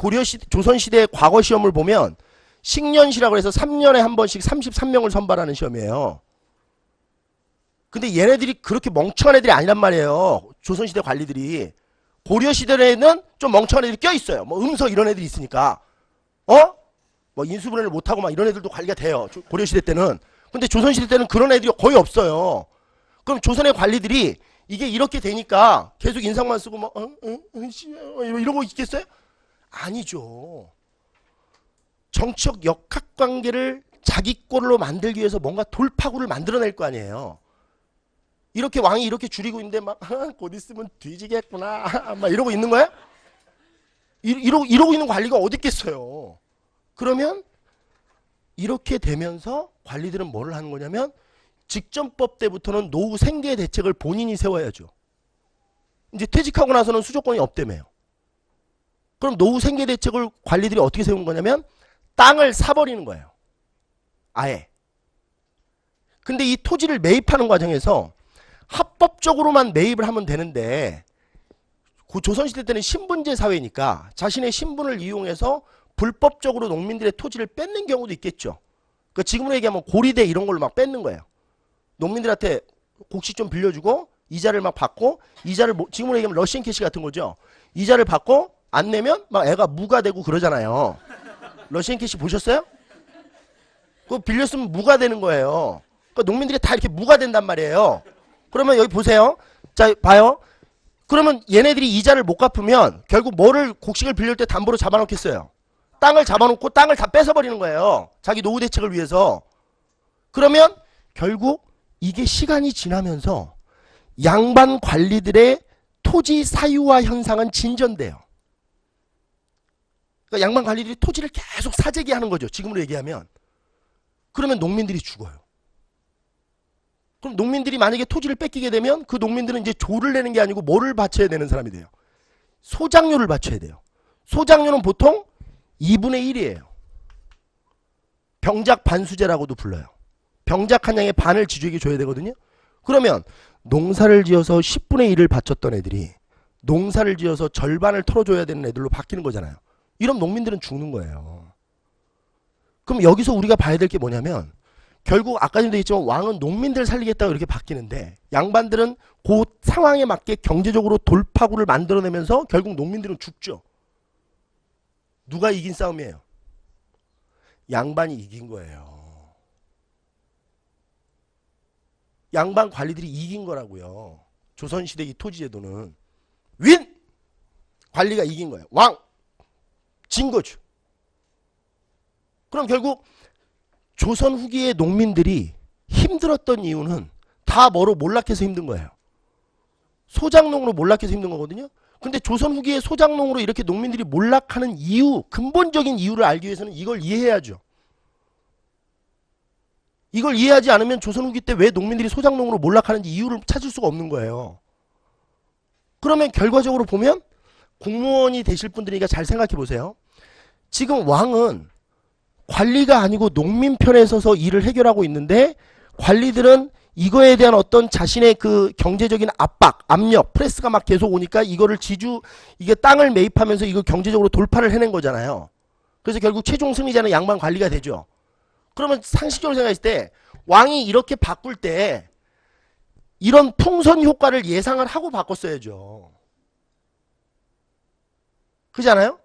조선시대 과거 시험을 보면 식년시라고 해서 3년에 한 번씩 33명을 선발하는 시험이에요. 근데 얘네들이 그렇게 멍청한 애들이 아니란 말이에요. 조선시대 관리들이. 고려시대에는 좀 멍청한 애들이 껴있어요. 뭐 음서 이런 애들이 있으니까. 뭐 인수분해를 못하고 막 이런 애들도 관리가 돼요. 고려시대 때는. 근데 조선시대 때는 그런 애들이 거의 없어요. 그럼 조선의 관리들이 이게 이렇게 되니까 계속 인상만 쓰고 막 이러고 있겠어요? 아니죠. 정치적 역학관계를 자기 꼴로 만들기 위해서 뭔가 돌파구를 만들어낼 거 아니에요. 이렇게 왕이 이렇게 줄이고 있는데 막 곧 있으면 뒤지겠구나 막 이러고 있는 거야? 이러고 있는 관리가 어디 있겠어요. 그러면 이렇게 되면서 관리들은 뭐를 하는 거냐면, 직전법 때부터는 노후 생계 대책을 본인이 세워야죠. 이제 퇴직하고 나서는 수조권이 없다며요. 그럼 노후 생계 대책을 관리들이 어떻게 세운 거냐면 땅을 사버리는 거예요. 아예. 근데 이 토지를 매입하는 과정에서 합법적으로만 매입을 하면 되는데, 조선시대 때는 신분제 사회니까 자신의 신분을 이용해서 불법적으로 농민들의 토지를 뺏는 경우도 있겠죠. 그러니까 지금으로 얘기하면 고리대 이런 걸로 막 뺏는 거예요. 농민들한테 곡식 좀 빌려주고 이자를 막 받고, 이자를 지금으로 얘기하면 러시안 캐시 같은 거죠. 이자를 받고 안 내면 막 애가 무가 되고 그러잖아요. 러시안 캐시 보셨어요? 그거 빌렸으면 무가 되는 거예요. 그러니까 농민들이 다 이렇게 무가 된단 말이에요. 그러면 여기 보세요. 자 봐요. 그러면 얘네들이 이자를 못 갚으면 결국 뭐를 곡식을 빌릴 때 담보로 잡아놓겠어요? 땅을 잡아놓고 땅을 다 뺏어버리는 거예요. 자기 노후 대책을 위해서. 그러면 결국 이게 시간이 지나면서 양반 관리들의 토지 사유화 현상은 진전돼요. 그러니까 양반 관리들이 토지를 계속 사재기 하는 거죠. 지금으로 얘기하면. 그러면 농민들이 죽어요. 그럼 농민들이 만약에 토지를 뺏기게 되면 그 농민들은 이제 조를 내는 게 아니고 뭐를 바쳐야 되는 사람이 돼요? 소장료를 바쳐야 돼요. 소장료는 보통 2분의 1이에요. 병작 반수제라고도 불러요. 병작 한 양의 반을 지주에게 줘야 되거든요. 그러면 농사를 지어서 10분의 1을 바쳤던 애들이 농사를 지어서 절반을 털어줘야 되는 애들로 바뀌는 거잖아요. 이런 농민들은 죽는 거예요. 그럼 여기서 우리가 봐야 될 게 뭐냐면 결국 아까 전에 얘기했지만 왕은 농민들 살리겠다고 이렇게 바뀌는데 양반들은 그 상황에 맞게 경제적으로 돌파구를 만들어내면서 결국 농민들은 죽죠. 누가 이긴 싸움이에요? 양반이 이긴 거예요. 양반 관리들이 이긴 거라고요. 조선시대 이 토지제도는 윈! 관리가 이긴 거예요. 왕! 진 거죠. 그럼 결국 조선 후기의 농민들이 힘들었던 이유는 다 뭐로 몰락해서 힘든 거예요. 소작농으로 몰락해서 힘든 거거든요. 근데 조선 후기의 소작농으로 이렇게 농민들이 몰락하는 이유, 근본적인 이유를 알기 위해서는 이걸 이해해야죠. 이걸 이해하지 않으면 조선 후기 때 왜 농민들이 소작농으로 몰락하는지 이유를 찾을 수가 없는 거예요. 그러면 결과적으로 보면 공무원이 되실 분들이니까 잘 생각해 보세요. 지금 왕은 관리가 아니고 농민 편에 서서 일을 해결하고 있는데 관리들은 이거에 대한 어떤 자신의 그 경제적인 압박, 압력, 프레스가 막 계속 오니까 이거를 이게 땅을 매입하면서 이거 경제적으로 돌파를 해낸 거잖아요. 그래서 결국 최종 승리자는 양반 관리가 되죠. 그러면 상식적으로 생각했을 때 왕이 이렇게 바꿀 때 이런 풍선 효과를 예상을 하고 바꿨어야죠. 그렇잖아요?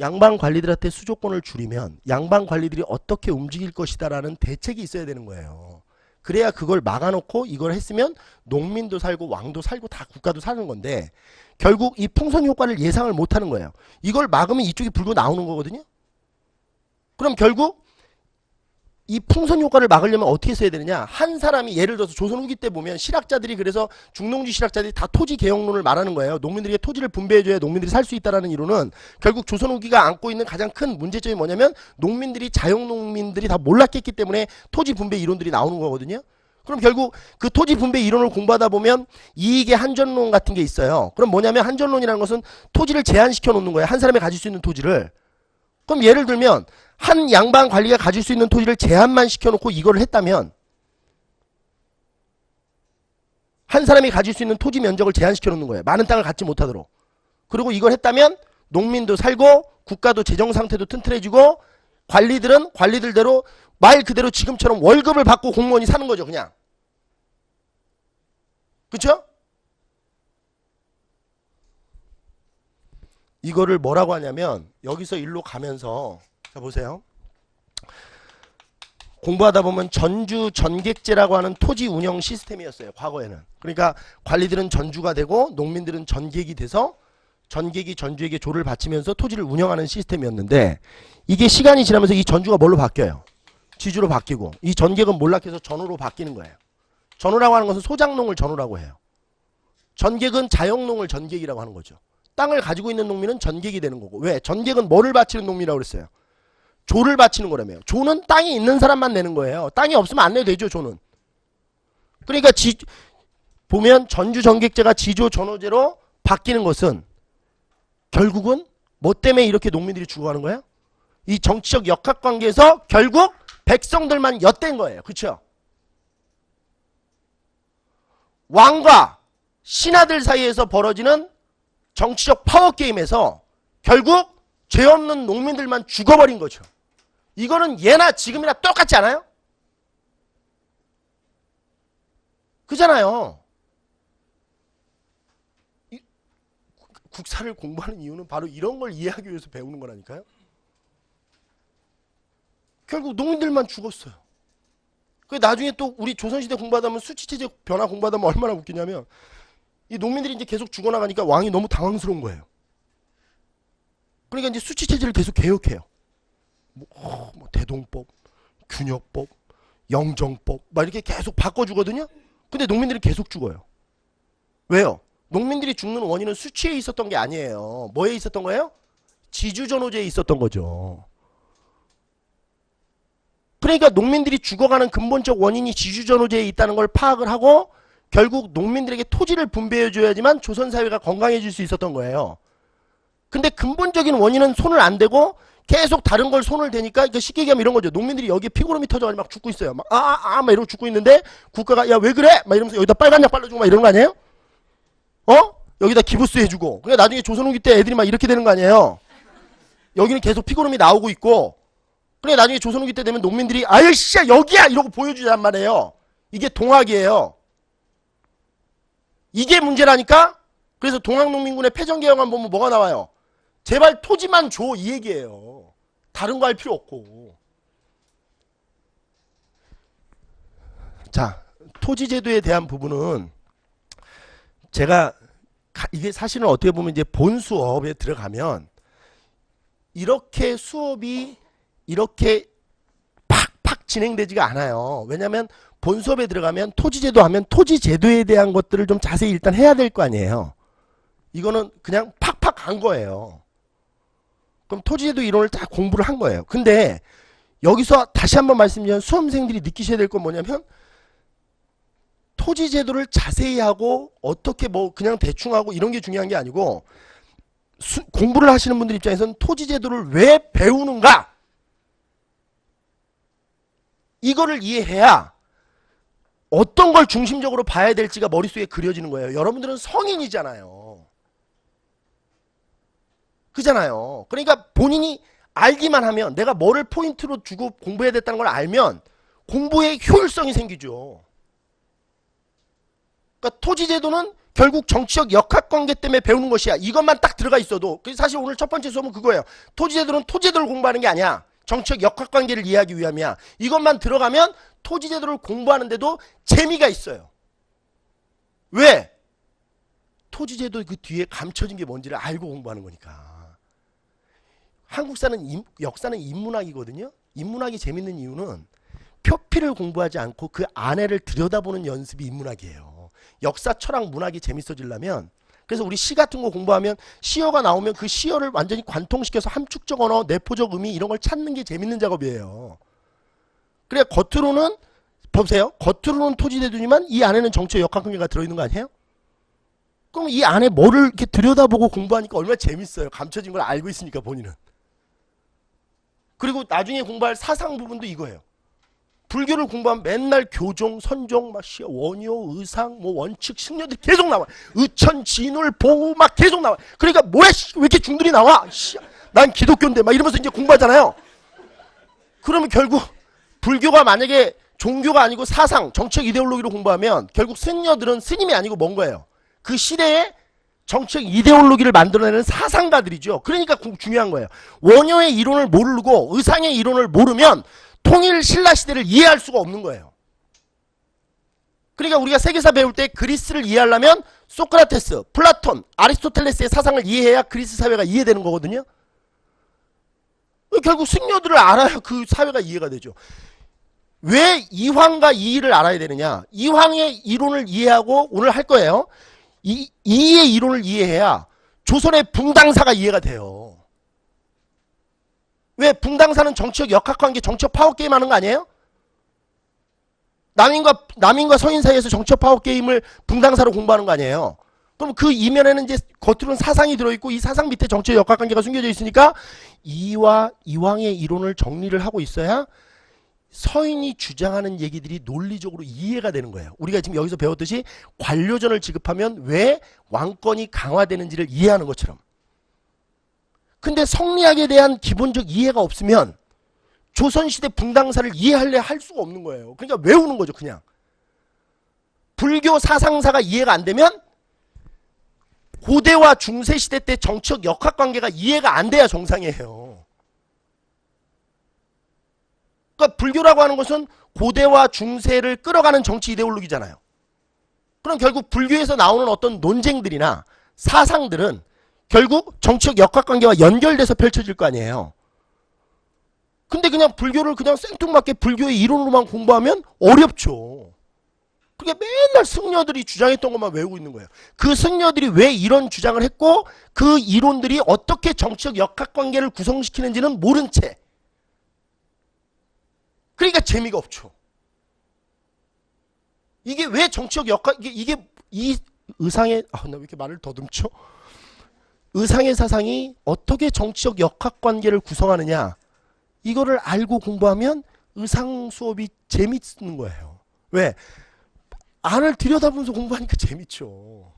양반 관리들한테 수조권을 줄이면 양반 관리들이 어떻게 움직일 것이다라는 대책이 있어야 되는 거예요. 그래야 그걸 막아놓고 이걸 했으면 농민도 살고 왕도 살고 다 국가도 사는 건데 결국 이 풍선 효과를 예상을 못하는 거예요. 이걸 막으면 이쪽이 불고 나오는 거거든요. 그럼 결국 이 풍선 효과를 막으려면 어떻게 써야 되느냐? 한 사람이 예를 들어서 조선 후기 때 보면 실학자들이 그래서 중농주 실학자들이 다 토지 개혁론을 말하는 거예요. 농민들에게 토지를 분배해줘야 농민들이 살 수 있다는 이론은 결국 조선 후기가 안고 있는 가장 큰 문제점이 뭐냐면 농민들이 자영농민들이 다 몰락했기 때문에 토지 분배 이론들이 나오는 거거든요. 그럼 결국 그 토지 분배 이론을 공부하다 보면 이익의 한전론 같은 게 있어요. 그럼 뭐냐면 한전론이라는 것은 토지를 제한시켜 놓는 거예요. 한 사람이 가질 수 있는 토지를. 그럼 예를 들면 한 양반 관리가 가질 수 있는 토지를 제한만 시켜놓고 이걸 했다면 한 사람이 가질 수 있는 토지 면적을 제한시켜 놓는 거예요. 많은 땅을 갖지 못하도록. 그리고 이걸 했다면 농민도 살고 국가도 재정 상태도 튼튼해지고 관리들은 관리들대로 말 그대로 지금처럼 월급을 받고 공무원이 사는 거죠. 그냥. 그쵸? 이거를 뭐라고 하냐면 여기서 일로 가면서 자 보세요. 공부하다 보면 전주 전객제라고 하는 토지 운영 시스템이었어요. 과거에는. 그러니까 관리들은 전주가 되고 농민들은 전객이 돼서 전객이 전주에게 조를 바치면서 토지를 운영하는 시스템이었는데 이게 시간이 지나면서 이 전주가 뭘로 바뀌어요? 지주로 바뀌고 이 전객은 몰락해서 전후로 바뀌는 거예요. 전후라고 하는 것은 소작농을 전후라고 해요. 전객은 자영농을 전객이라고 하는 거죠. 땅을 가지고 있는 농민은 전객이 되는 거고. 왜? 전객은 뭐를 바치는 농민이라고 그랬어요? 조를 바치는 거라며요. 조는 땅이 있는 사람만 내는 거예요. 땅이 없으면 안 내도 되죠, 조는. 그러니까 보면 전주 전객제가 지조 전호제로 바뀌는 것은 결국은 뭐 때문에 이렇게 농민들이 죽어가는 거예요? 이 정치적 역학관계에서 결국 백성들만 엿댄 거예요. 그렇죠? 왕과 신하들 사이에서 벌어지는 정치적 파워게임에서 결국 죄 없는 농민들만 죽어버린 거죠. 이거는 예나 지금이나 똑같지 않아요? 그잖아요. 국사를 공부하는 이유는 바로 이런 걸 이해하기 위해서 배우는 거라니까요. 결국 농민들만 죽었어요. 그 나중에 또 우리 조선시대 공부하다 보면 수치체제 변화 공부하다 보면 얼마나 웃기냐면 이 농민들이 이제 계속 죽어나가니까 왕이 너무 당황스러운 거예요. 그러니까 이제 수치체제를 계속 개혁해요. 뭐 대동법, 균역법, 영정법 막 이렇게 계속 바꿔주거든요. 근데 농민들이 계속 죽어요. 왜요? 농민들이 죽는 원인은 수치에 있었던 게 아니에요. 뭐에 있었던 거예요? 지주전호제에 있었던 거죠. 그러니까 농민들이 죽어가는 근본적 원인이 지주전호제에 있다는 걸 파악을 하고 결국 농민들에게 토지를 분배해줘야지만 조선사회가 건강해질 수 있었던 거예요. 근데 근본적인 원인은 손을 안 대고 계속 다른 걸 손을 대니까 쉽게 얘기하면 이런 거죠. 농민들이 여기에 피고름이 터져가지고 막 죽고 있어요. 막 막 이러고 죽고 있는데 국가가 야 왜 그래? 막 이러면서 여기다 빨간 약 발라주고 막 이런 거 아니에요? 여기다 기부스 해주고. 그러니까 나중에 조선후기 때 애들이 막 이렇게 되는 거 아니에요? 여기는 계속 피고름이 나오고 있고. 그러니까 나중에 조선후기 때 되면 농민들이 아유 씨야 여기야 이러고 보여주란 말이에요. 이게 동학이에요. 이게 문제라니까. 그래서 동학농민군의 패전개혁안 보면 뭐가 나와요? 제발 토지만 줘 이 얘기예요. 다른 거 할 필요 없고. 자, 토지제도에 대한 부분은 제가 이게 사실은 어떻게 보면 이제 본 수업에 들어가면 이렇게 수업이 이렇게 팍팍 진행되지가 않아요. 왜냐하면 본 수업에 들어가면 토지제도 하면 토지제도에 대한 것들을 좀 자세히 일단 해야 될 거 아니에요. 이거는 그냥 팍팍 간 거예요. 그럼 토지제도 이론을 다 공부를 한 거예요. 근데 여기서 다시 한번 말씀드리면 수험생들이 느끼셔야 될 건 뭐냐면 토지제도를 자세히 하고 어떻게 뭐 그냥 대충 하고 이런 게 중요한 게 아니고 공부를 하시는 분들 입장에서는 토지제도를 왜 배우는가? 이거를 이해해야 어떤 걸 중심적으로 봐야 될지가 머릿속에 그려지는 거예요. 여러분들은 성인이잖아요. 그잖아요. 그러니까 본인이 알기만 하면 내가 뭐를 포인트로 주고 공부해야 됐다는 걸 알면 공부에 효율성이 생기죠. 그러니까 토지제도는 결국 정치적 역학관계 때문에 배우는 것이야. 이것만 딱 들어가 있어도. 사실 오늘 첫 번째 수업은 그거예요. 토지제도는 토지제도를 공부하는 게 아니야. 정치적 역학관계를 이해하기 위함이야. 이것만 들어가면 토지제도를 공부하는데도 재미가 있어요. 왜? 토지제도 그 뒤에 감춰진 게 뭔지를 알고 공부하는 거니까. 한국사는 역사는 인문학이거든요. 인문학이 재밌는 이유는 표피를 공부하지 않고 그 안에를 들여다보는 연습이 인문학이에요. 역사, 철학, 문학이 재밌어지려면 그래서 우리 시 같은 거 공부하면 시어가 나오면 그 시어를 완전히 관통시켜서 함축적 언어, 내포적 의미 이런 걸 찾는 게 재밌는 작업이에요. 그래 겉으로는 보세요. 겉으로는 토지제도지만 이 안에는 정치적 역학관계가 들어있는 거 아니에요? 그럼 이 안에 뭐를 이렇게 들여다보고 공부하니까 얼마나 재밌어요. 감춰진 걸 알고 있으니까 본인은. 그리고 나중에 공부할 사상 부분도 이거예요. 불교를 공부하면 맨날 교종, 선종, 막 원효, 의상, 뭐 원칙, 승려들이 계속 나와. 의천, 진울, 보우 막 계속 나와. 그러니까 뭐야 왜 이렇게 중들이 나와? 난 기독교인데 막 이러면서 이제 공부하잖아요. 그러면 결국 불교가 만약에 종교가 아니고 사상, 정책 이데올로기로 공부하면 결국 승려들은 스님이 아니고 뭔 거예요? 그 시대에 정책 이데올로기를 만들어내는 사상가들이죠. 그러니까 중요한 거예요. 원효의 이론을 모르고 의상의 이론을 모르면 통일 신라 시대를 이해할 수가 없는 거예요. 그러니까 우리가 세계사 배울 때 그리스를 이해하려면 소크라테스, 플라톤, 아리스토텔레스의 사상을 이해해야 그리스 사회가 이해되는 거거든요. 결국 승려들을 알아야 그 사회가 이해가 되죠. 왜 이황과 이의를 알아야 되느냐? 이황의 이론을 이해하고 오늘 할 거예요. 이의 이론을 이해해야 조선의 붕당사가 이해가 돼요. 왜? 붕당사는 정치적 역학관계, 정치적 파워게임 하는 거 아니에요? 남인과 서인 사이에서 정치적 파워게임을 붕당사로 공부하는 거 아니에요? 그럼 그 이면에는 이제 겉으로는 사상이 들어있고 이 사상 밑에 정치적 역학관계가 숨겨져 있으니까 이와 이황의 이론을 정리를 하고 있어야 서인이 주장하는 얘기들이 논리적으로 이해가 되는 거예요. 우리가 지금 여기서 배웠듯이 관료전을 지급하면 왜 왕권이 강화되는지를 이해하는 것처럼. 근데 성리학에 대한 기본적 이해가 없으면 조선시대 붕당사를 이해하려 할 수가 없는 거예요. 그러니까 외우는 거죠 그냥. 불교 사상사가 이해가 안 되면 고대와 중세시대 때 정치적 역학관계가 이해가 안 돼야 정상이에요. 그러니까 불교라고 하는 것은 고대와 중세를 끌어가는 정치 이데올로기잖아요. 그럼 결국 불교에서 나오는 어떤 논쟁들이나 사상들은 결국 정치적 역학관계와 연결돼서 펼쳐질 거 아니에요. 근데 그냥 불교를 그냥 생뚱맞게 불교의 이론으로만 공부하면 어렵죠. 그게 맨날 승려들이 주장했던 것만 외우고 있는 거예요. 그 승려들이 왜 이런 주장을 했고 그 이론들이 어떻게 정치적 역학관계를 구성시키는지는 모른 채. 그러니까 재미가 없죠. 이게 왜 정치적 역학 이게 이 의상에 나 왜 이렇게 말을 더듬죠? 의상의 사상이 어떻게 정치적 역학관계를 구성하느냐, 이거를 알고 공부하면 의상 수업이 재밌는 거예요. 왜? 안을 들여다보면서 공부하니까 재밌죠.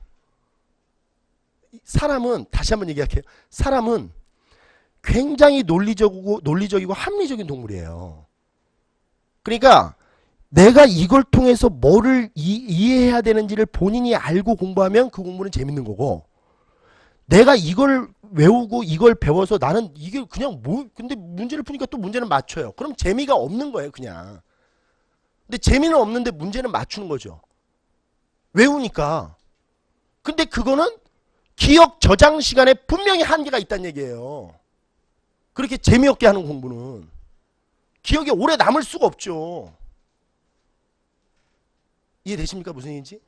사람은, 다시 한번 얘기할게요. 사람은 굉장히 논리적이고 합리적인 동물이에요. 그러니까 내가 이걸 통해서 뭐를 이해해야 되는지를 본인이 알고 공부하면 그 공부는 재밌는 거고, 내가 이걸 외우고 이걸 배워서 나는 이게 그냥 근데 문제를 푸니까 또 문제는 맞춰요. 그럼 재미가 없는 거예요, 그냥. 근데 재미는 없는데 문제는 맞추는 거죠. 외우니까. 근데 그거는 기억 저장 시간에 분명히 한계가 있다는 얘기예요. 그렇게 재미없게 하는 공부는. 기억이 오래 남을 수가 없죠. 이해되십니까? 무슨 얘기인지?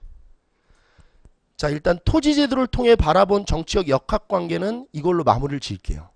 자, 일단 토지제도를 통해 바라본 정치적 역학관계는 이걸로 마무리를 지을게요.